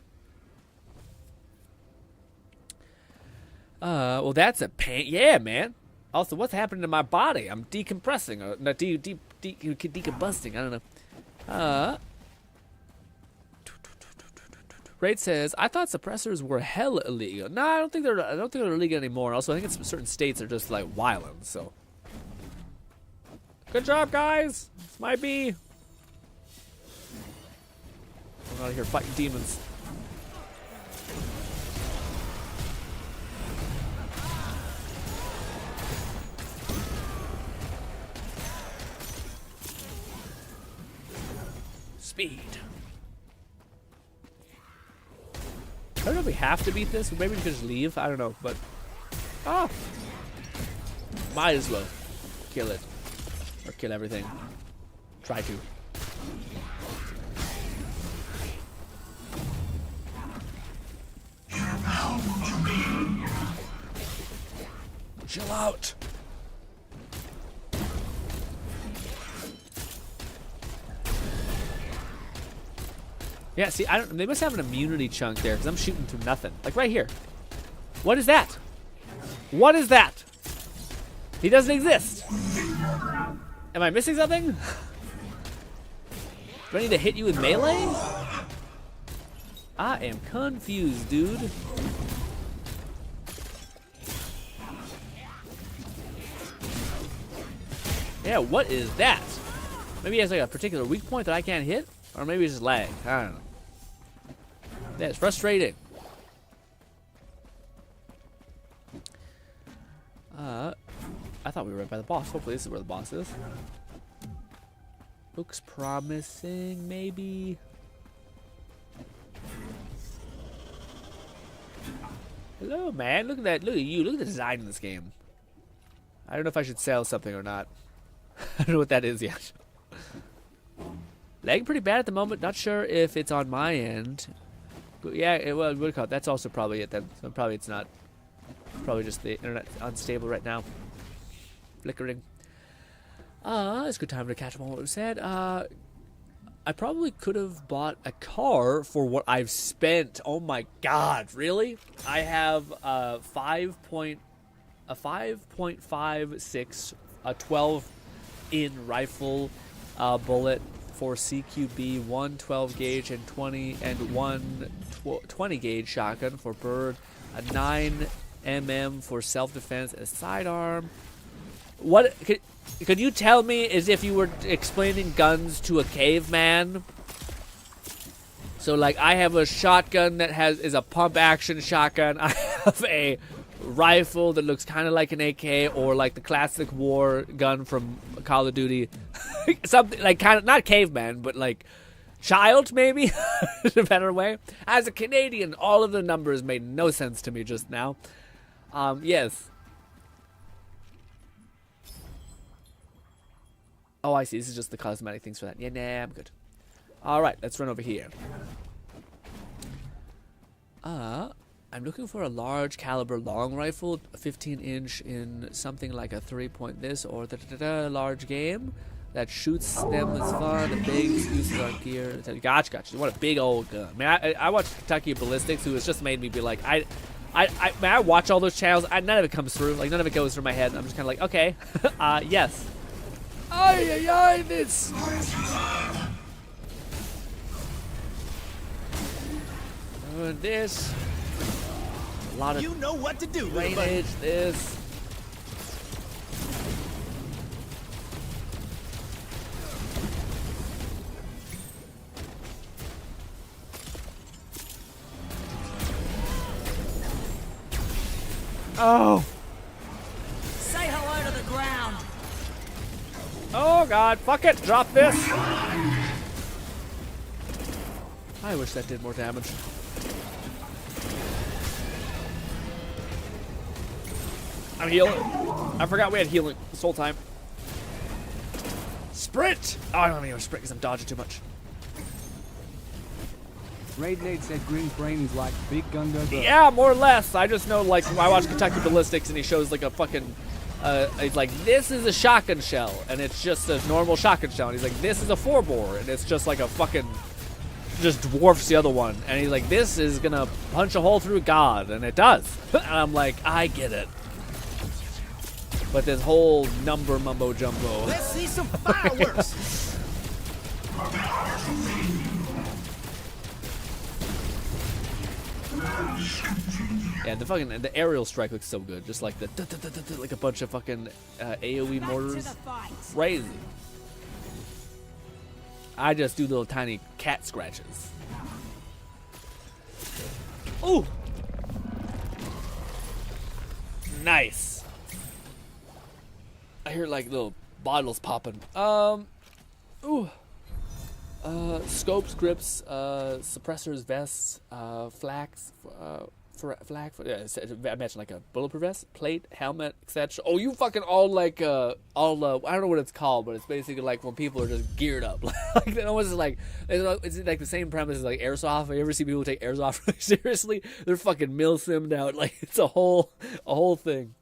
Well, that's a pain. Yeah, man. Also, what's happening to my body? I'm decompressing. Or not decombusting. I don't know. Raid says, I thought suppressors were hell illegal. No, I don't think they're illegal anymore. Also, I think it's certain states are just like wilding. So, good job, guys. This might be. I'm out here fighting demons. Speed. I don't know if we have to beat this, or maybe we can just leave. I don't know, but might as well kill it or kill everything. Try to. Chill out. Yeah, see, they must have an immunity chunk there, because I'm shooting through nothing. Like, right here. What is that? What is that? He doesn't exist. Am I missing something? Do I need to hit you with melee? I am confused, dude. Yeah, what is that? Maybe he has like a particular weak point that I can't hit? Or maybe it's just lag. I don't know. Yeah, it's frustrating. I thought we were right by the boss. Hopefully this is where the boss is. Looks promising, maybe. Hello, man. Look at that. Look at you. Look at the design in this game. I don't know if I should sell something or not. I don't know what that is yet. Lagging pretty bad at the moment. Not sure if it's on my end. But yeah, well, what do you call it? That's also probably it then. So probably it's not. Probably just the internet's unstable right now. Flickering. It's a good time to catch up on what we said. I probably could have bought a car for what I've spent. Oh my god, really? I have a 5.56, a 12-in rifle bullet for CQB, one 12 gauge and 20 gauge shotgun for bird, a 9mm for self-defense, a sidearm. What could you tell me as if you were explaining guns to a caveman? So like I have a shotgun that is a pump action shotgun. I have a rifle that looks kind of like an AK or like the classic war gun from Call of Duty. Something like kind of not caveman, but like child maybe in a better way. As a Canadian, all of the numbers made no sense to me just now. Yes. Oh, I see. This is just the cosmetic things for that. Yeah, nah, I'm good. All right, let's run over here. I'm looking for a large caliber long rifle, a 15-inch in something like a 3-point this or large game that shoots them is fun. The big uses our gear. Gotcha. You want a big old gun? Man, I watched Kentucky Ballistics, who has just made me be like, I watch all those channels. None of it comes through. Like none of it goes through my head. I'm just kind of like, okay, yes. Ay, this. Doing this. A lot of you know what to do, drainage. This. Oh. Say hello to the ground. Oh god, fuck it, drop this. I wish that did more damage. I'm healing. I forgot we had healing this whole time. Sprint! Oh, I don't even sprint because I'm dodging too much. Raid Nate said Green Brain is like Big Gun Go Go. Yeah, more or less. I just know, like, I watch Kentucky Ballistics and he shows, like, a fucking... he's like, this is a shotgun shell, and it's just a normal shotgun shell. And he's like, this is a 4-bore, and it's just like a fucking... just dwarfs the other one. And he's like, this is gonna punch a hole through God, and it does. And I'm like, I get it. But this whole number mumbo jumbo. Let's see some fireworks. Yeah, the aerial strike looks so good. Just like the like a bunch of fucking AoE mortars. Crazy. I just do little tiny cat scratches. Ooh. Nice. I hear like little bottles popping. Ooh. Scopes, grips, suppressors, vests, flax, yeah, I imagine like a bulletproof vest, plate, helmet, etc. Oh, you fucking all like, I don't know what it's called, but it's basically like when people are just geared up. Like, it almost is like, it's like the same premise as like airsoft. You ever see people take airsoft really seriously? They're fucking mil-simmed out. Like, it's a whole thing.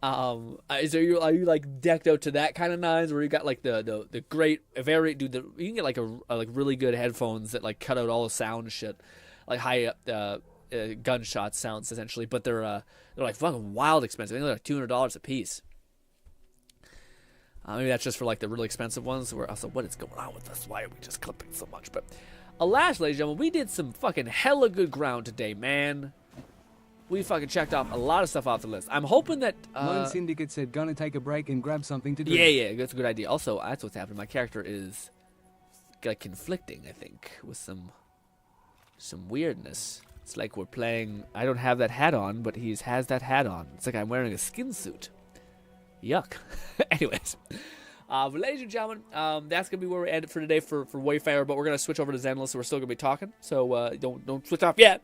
Are you like decked out to that kind of nines where you got like the great very dude you can get like a like really good headphones that like cut out all the sound shit, like high gunshot sounds essentially, but they're like fucking wild expensive. I think they're like $200 a piece. Maybe that's just for like the really expensive ones. Where also, what is going on with us? Why are we just clipping so much? But alas, ladies and gentlemen, we did some fucking hella good ground today, man. We fucking checked off a lot of stuff off the list. I'm hoping that... Lone Syndicate said, gonna take a break and grab something to do. Yeah, that's a good idea. Also, that's what's happening. My character is like conflicting, I think, with some weirdness. It's like we're playing... I don't have that hat on, but he has that hat on. It's like I'm wearing a skin suit. Yuck. Anyways. But ladies and gentlemen, that's going to be where we end it for today for Wayfinder, but we're going to switch over to Zenless, so we're still going to be talking. So don't switch off yet.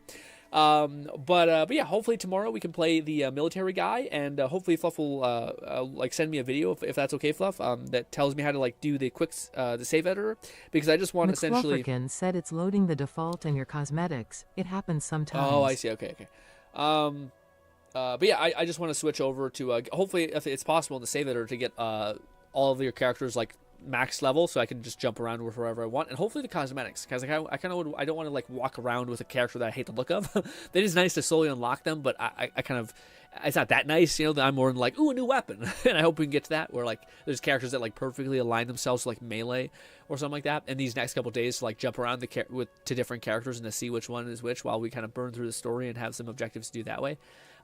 But yeah, hopefully tomorrow we can play the military guy, and hopefully Fluff will like send me a video if that's okay, Fluff, that tells me how to like do the the save editor, because I just want essentially. McFlufferkin said it's loading the default in your cosmetics. It happens sometimes. Oh, I see. Okay. But yeah, I just want to switch over to hopefully if it's possible in the save editor to get all of your characters like max level, so I can just jump around wherever I want, and hopefully the cosmetics, because like, I kind of I don't want to like walk around with a character that I hate the look of. It is nice to slowly unlock them, but I kind of, it's not that nice, you know. That I'm more than like, ooh, a new weapon, and I hope we can get to that where like there's characters that like perfectly align themselves to, like melee or something like that. And these next couple days to like jump around to different characters and to see which one is which while we kind of burn through the story and have some objectives to do that way.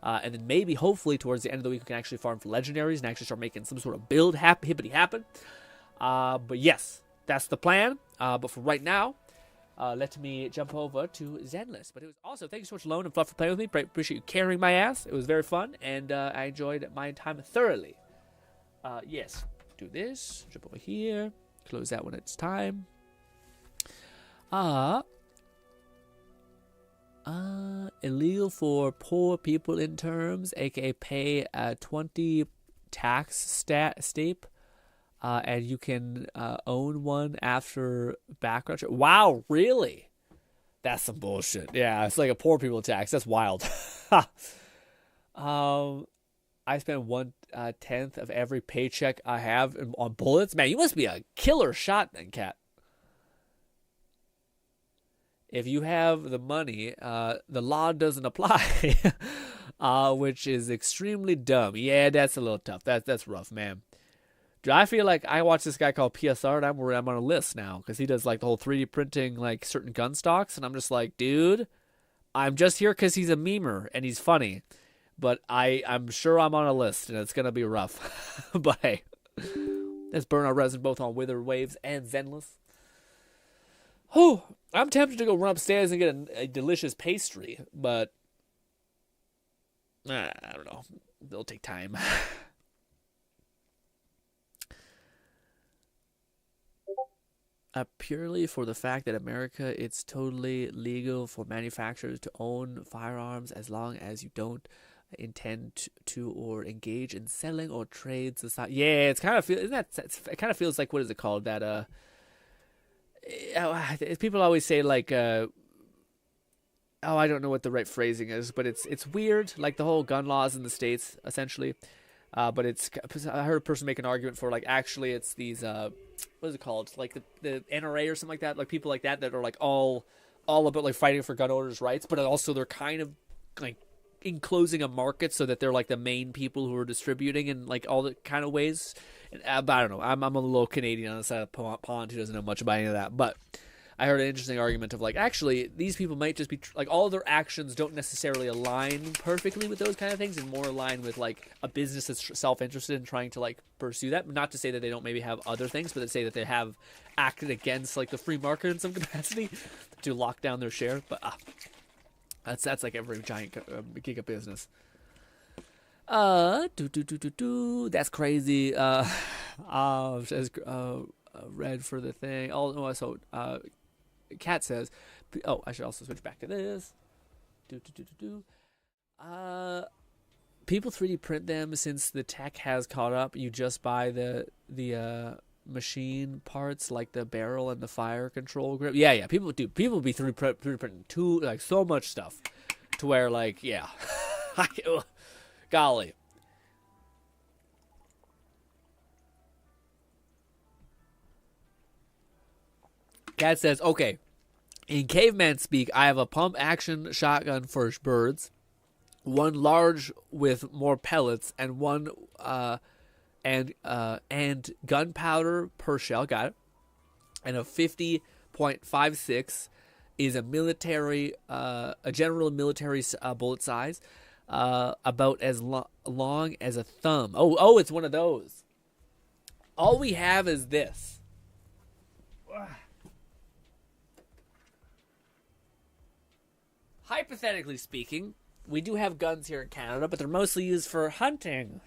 And then maybe hopefully towards the end of the week we can actually farm for legendaries and actually start making some sort of build hippity happen. But yes, that's the plan. But for right now, let me jump over to Zenless. But it was also, thank you so much, Lone and Fluff, for playing with me. Appreciate you carrying my ass. It was very fun, and I enjoyed my time thoroughly. Yes, do this. Jump over here. Close that when it's time. Illegal for poor people in terms, aka pay 20 tax steep. And you can own one after background check. Wow, really? That's some bullshit. Yeah, it's like a poor people tax. That's wild. I spend 1/10 of every paycheck I have on bullets. Man, you must be a killer shot then, Cat. If you have the money, the law doesn't apply, which is extremely dumb. Yeah, that's a little tough. That's rough, man. I feel like I watch this guy called PSR, and I'm on a list now because he does like the whole 3D printing like certain gun stocks, and I'm just like, dude, I'm just here because he's a memer and he's funny, but I'm sure I'm on a list and it's gonna be rough. But hey, let's burn our resin both on Wither Waves and Zenless. Oh, I'm tempted to go run upstairs and get a delicious pastry, but I don't know. It'll take time. Purely for the fact that America, it's totally legal for manufacturers to own firearms as long as you don't intend to or engage in selling or trade society. Yeah, it's kind of it kind of feels like, what is it called? That people always say like I don't know what the right phrasing is, but it's weird, like the whole gun laws in the States essentially. But I heard a person make an argument for like actually it's these what is it called, like the NRA or something like that, like people like that are like all about like fighting for gun owners' rights, but also they're kind of like enclosing a market so that they're like the main people who are distributing in like all the kind of ways. And, I don't know. I'm a little Canadian on the side of the pond who doesn't know much about any of that, but I heard an interesting argument of like, actually, these people might just be like, all their actions don't necessarily align perfectly with those kind of things, and more align with like a business that's self-interested in trying to like pursue that. Not to say that they don't maybe have other things, but to say that they have acted against like the free market in some capacity to lock down their share. But that's like every giant giga business. That's crazy. Says red for the thing. Oh, so Cat says, oh, I should also switch back to this. People 3D print them since the tech has caught up. You just buy the machine parts like the barrel and the fire control grip. Yeah. People be 3D printing too, like so much stuff to where like, yeah, golly. Cat says, okay, in caveman speak, I have a pump action shotgun for birds, one large with more pellets, and one and gunpowder per shell. Got it. And a 50.56 is a military, a general military bullet size, about as long as a thumb. Oh, it's one of those. All we have is this. Hypothetically speaking, we do have guns here in Canada, but they're mostly used for hunting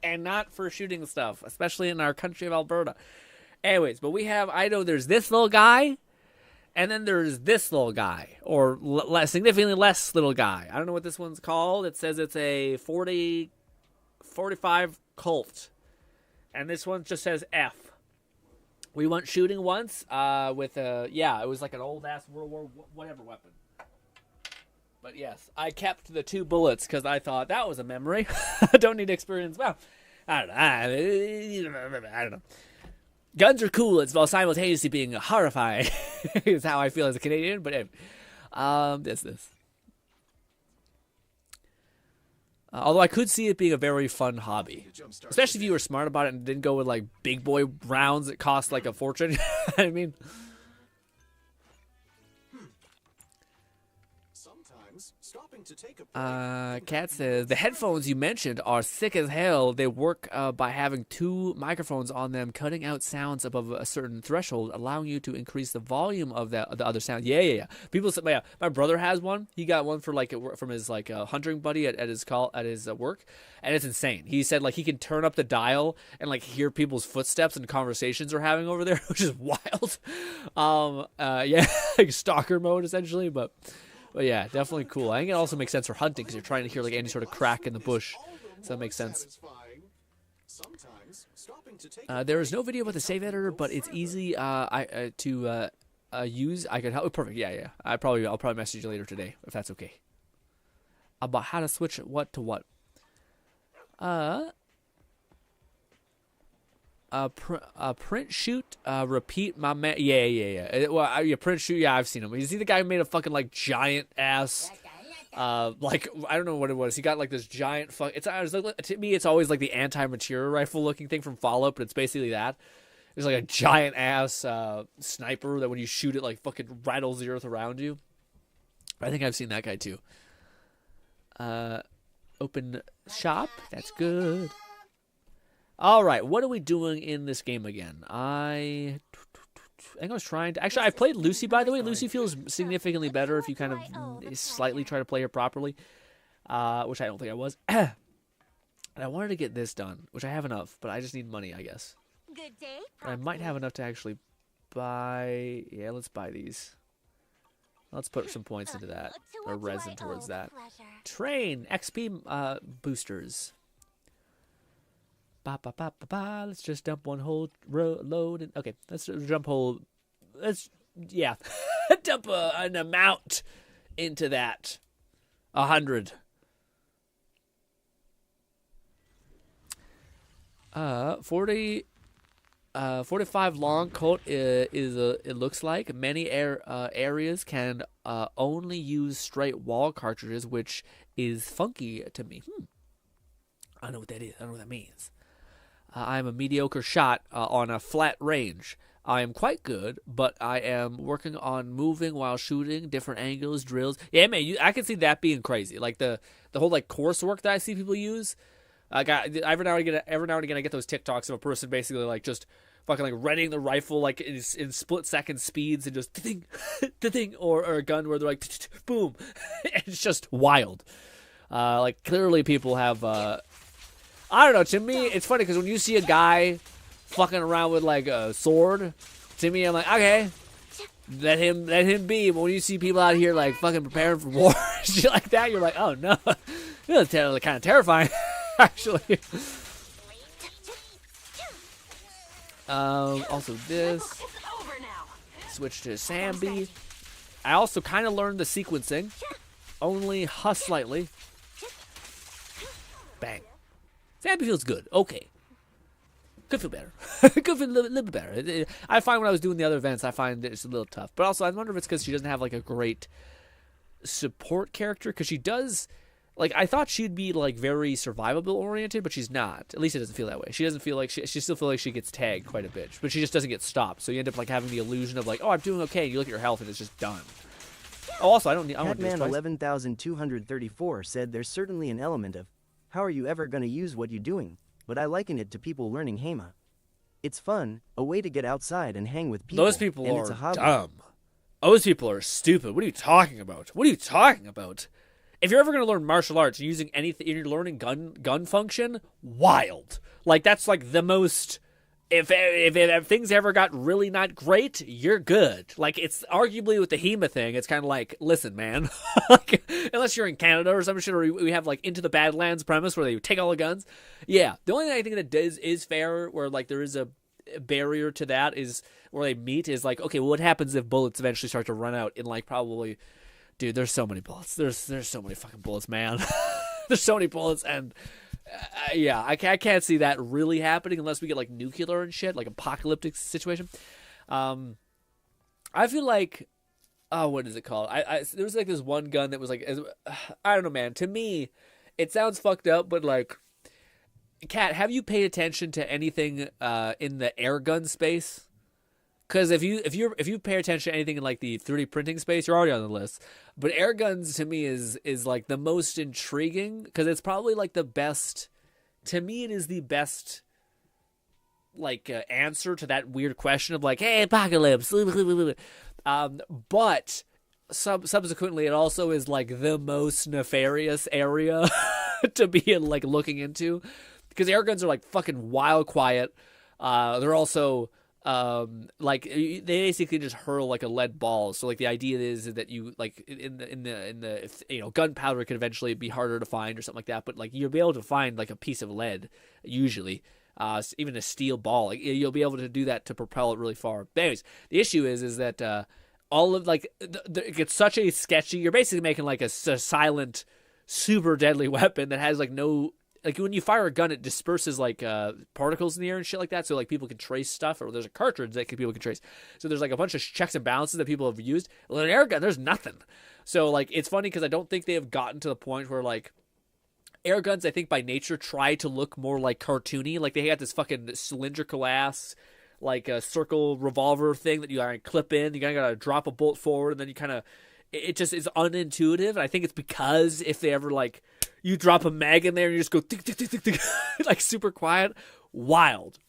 and not for shooting stuff, especially in our country of Alberta. Anyways, but I know there's this little guy, and then there's this little guy, or significantly less little guy. I don't know what this one's called. It says it's a 45 Colt, and this one just says F. We went shooting once with it was like an old-ass World War whatever weapon. But yes, I kept the 2 bullets because I thought that was a memory. I don't need experience. Well, I don't know. Guns are cool. It's while simultaneously being horrifying. Is how I feel as a Canadian. But anyway, this. Although I could see it being a very fun hobby, especially if you were smart about it and didn't go with like big boy rounds that cost like a fortune. You know what I mean. Kat says, the headphones you mentioned are sick as hell. They work by having 2 microphones on them, cutting out sounds above a certain threshold, allowing you to increase the volume of the other sound. Yeah. People say, my brother has one. He got one for from his hunting buddy at his work, and it's insane. He said he can turn up the dial and hear people's footsteps and conversations they're having over there, which is wild. Stalker mode essentially, but yeah, definitely cool. I think it also makes sense for hunting because you're trying to hear any sort of crack in the bush. So that makes sense. There is no video about the save editor, but it's easy to use. I could help. Perfect. Yeah. I'll probably message you later today if that's okay. About how to switch what to what. Print shoot, repeat, my man. Yeah. Print shoot. Yeah, I've seen him. Is he the guy who made a fucking giant ass? I don't know what it was. He got this giant to me, it's always the anti-material rifle looking thing from Fallout, but it's basically that. It's a giant ass sniper that when you shoot it, fucking rattles the earth around you. I think I've seen that guy too. Open shop. That's good. All right, what are we doing in this game again? I think I was trying to... Actually, I've played Lucy, by the way. Lucy feels significantly better if you kind of slightly try to play her properly, which I don't think I was. And I wanted to get this done, which I have enough, but I just need money, I guess. Good day. I might have enough to actually buy... Yeah, let's buy these. Let's put some points into that, or resin towards that. Train! XP boosters. Let's just dump one whole load. Okay, let's dump whole. Dump an amount into that. 100. 45 long Colt it looks like. Many areas can only use straight wall cartridges, which is funky to me. I don't know what that is. I don't know what that means. I am a mediocre shot on a flat range. I am quite good, but I am working on moving while shooting, different angles, drills. Yeah, man, I can see that being crazy. The whole coursework that I see people use. Every now and again I get those TikToks of a person basically just fucking readying the rifle in split second speeds and just thing or a gun where they're boom. It's just wild. Clearly people have. I don't know. To me, it's funny because when you see a guy fucking around with a sword, to me, I'm like, okay, let him be. But when you see people out here fucking preparing for war, shit like that, you're like, oh no, it's kind of terrifying, actually. Also this. Switch to Sambi. I also kind of learned the sequencing, only slightly. Bang. Sambi feels good. Okay. Could feel better. Could feel a little bit better. I find when I was doing the other events, I find it's a little tough. But also, I wonder if it's because she doesn't have a great support character. Because she does, like, I thought she'd be, like, very survivable oriented, but she's not. At least it doesn't feel that way. She doesn't feel like she still feels like she gets tagged quite a bit, but she just doesn't get stopped. So you end up, like, having the illusion of, like, oh, I'm doing okay. And you look at your health and it's just done. Oh, also, I don't want to do this Catman twice. 11234 said there's certainly an element of, how are you ever going to use what you're doing? But I liken it to people learning HEMA. It's fun, a way to get outside and hang with people. Those people and it's a are hobby. dumb. Those people are stupid. What are you talking about? What are you talking about? If you're ever going to learn martial arts and using anything, you're learning gun function, wild. Like, that's like the most. If things ever got really not great, you're good. Like, it's arguably with the HEMA thing, it's kind of like, listen, man. Like, unless you're in Canada or some shit, or we have like Into the Badlands premise where they take all the guns. Yeah, the only thing I think that is fair, where like there is a barrier to that, is where they meet, is like, okay, well, what happens if bullets eventually start to run out in like probably. Dude, there's so many bullets. There's so many fucking bullets, man. There's so many bullets, and yeah, I can't see that really happening unless we get like nuclear and shit, like apocalyptic situation. I feel like, what is it called? There was like this one gun that was like, I don't know, man. To me, it sounds fucked up, but like, Kat, have you paid attention to anything in the air gun space? Because if you pay attention to anything in like the 3D printing space, you're already on the list. But air guns to me is like the most intriguing, because it's probably like the best. To me, it is the best like answer to that weird question of like, hey, apocalypse. But subsequently, it also is like the most nefarious area to be like looking into, because air guns are like fucking wild quiet. They're also like they basically just hurl like a lead ball. So like the idea is that you like in the you know, gunpowder could eventually be harder to find or something like that, but like you'll be able to find like a piece of lead usually, even a steel ball. Like, you'll be able to do that to propel it really far. But anyways, the issue is that all of like it gets such a sketchy. You're basically making like a silent, super deadly weapon that has like no. Like, when you fire a gun, it disperses, like, particles in the air and shit like that, so, like, people can trace stuff, or there's a cartridge that people can trace. So there's, like, a bunch of checks and balances that people have used. Well, an air gun, there's nothing. So, like, it's funny because I don't think they have gotten to the point where, like, air guns, I think, by nature, try to look more, like, cartoony. Like, they got this fucking cylindrical ass, like, a circle revolver thing that you gotta clip in. You gotta drop a bolt forward, and then you kind of... It just is unintuitive, and I think it's because if they ever, like... You drop a mag in there and you just go tick, tick, tick, tick, tick, like super quiet. Wild.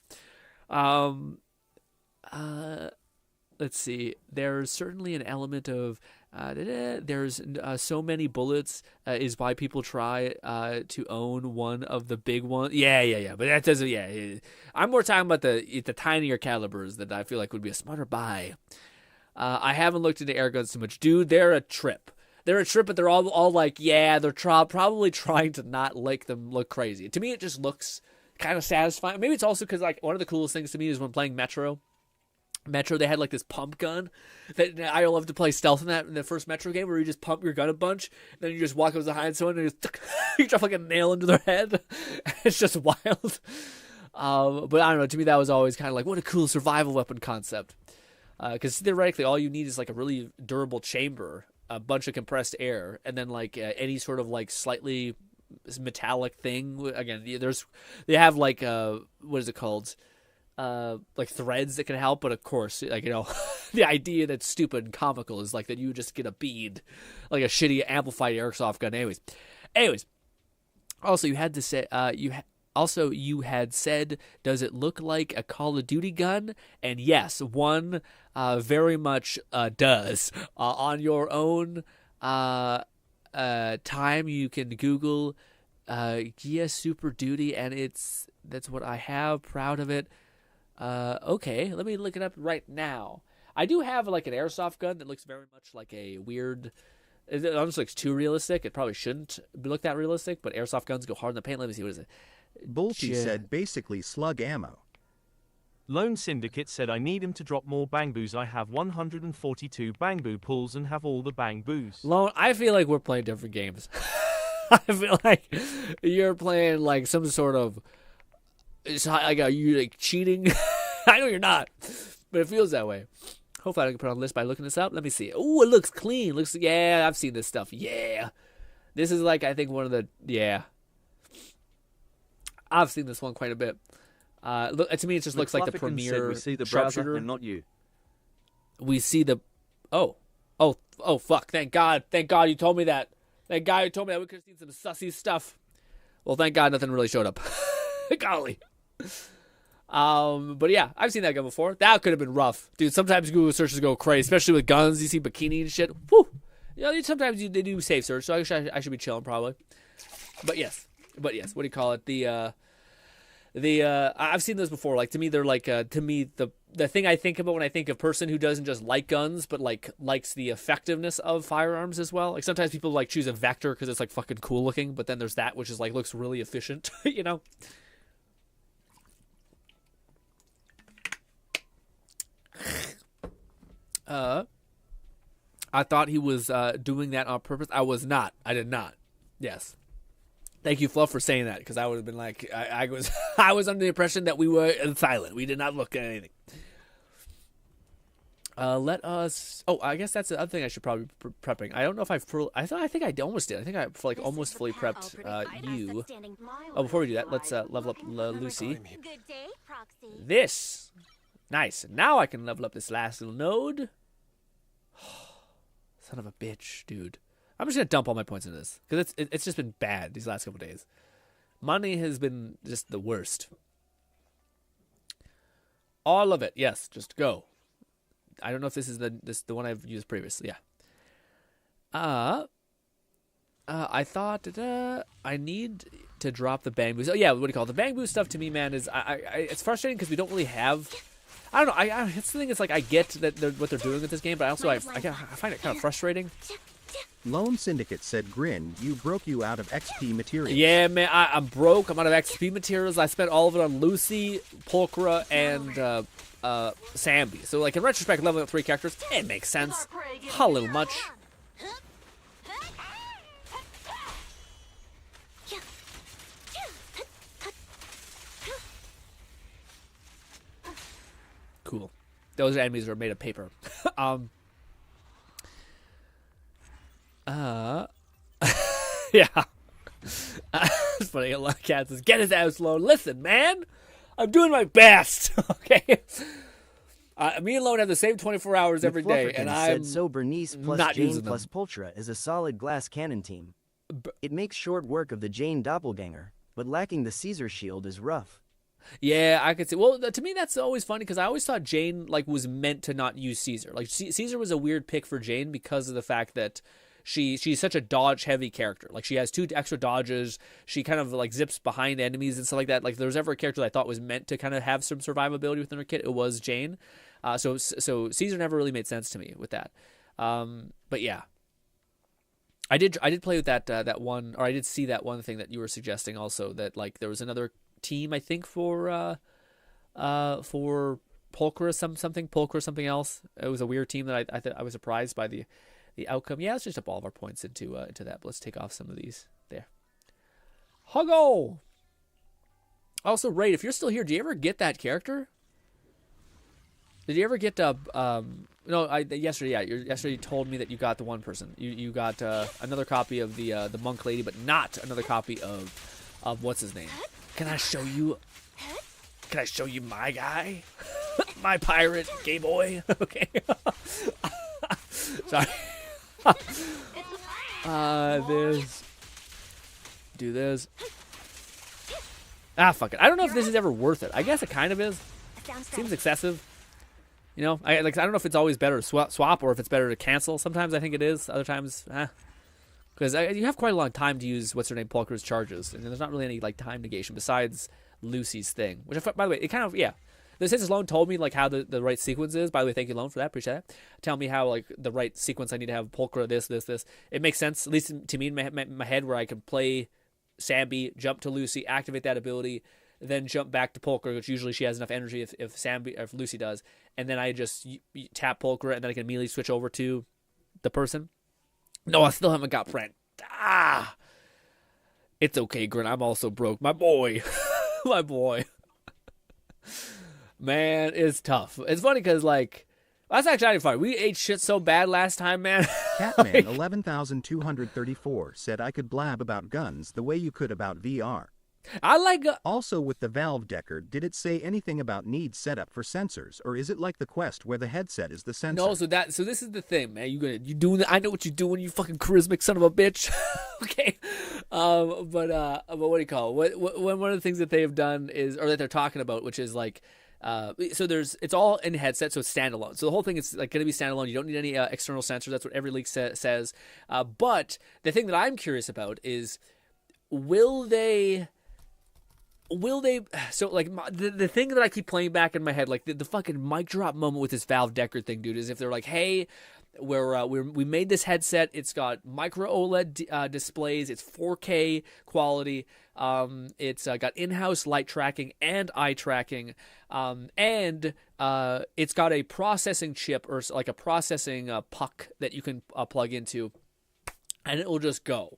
Let's see. There's certainly an element of there's so many bullets is why people try to own one of the big ones. Yeah. But that doesn't. Yeah. I'm more talking about the tinier calibers that I feel like would be a smarter buy. I haven't looked into air guns too much, dude. They're a trip. They're a trip, but they're all like, yeah, they're probably trying to not make them look crazy. To me, it just looks kind of satisfying. Maybe it's also because, like, one of the coolest things to me is when playing Metro. They had, like, this pump gun that I love to play stealth in the first Metro game, where you just pump your gun a bunch, and then you just walk up behind someone and you drop, like, a nail into their head. It's just wild. But I don't know, to me that was always kind of like, what a cool survival weapon concept. Because theoretically, all you need is, like, a really durable chamber, a bunch of compressed air, and then like any sort of like slightly metallic thing. Again, they have like what is it called? Like threads that can help, but of course, like, you know, the idea that's stupid and comical is like that you just get a bead, like a shitty amplified airsoft gun. Anyways, also you had to say you had said, does it look like a Call of Duty gun? And yes, one very much does. On your own time, you can Google Gia Super Duty, and that's what I have. Proud of it. Okay, let me look it up right now. I do have like an airsoft gun that looks very much like a weird... It almost looks too realistic. It probably shouldn't look that realistic, but airsoft guns go hard in the paint. Let me see, what is it? Bullshy said basically slug ammo. Lone Syndicate said I need him to drop more bang boos. I have 142 bang boo pulls and have all the bang boos. Lone, I feel like we're playing different games. I feel like you're playing like some sort of... It's like, are you like cheating? I know you're not, but it feels that way. Hopefully I can put on a list by looking this up. Let me see. Oh, it looks clean. Yeah, I've seen this stuff. Yeah. This is like, I think, one of the, yeah. I've seen this one quite a bit. To me, it just looks like the premier we see the sharpshooter. browser and not you. We see the, oh, fuck, thank God you told me that. Thank God you told me that. We could have seen some sussy stuff. Well, thank God nothing really showed up. Golly. But yeah, I've seen that gun before. That could have been rough. Dude, sometimes Google searches go crazy, especially with guns. You see bikini and shit. Woo! You know, sometimes they do safe search, so I should be chilling probably. But yes, what do you call it? I've seen those before. Like, to me, they're like, to me, the thing I think about when I think of person who doesn't just like guns, but like likes the effectiveness of firearms as well. Like, sometimes people like choose a Vector because it's like fucking cool looking, but then there's that which is like looks really efficient, you know. I thought he was doing that on purpose. I was not. I did not. Yes. Thank you, Fluff, for saying that, because I would have been like, I was I was under the impression that we were silent. We did not look at anything. Let us. Oh, I guess that's the other thing I should probably be prepping. I don't know if I think I almost did. I think I like almost fully prepped you. Oh, before we do that, let's level up Lucy. This. Nice. Now I can level up this last little node. Son of a bitch, dude. I'm just going to dump all my points into this, because it's just been bad these last couple days. Money has been just the worst. All of it, yes, just go. I don't know if this is the one I've used previously, yeah. I thought I need to drop the bang boost. Oh, yeah, what do you call it? The bang boost stuff to me, man, is it's frustrating because we don't really have... I don't know. It's the thing. It's like I get that what they're doing with this game, but also I find it kind of frustrating. Lone Syndicate said, "Grin, you broke you out of XP materials." Yeah, man, I'm broke. I'm out of XP materials. I spent all of it on Lucy, Pulchra, and Sambi. So, like, in retrospect, leveling up 3 characters, it makes sense. A little much. Cool. Those enemies are made of paper. Yeah. It's funny. A lot of cats says, "Get his ass low." Listen, man, I'm doing my best. Okay. Me and Lone have the same 24 hours every day, and I'm so Bernice plus not Jane using plus them. Pulchra is a solid glass cannon team. It makes short work of the Jane doppelganger, but lacking the Caesar shield is rough. Yeah, I could see. Well, to me, that's always funny because I always thought Jane like was meant to not use Caesar. Like Caesar was a weird pick for Jane because of the fact that she's such a dodge heavy character. Like, she has 2 extra dodges. She kind of like zips behind enemies and stuff like that. Like, if there was ever a character that I thought was meant to kind of have some survivability within her kit, it was Jane. So Caesar never really made sense to me with that. But yeah, I did play with that one, or I did see that one thing that you were suggesting also, that like there was another team, I think, for Pulchra something else. It was a weird team that I was surprised by the outcome. Yeah, let's just up all of our points into that. But let's take off some of these there. Huggo. Also, Raid, if you're still here, do you ever get that character? Did you ever get yesterday you told me that you got the one person. You got another copy of the monk lady, but not another copy of what's his name? Can I show you my guy? My pirate gay boy? Okay. Sorry. Do this. Fuck it. I don't know if this is ever worth it. I guess it kind of is. Seems excessive. You know, I don't know if it's always better to swap or if it's better to cancel. Sometimes I think it is. Other times, because you have quite a long time to use Pulchra's charges, and there's not really any like time negation besides Lucy's thing. Which, by the way, it kind of The Sisters Lone told me like how the right sequence is. By the way, thank you, Lone, for that. Appreciate that. Tell me how like the right sequence I need to have Pulchra, this. It makes sense, at least to me in my head, where I can play Sambi, jump to Lucy, activate that ability, then jump back to Pulchra, which usually she has enough energy if Lucy does, and then I just tap Pulchra, and then I can immediately switch over to the person. No, I still haven't got Brent. It's okay, Grin. I'm also broke. My boy. My boy. Man, it's tough. It's funny because, like, That's actually not fun. We ate shit so bad last time, man. Catman 11,234 said I could blab about guns the way you could about VR. I like. Also, with the Valve Decker, did it say anything about need setup for sensors, or is it like the Quest where the headset is the sensor? No, so this is the thing, man. You doing that? I know what you're doing. You fucking charismatic son of a bitch. Okay, but what do you call it? One of the things that they have done is, or that they're talking about, which is like. So it's all in headset, so it's standalone. So the whole thing is like going to be standalone. You don't need any external sensors. That's what every leak says. But the thing that I'm curious about is, will they? So like the thing that I keep playing back in my head, like the fucking mic drop moment with this Valve Decker thing, dude, is if they're like, hey, we made this headset. It's got micro OLED displays. It's 4K quality. It's got in-house light tracking and eye tracking. And it's got a processing chip or like a processing puck that you can plug into, and it will just go.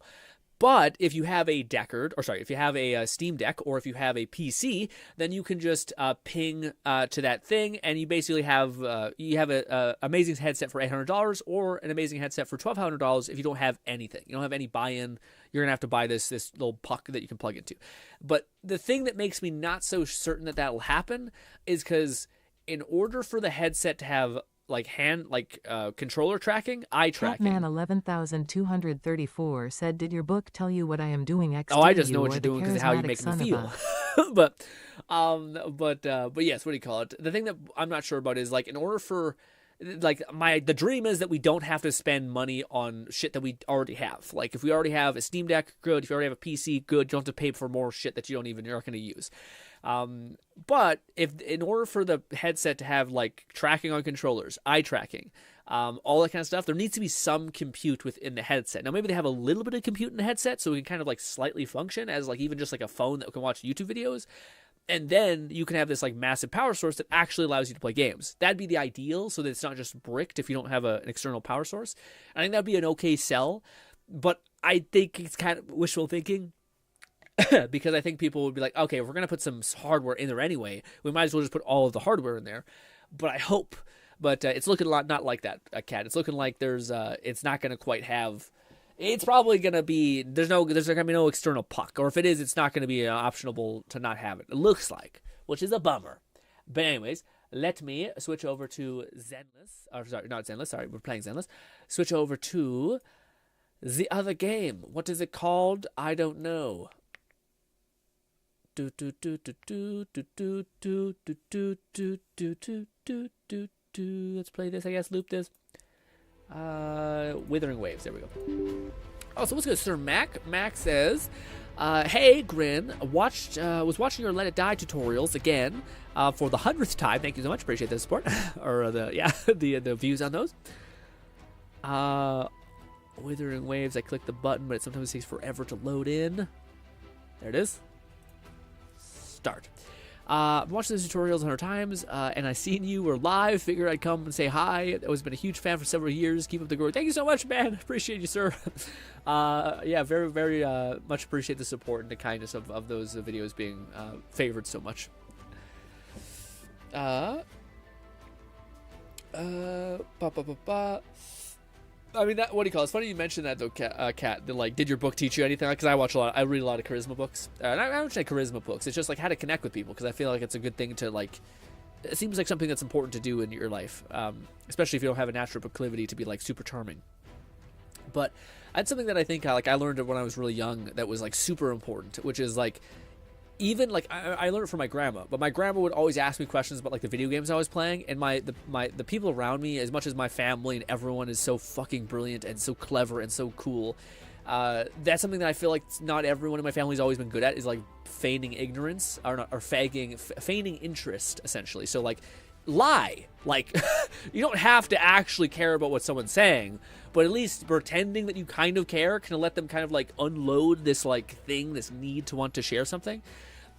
But if you have a if you have a Steam Deck, or if you have a PC, then you can just ping to that thing, and you basically have a amazing headset for $800, or an amazing headset for $1,200 if you don't have anything. You don't have any buy-in. You're gonna have to buy this little puck that you can plug into. But the thing that makes me not so certain that will happen is because in order for the headset to have controller tracking, eye tracking. Catman 11,234 said, "Did your book tell you what I am doing XD? Oh, I just know what you're doing because of how you make me feel." but yes, what do you call it? The thing that I'm not sure about is like in order for the dream is that we don't have to spend money on shit that we already have. Like if we already have a Steam Deck, good. If you already have a PC, good. You don't have to pay for more shit that you're not going to use. But if in order for the headset to have like tracking on controllers, eye tracking, all that kind of stuff, there needs to be some compute within the headset. Now maybe they have a little bit of compute in the headset, so we can kind of like slightly function as like even just like a phone that can watch YouTube videos. And then you can have this like massive power source that actually allows you to play games. That'd be the ideal, so that it's not just bricked if you don't have an external power source. I think that'd be an okay sell, but I think it's kind of wishful thinking. Because I think people would be like, okay, if we're going to put some hardware in there anyway, we might as well just put all of the hardware in there. But I hope. But it's looking a lot not like that, Kat. It's looking like it's not going to quite have. It's probably going to be there's going to be no external puck, or if it is, it's not going to be optionable to not have it. It looks like, which is a bummer. But anyways, let me switch over to Zenless. Or sorry, not Zenless. Sorry, we're playing Zenless. Switch over to the other game. What is it called? I don't know. Let's play this, I guess. Loop this. Withering Waves. There we go. Oh, so what's good, Sir Mac? Mac says, "Hey, Grin. Was watching your Let It Die tutorials again for the 100th time. Thank you so much. Appreciate the support or the views on those. Withering Waves. I click the button, but it sometimes takes forever to load in. There it is. Start. I've watched those tutorials 100 times, and I seen you were live. Figured I'd come and say hi. I've always been a huge fan for several years. Keep up the glory. Thank you so much, man. Appreciate you, sir. Yeah, very, very much appreciate the support and the kindness of those videos being favored so much. I mean, what do you call it? It's funny you mentioned that, though, Kat. Like, did your book teach you anything? Because I read a lot of charisma books. And I don't say charisma books. It's just, like, how to connect with people. Because I feel like it's a good thing to, like, it seems like something that's important to do in your life. Especially if you don't have a natural proclivity to be, like, super charming. But that's something that I think, I learned when I was really young that was, like, super important. Which is, like, even like I learned it from my grandma, but my grandma would always ask me questions about like the video games I was playing, and the people around me, as much as my family and everyone is so fucking brilliant and so clever and so cool, that's something that I feel like not everyone in my family's always been good at, is like feigning ignorance or feigning interest, essentially. So like lie, like you don't have to actually care about what someone's saying, but at least pretending that you kind of care can let them kind of like unload this like thing, this need to want to share something.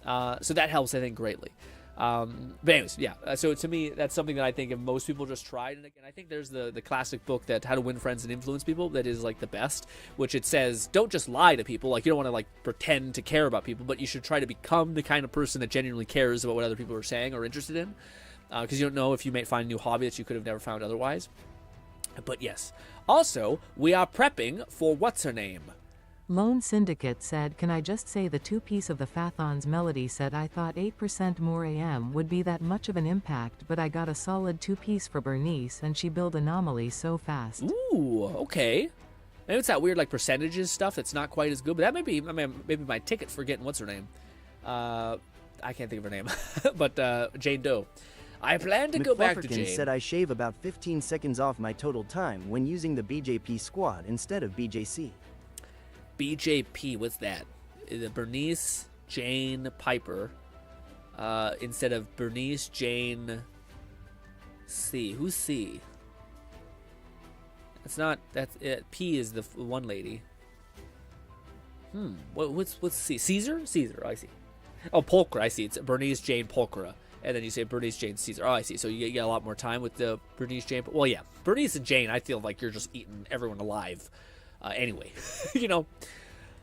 So that helps, I think, greatly. But anyways, yeah. So to me, that's something that I think if most people just tried. And again, I think there's the classic book that How to Win Friends and Influence People that is like the best, which it says don't just lie to people. Like you don't want to like pretend to care about people, but you should try to become the kind of person that genuinely cares about what other people are saying or interested in. because you don't know if you may find a new hobby that you could have never found otherwise. But yes. Also, we are prepping for what's her name? Lone Syndicate said, can I just say the two-piece of the Phathon's melody said I thought 8% more AM would be that much of an impact, but I got a solid two-piece for Bernice and she built Anomaly so fast. Ooh, okay. Maybe it's that weird like percentages stuff that's not quite as good, but that may be, I mean, maybe my ticket for getting what's her name. I can't think of her name, but Jane Doe. I plan to go back to Jane. said I shave about 15 seconds off my total time when using the BJP squad instead of BJC. BJP, what's that? The Bernice, Jane, Piper, instead of Bernice, Jane, C. Who's C? That's not, that's it. P is the one lady. What's C? Caesar? Caesar, I see. Oh, Pulchra, I see. It's Bernice, Jane, Pulchra. And then you say Bernice, Jane, Caesar. Oh, I see. So you get a lot more time with the Bernice, Jane. Well, yeah. Bernice and Jane, I feel like you're just eating everyone alive. Anyway, you know.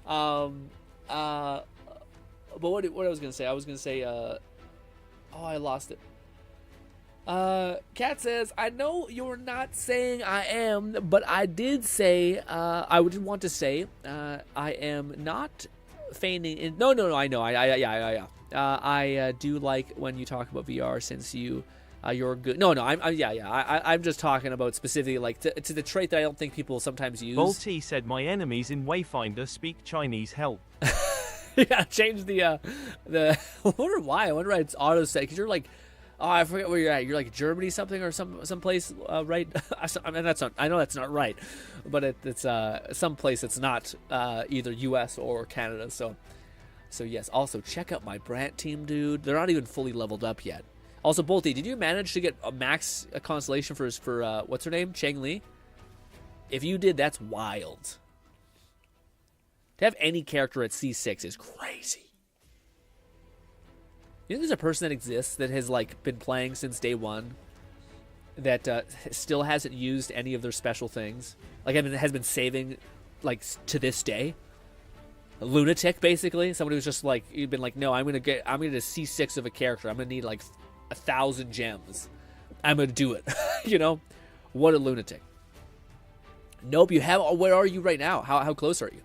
But what I was going to say? I was going to say, oh, I lost it. Kat says, I know you're not saying I am, but I did say, I would want to say, I am not feigning. No, I know. I do like when you talk about VR since you're good. I'm just talking about specifically like to the trait that I don't think people sometimes use. Volty said my enemies in Wayfinder speak Chinese. Help. Yeah, change the I wonder why. I wonder why it's auto set because you're like, oh, I forget where you're at. You're like Germany something or some place, right? I mean, that's not. I know that's not right, but it's some place that's not either U.S. or Canada. So yes. Also, check out my Brant team, dude. They're not even fully leveled up yet. Also, Bolty, did you manage to get a max constellation for what's her name, Cheng Li? If you did, that's wild. To have any character at C6 is crazy. You think there's a person that exists that has like been playing since day one that still hasn't used any of their special things? Like, I mean, has been saving like to this day. A lunatic, basically. Somebody who's just like, you've been like, no, I'm gonna C6 of a character. I'm gonna need like 1,000 gems. I'm gonna do it. You know, what a lunatic. Nope, you have. Where are you right now? How close are you?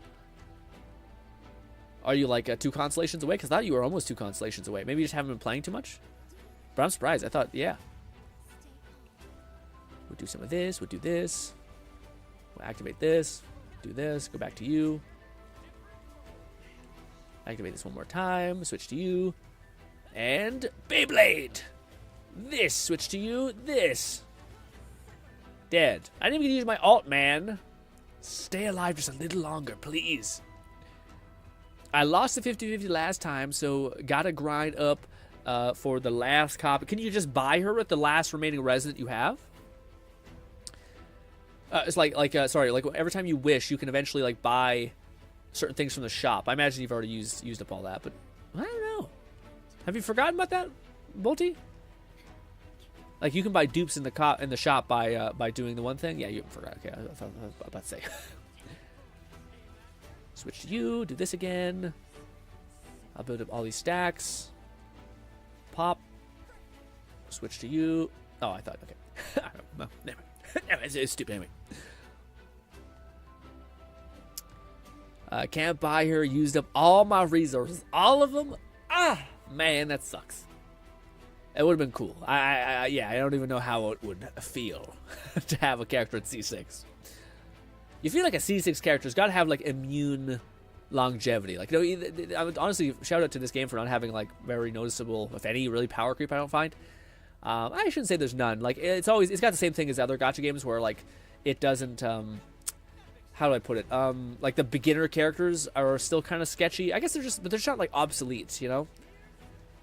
Are you like 2 constellations away? Because I thought you were almost 2 constellations away. Maybe you just haven't been playing too much. But I'm surprised. I thought, yeah. We'll do some of this. We'll do this. We'll activate this. Do this. Go back to you. Activate this one more time. Switch to you. And Beyblade. This. Switch to you. This. Dead. I didn't even use my alt, man. Stay alive just a little longer, please. I lost the 50-50 last time, so gotta grind up for the last copy. Can you just buy her with the last remaining resident you have? It's like every time you wish, you can eventually like buy certain things from the shop. I imagine you've already used up all that, but I don't know. Have you forgotten about that, Bolty? Like you can buy dupes in the shop by doing the one thing. Yeah, you forgot. Okay, I was about to say. Switch to you. Do this again. I'll build up all these stacks. Pop. Switch to you. Oh, I thought. Okay. No, never mind. It's stupid anyway. Can't buy her. Used up all my resources. All of them. Ah, man, that sucks. It would have been cool. I don't even know how it would feel to have a character at C6. You feel like a C6 character's got to have like immune longevity. Like, you know, I would honestly shout out to this game for not having like very noticeable, if any, really power creep. I don't find. I shouldn't say there's none. Like it's got the same thing as other gacha games where like it doesn't. How do I put it? Like the beginner characters are still kind of sketchy. I guess but they're not like obsolete, you know.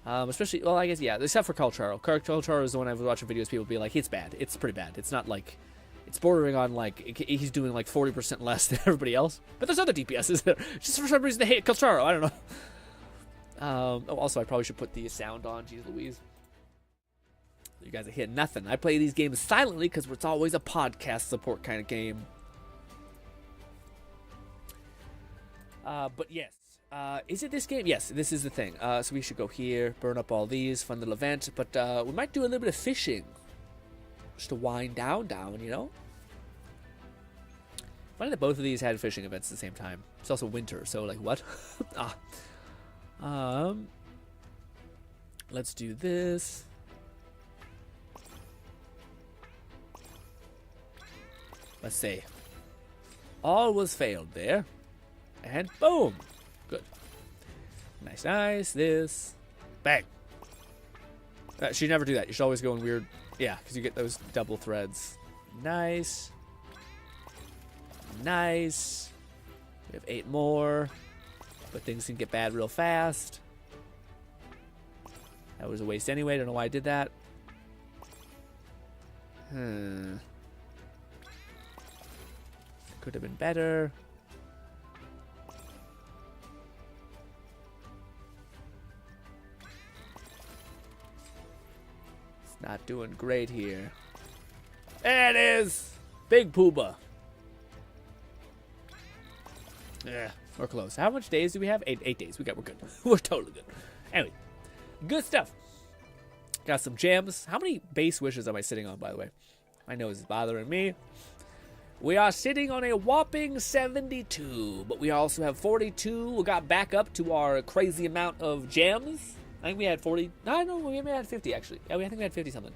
Especially, well, I guess yeah, except for Culcharo. Culcharo is the one I was watching videos. People be like, it's bad. It's pretty bad. It's not like. It's bordering on, like, he's doing, like, 40% less than everybody else. But there's other DPSs that just for some reason they hate Culcharo. I don't know. Also, I probably should put the sound on. Jeez Louise. You guys are hitting nothing. I play these games silently because it's always a podcast support kind of game. But yes. Is it this game? Yes, this is the thing. So we should go here, burn up all these, fun little event. But we might do a little bit of fishing. Just to wind down, you know? Funny that both of these had fishing events at the same time. It's also winter, so like what? Let's do this. Let's see. All was failed there. And boom! Good. Nice, nice. This. Bang. Should never do that. You should always go in weird... Yeah, because you get those double threads. Nice. Nice. We have 8 more. But things can get bad real fast. That was a waste anyway. Don't know why I did that. Could have been better. It's not doing great here. There it is! Big Pooba. Yeah, we're close. How much days do we have? 8 days. We're good. We're totally good. Anyway, good stuff. Got some gems. How many base wishes am I sitting on, by the way? My nose is bothering me. We are sitting on a whopping 72, but we also have 42. We got back up to our crazy amount of gems. I think we had 40. No, we may have had 50, actually. Yeah, I think we had 50 something.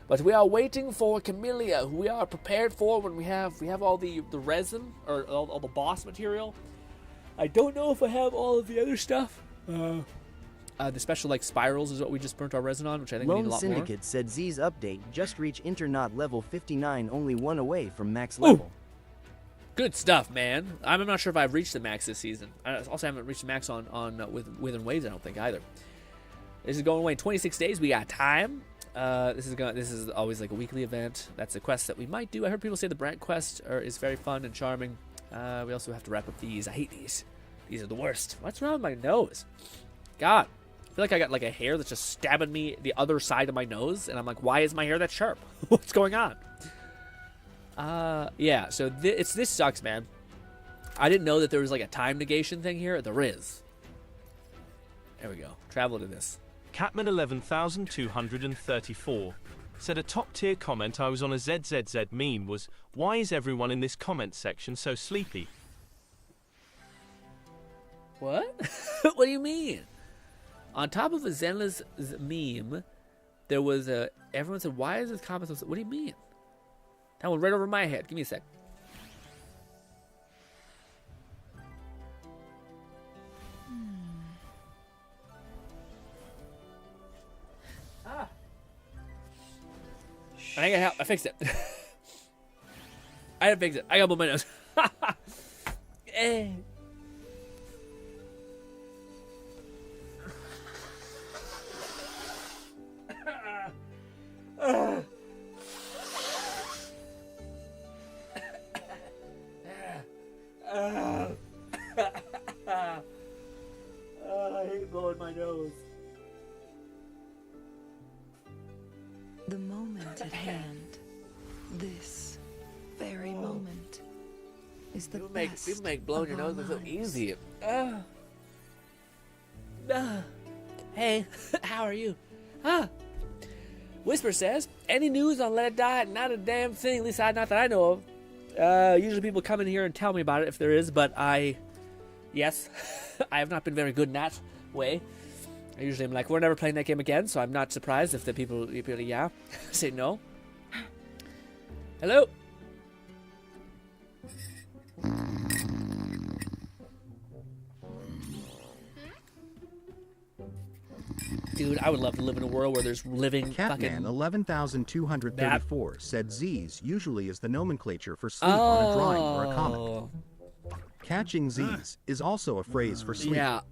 But we are waiting for Camellia, who we are prepared for when we have all the resin, or all the boss material. I don't know if I have all of the other stuff. The special, like, spirals is what we just burnt our resin on, which I think we need a lot more. Lone Syndicate said Z's update just reached Internaut level 59, only 1 away from max level. Ooh. Good stuff, man. I'm not sure if I've reached the max this season. I also haven't reached the max on Within Waves, I don't think, either. This is going away in 26 days. We got time. This is always like a weekly event. That's a quest that we might do. I heard people say the Brant quest is very fun and charming. We also have to wrap up these. I hate these. These are the worst. What's wrong with my nose? God. I feel like I got like a hair that's just stabbing me the other side of my nose, and I'm like, why is my hair that sharp? What's going on? Yeah, so this sucks, man. I didn't know that there was like a time negation thing here. There is. There we go. Travel to this. Catman 11,234 said a top tier comment I was on a ZZZ meme was, why is everyone in this comment section so sleepy? What? What do you mean? On top of a Zenla's meme, there was everyone said, why is this comment so... What do you mean? That went right over my head. Give me a sec. I think I fixed it. I had to fix it. I got to blow my nose. I hate blowing my nose. The moment at hand, this very moment, is the best. People make blowing your nose look so easy. Hey, how are you? Whisper says, any news on Let It Die? Not a damn thing, at least not that I know of. Usually people come in here and tell me about it if there is, but yes, I have not been very good in that way. I usually am like, we're never playing that game again, so I'm not surprised if the people say no. Hello? Dude, I would love to live in a world where there's living Catman 11,234 said Z's usually is the nomenclature for sleep on a drawing or a comic. Catching Z's is also a phrase for sleep. Yeah,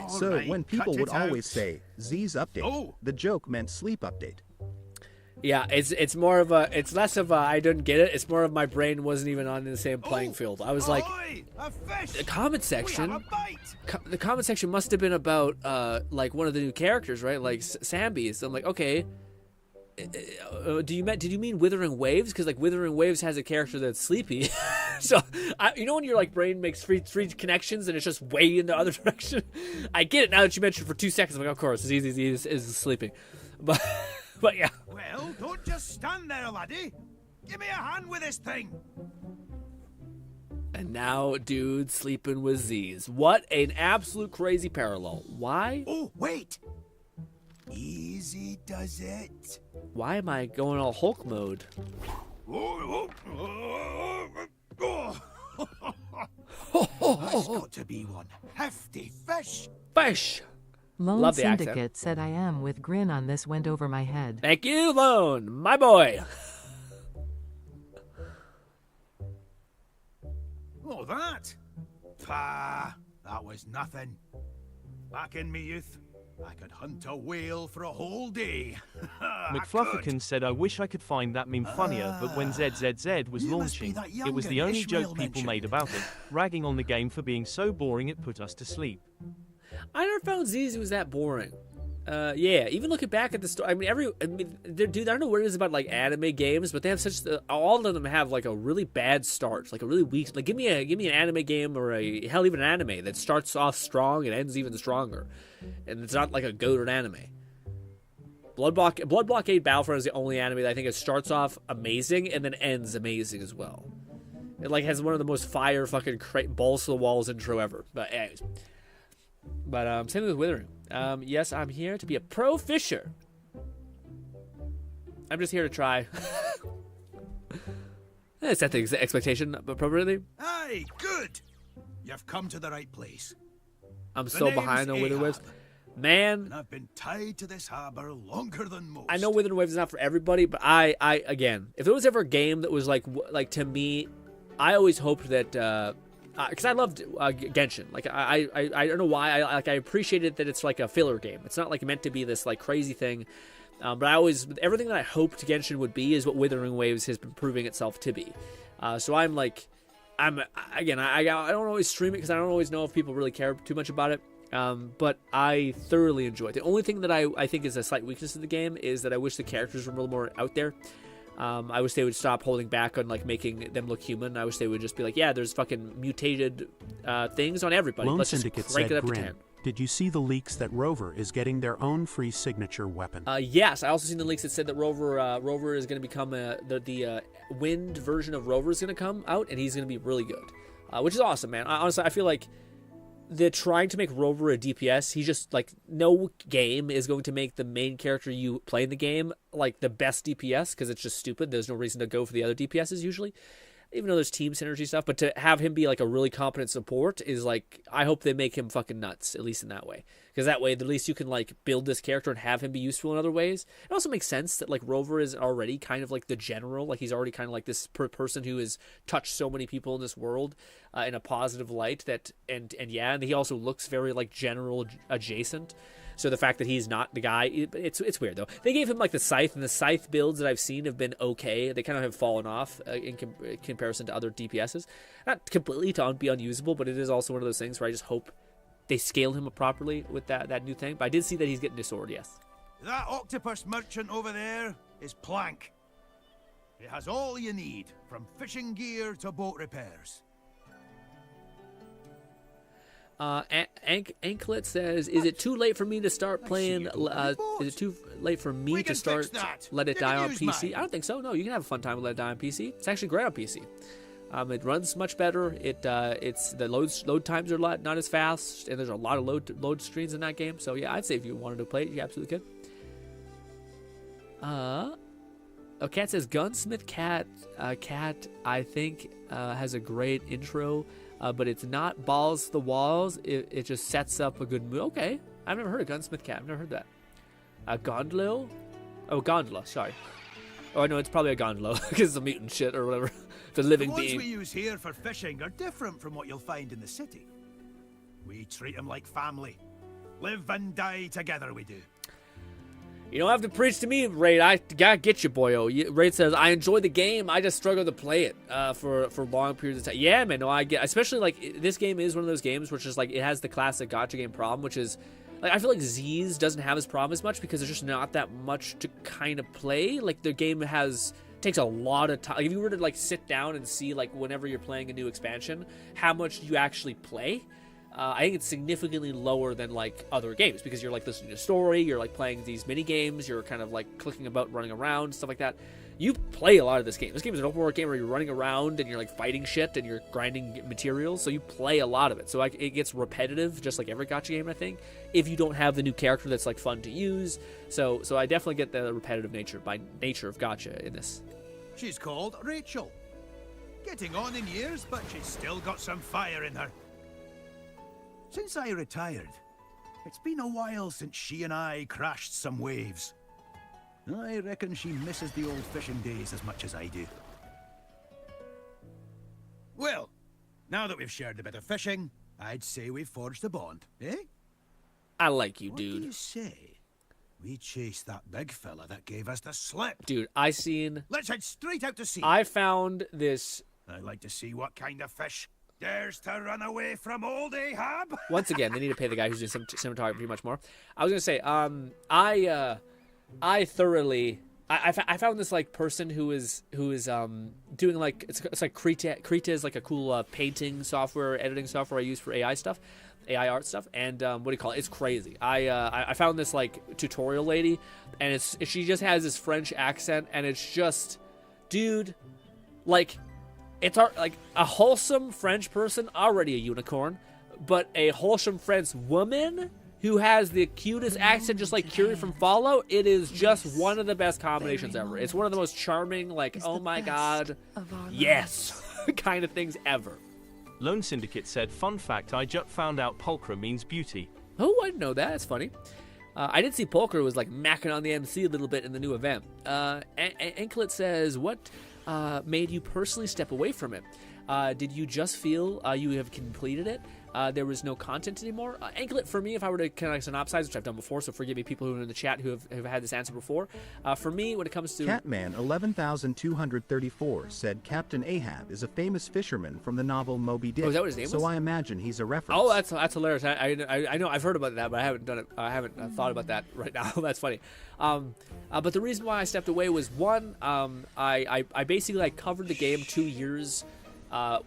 So when people would always say Z's update, the joke meant sleep update. Yeah, it's more of a, it's less of a I didn't get it. It's more of my brain wasn't even on the same playing field. I was like, the comment section. The comment section must have been about like one of the new characters, right? Like Sambi. So I'm like, okay. Did you mean Withering Waves? Because like Withering Waves has a character that's sleepy. So, you know when your like brain makes three connections and it's just way in the other direction? I get it now that you mentioned it for 2 seconds. I'm like, of course, it's easy is sleeping. But yeah. Well, don't just stand there, laddie. Give me a hand with this thing. And now, dude, sleeping with Z's. What an absolute crazy parallel. Why? Oh, wait. Easy does it. Why am I going all Hulk mode? That's got to be one hefty fish. Fish. Lone Love the Syndicate accent. said I am with grin on this went over my head. Thank you, Lone, my boy. Oh, that? Pah, that was nothing. Back in me youth, I could hunt a whale for a whole day. McFlufferkin said, I wish I could find that meme funnier, but when ZZZ was launching, it was the only joke people made about it, ragging on the game for being so boring it put us to sleep. I never found ZZ was that boring. Yeah, even looking back at the story, dude, I don't know what it is about like anime games, but they have such all of them have like a really bad start, like a really weak. Like give me an anime game or hell even an anime that starts off strong and ends even stronger, and it's not like a goated anime. Blood Blockade Battlefront is the only anime that I think it starts off amazing and then ends amazing as well. It like has one of the most fire fucking balls to the walls intro ever. But anyways. But same with Withering. Yes, I'm here to be a pro fisher. I'm just here to try. Set the expectation appropriately. Aye, good. You've come to the right place. I'm so behind on Withering Waves. Man, and I've been tied to this harbor longer than most. I know Withering Waves is not for everybody, but I again, if there was ever a game that was like to me, I always hoped that because I loved Genshin. Like I don't know why I appreciated that it's like a filler game. It's not like meant to be this like crazy thing. But everything that I hoped Genshin would be is what Withering Waves has been proving itself to be. So I don't always stream it because I don't always know if people really care too much about it. But I thoroughly enjoy it. The only thing that I think is a slight weakness of the game is that I wish the characters were a little more out there. I wish they would stop holding back on like making them look human. I wish they would just be like, yeah, there's fucking mutated things on everybody. Lone Let's Syndicate just crank said it up to Grin. 10. Did you see the leaks that Rover is getting their own free signature weapon? Yes, I also seen the leaks that said that Rover is going to become the wind version of Rover is going to come out, and he's going to be really good, which is awesome, man. Honestly, I feel like they're trying to make Rover a DPS. He's just like, no game is going to make the main character you play in the game like the best DPS because it's just stupid. There's no reason to go for the other DPSs usually, even though there's team synergy stuff. But to have him be like a really competent support is like, I hope they make him fucking nuts, at least in that way. Because that way, at least you can like build this character and have him be useful in other ways. It also makes sense that like Rover is already kind of like the general. Like he's already kind of like this person who has touched so many people in this world in a positive light. And he also looks very like general adjacent. So the fact that he's not the guy, it's weird though. They gave him like the scythe, and the scythe builds that I've seen have been okay. They kind of have fallen off in comparison to other DPSs. Not completely to be unusable, but it is also one of those things where I just hope they scale him up properly with that new thing. But I did see that he's getting his sword, yes. That octopus merchant over there is Plank. It has all you need, from fishing gear to boat repairs. Anklet says, "Is it too late for me to start playing? Is it too late for me to start Let It Die on PC? I don't think so. No, you can have a fun time with Let It Die on PC. It's actually great on PC. It runs much better. It's the load times are not as fast, and there's a lot of load screens in that game. So yeah, I'd say if you wanted to play it, you absolutely could. Cat says Gunsmith Cat. Cat I think has a great intro. But it's not balls to the walls. It just sets up a good mood. Okay. I've never heard of Gunsmith Cat. I've never heard that. Gondola? Oh, Gondola. Sorry. Oh, I know. It's probably a gondola because it's a mutant shit or whatever. It's a living the being. ones we use here for fishing are different from what you'll find in the city. We treat them like family. Live and die together, we do. You don't have to preach to me, Raid. I gotta get you, boyo. Raid says, I enjoy the game. I just struggle to play it for long periods of time. Yeah, man. No, I get. Especially like this game is one of those games which is like it has the classic gacha game problem, which is like I feel like Z's doesn't have this problem as much because there's just not that much to kind of play. Like the game has takes a lot of time. If you were to like sit down and see like whenever you're playing a new expansion, how much you actually play, I think it's significantly lower than like other games because you're like listening to a story, you're like playing these mini games, you're kind of like clicking about, running around, stuff like that. You play a lot of this game. This game is an open world game where you're running around and you're like fighting shit and you're grinding materials, so you play a lot of it. So it gets repetitive, just like every gacha game, I think, if you don't have the new character that's like fun to use. So I definitely get the repetitive nature by nature of gacha in this. She's called Rachel. Getting on in years, but she's still got some fire in her. Since I retired, it's been a while since she and I crashed some waves. I reckon she misses the old fishing days as much as I do. Well, now that we've shared a bit of fishing, I'd say we've forged a bond, eh? I like you, what dude. What do you say? We chase that big fella that gave us the slip. Dude, Let's head straight out to sea. I found this... I'd like to see what kind of fish dares to run away from old Ahab. Once again, they need to pay the guy who's doing cinematography much more. I was going to say, I thoroughly... I found this like person who is doing like it's like Krita is like a cool painting software, editing software I use for AI art stuff, and what do you call it? It's crazy. I found this like tutorial lady, and she just has this French accent, and it's just, dude, like it's like a wholesome French person, already a unicorn, but a wholesome French woman who has the cutest accent, just like Curie from Fallout. It is just one of the best combinations ever. It's one of the most charming, like, oh my god, yes, kind of things ever. Lone Syndicate said, fun fact, I just found out pulchra means beauty. Oh, I didn't know that. That's funny. I did see pulchra was like macking on the MC a little bit in the new event. Anklet says, what made you personally step away from it? Did you just feel you have completed it? There was no content anymore. Anklet, for me, if I were to kind of synopsize, which I've done before, so forgive me, people who are in the chat who have had this answer before. For me, when it comes to... Catman 11,234 said Captain Ahab is a famous fisherman from the novel Moby Dick. Oh, is that what his name was? So I imagine he's a reference. Oh, that's hilarious. I know, I've heard about that, but I haven't done it. I haven't thought about that right now. That's funny. But the reason why I stepped away was, one, I basically covered the game 2 years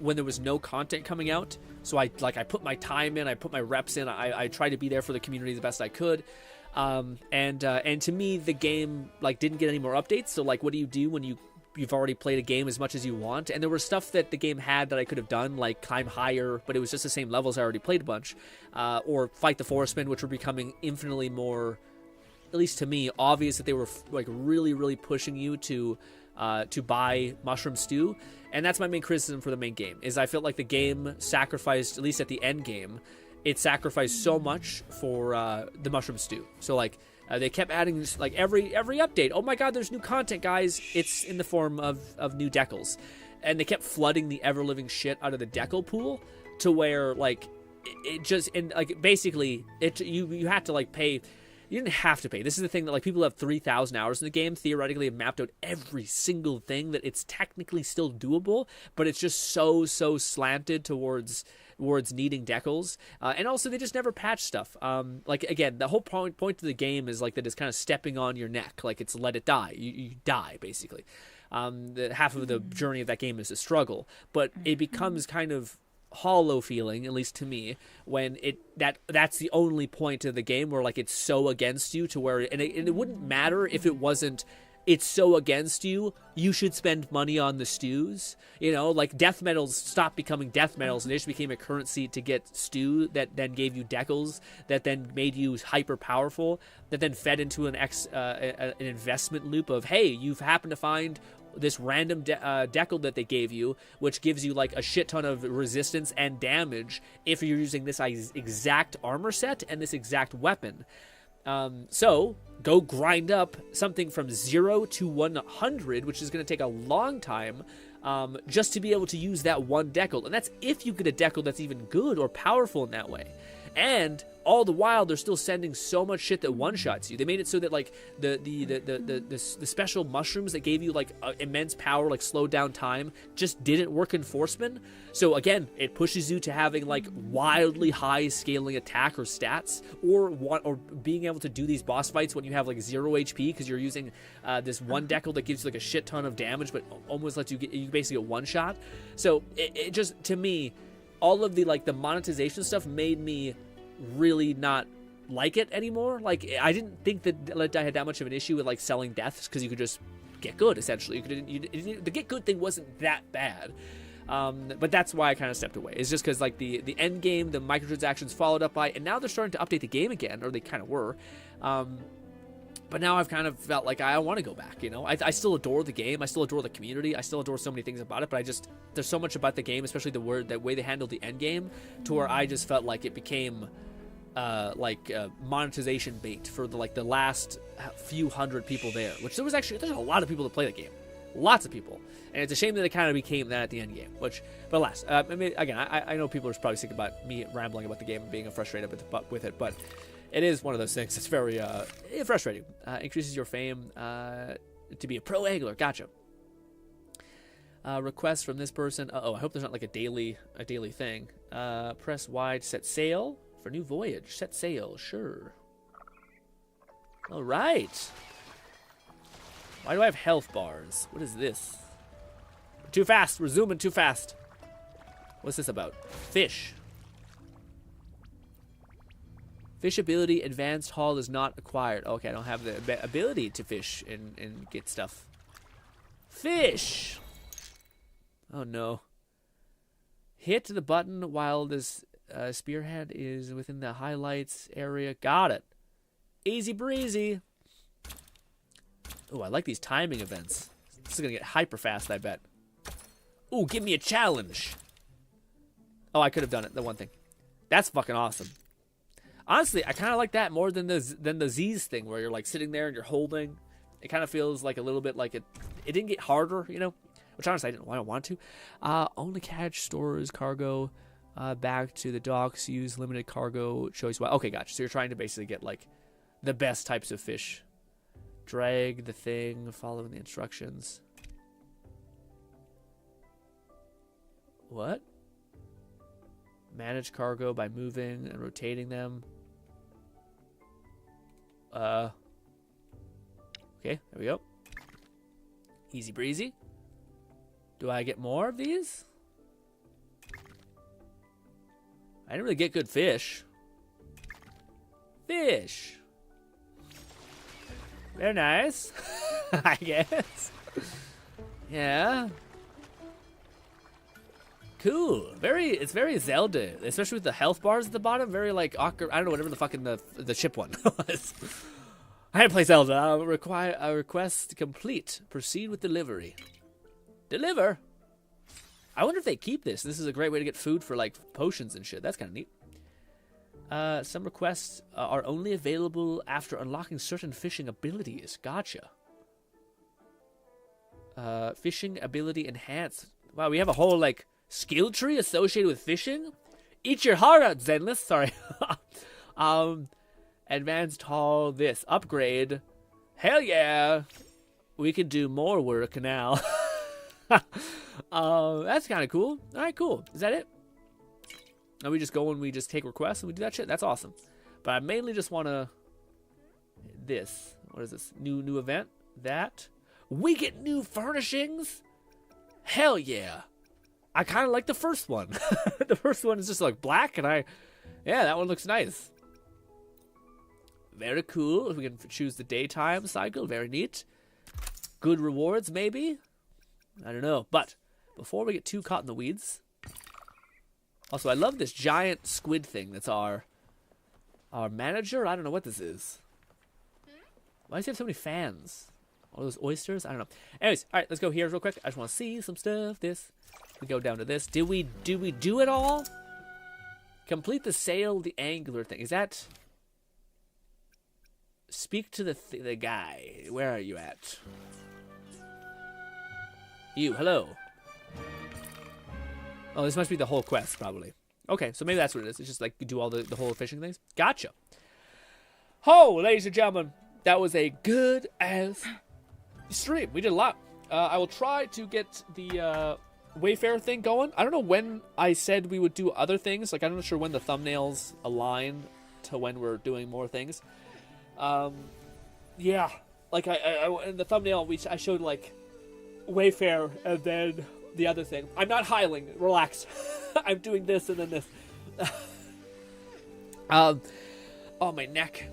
when there was no content coming out. So I put my time in, I put my reps in, I tried to be there for the community the best I could. And to me, the game didn't get any more updates. So what do you do when you've already played a game as much as you want? And there was stuff that the game had that I could have done, like climb higher, but it was just the same levels I already played a bunch. Or fight the forestmen, which were becoming infinitely more, at least to me, obvious that they were really, really pushing you to buy mushroom stew. And that's my main criticism for the main game, is I felt like the game sacrificed, at least at the end game, it sacrificed so much for the mushroom stew. So they kept adding every update. Oh my god, there's new content, guys. It's in the form of new decals. And they kept flooding the ever-living shit out of the decal pool to where it just, and basically you had to pay. You didn't have to pay. This is the thing that people have 3,000 hours in the game, theoretically have mapped out every single thing, that it's technically still doable, but it's just so slanted towards needing decals. And also they just never patch stuff. Again, the whole point of the game is that it's kind of stepping on your neck. It's let it die. You die, basically. The half of the journey of that game is a struggle, but it becomes kind of hollow feeling, at least to me, when that's the only point of the game where it's so against you to where, and it wouldn't matter if it wasn't, it's so against you should spend money on the stews, death medals stopped becoming death medals and they just became a currency to get stew that then gave you decals, that then made you hyper powerful, that then fed into an investment loop of, hey, you've happened to find this random decal that they gave you, which gives you a shit ton of resistance and damage if you're using this exact armor set and this exact weapon. So go grind up something from 0 to 100, which is going to take a long time, just to be able to use that one decal. And that's if you get a decal that's even good or powerful in that way. And all the while, they're still sending so much shit that one-shots you. They made it so that, like, the special mushrooms that gave you, like, immense power, like, slowed down time, just didn't work in Forceman. So, again, it pushes you to having, like, wildly high scaling attack or stats, or being able to do these boss fights when you have, like, 0 HP, because you're using this one decal that gives you, like, a shit ton of damage, but almost lets you basically get one-shot. So, it just, to me, all of the, like, the monetization stuff made me really not like it anymore. Like, I didn't think that I had that much of an issue with, like, selling deaths, because you could just get good, essentially. The get good thing wasn't that bad. But that's why I kind of stepped away. It's just because, like, the end game, the microtransactions followed up by, and now they're starting to update the game again, or they kind of were. But now I've kind of felt like I want to go back, you know? I still adore the game. I still adore the community. I still adore so many things about it, but there's so much about the game, especially the way they handled the end game, to where I just felt like it became, monetization bait for the last few hundred people there, which there's a lot of people that play the game. Lots of people. And it's a shame that it kind of became that at the end game, but alas, I mean, again, I know people are probably sick about me rambling about the game and being frustrated with it, but it is one of those things. It's very frustrating. Increases your fame to be a pro angler. Gotcha. Request from this person. I hope there's not like a daily thing. Press Y to set sail for new voyage. Set sail. Sure. All right. Why do I have health bars? What is this? We're too fast. We're zooming too fast. What's this about? Fish. Fish ability advanced haul is not acquired. Okay, I don't have the ability to fish and get stuff. Fish! Oh no. Hit the button while this spearhead is within the highlights area. Got it. Easy breezy. Oh, I like these timing events. This is gonna get hyper fast, I bet. Ooh, give me a challenge. Oh, I could have done it, the one thing. That's fucking awesome. Honestly, I kind of like that more than the Z's thing, where you're like sitting there and you're holding. It kind of feels like a little bit like it didn't get harder, you know? Which honestly, I don't want to. Only catch stores cargo back to the docks. Use limited cargo choice. Okay, gotcha. So you're trying to basically get like the best types of fish. Drag the thing, following the instructions. What? Manage cargo by moving and rotating them. Okay, there we go. Easy breezy. Do I get more of these? I didn't really get good fish. Fish. They're nice. I guess. Yeah. Cool. It's very Zelda, especially with the health bars at the bottom. Very like awkward. I don't know, whatever the fucking the ship one was. I had to play Zelda. Require a request complete. Proceed with delivery. Deliver. I wonder if they keep this. This is a great way to get food for like potions and shit. That's kind of neat. Some requests are only available after unlocking certain fishing abilities. Gotcha. Fishing ability enhanced. Wow, we have a whole like skill tree associated with fishing. Eat your heart out, Zenless. Sorry. Advanced haul. This upgrade. Hell yeah. We can do more work now. That's kind of cool. All right, cool. Is that it? And we just go and we just take requests and we do that shit. That's awesome. But I mainly just want to. This. What is this? New event. That. We get new furnishings. Hell yeah. I kind of like the first one. The first one is just like black, and yeah, that one looks nice. Very cool. We can choose the daytime cycle. Very neat. Good rewards, maybe. I don't know. But before we get too caught in the weeds. Also, I love this giant squid thing. That's our manager. I don't know what this is. Why does he have so many fans? All those oysters? I don't know. Anyways, all right, let's go here real quick. I just want to see some stuff. This. We go down to this. Did we do it all? Complete the sail, the angler thing. Is that? Speak to the guy. Where are you at? You, hello. Oh, this must be the whole quest, probably. Okay, so maybe that's what it is. It's just like you do all the whole fishing things. Gotcha. Oh, ladies and gentlemen, that was a good-ass stream. We did a lot. I will try to get the Wayfair thing going. I don't know when I said we would do other things. Like, I'm not sure when the thumbnails align to when we're doing more things. Yeah. Like, I in the thumbnail, I showed, like, Wayfair and then the other thing. I'm not hiling. Relax. I'm doing this and then this. Oh, my neck.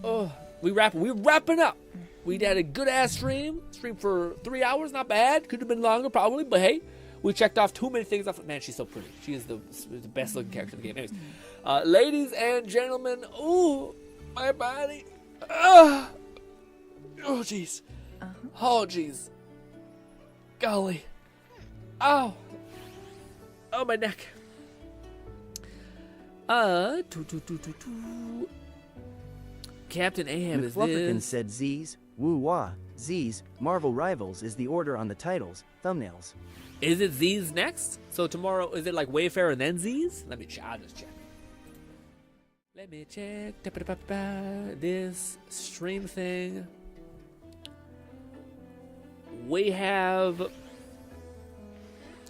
Oh, we're wrapping up. We had a good ass stream for 3 hours. Not bad. Could have been longer probably, but hey, we checked off too many things. Man, she's so pretty. She is the best looking character in the game. Anyways, ladies and gentlemen, ooh, my body. Oh, jeez. Oh, jeez. Golly. Ow. Oh, my neck. Captain Ahab is McFlufferkin this. said Z's, woo-wah, Z's, Marvel Rivals is the order on the titles, thumbnails. Is it Z's next? So tomorrow, is it like Wayfair and then Z's? Let me check. I'll just check. Let me check. This stream thing. We have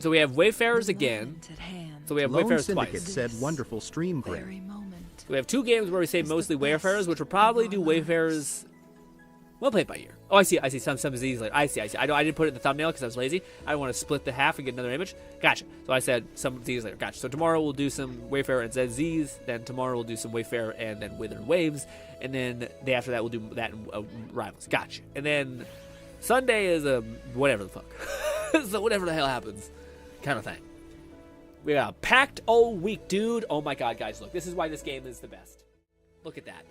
Wayfarers again. So we have Lone Wayfarers Syndicate twice. said wonderful stream, Grin. So we have two games where we say mostly Wayfarers, which will probably do Wayfarers. We'll play it by ear. Oh, I see. Some of these later. I see. I didn't put it in the thumbnail because I was lazy. I want to split the half and get another image. Gotcha. So I said some of these later. Gotcha. So tomorrow we'll do some Wayfarer and ZZs. Then tomorrow we'll do some Wayfarer and then Wither and Waves. And then the day after that we'll do that and Rivals. Gotcha. And then Sunday is a whatever the fuck. So whatever the hell happens kind of thing. We got a packed old week, dude. Oh my god, guys, look. This is why this game is the best. Look at that.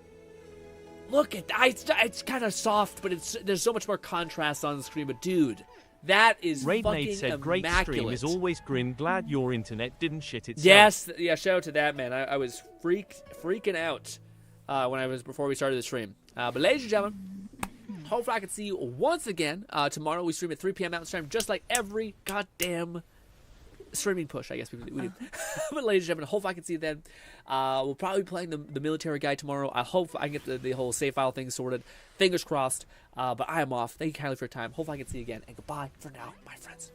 Look at that. It's kind of soft, but there's so much more contrast on the screen. But dude, that is Raid fucking Nate said, immaculate. great stream is always Grin. Glad your internet didn't shit itself. Yes, yeah, shout out to that, man. I was freaking out before we started the stream. But ladies and gentlemen, hopefully I can see you once again tomorrow. We stream at 3 p.m. Mountain Time, just like every goddamn streaming push, I guess we do. But ladies and gentlemen, hopefully I can see you then. We'll probably be playing the military guy tomorrow. I hope I can get the whole save file thing sorted. Fingers crossed. But I am off. Thank you kindly for your time. Hopefully I can see you again. And goodbye for now, my friends.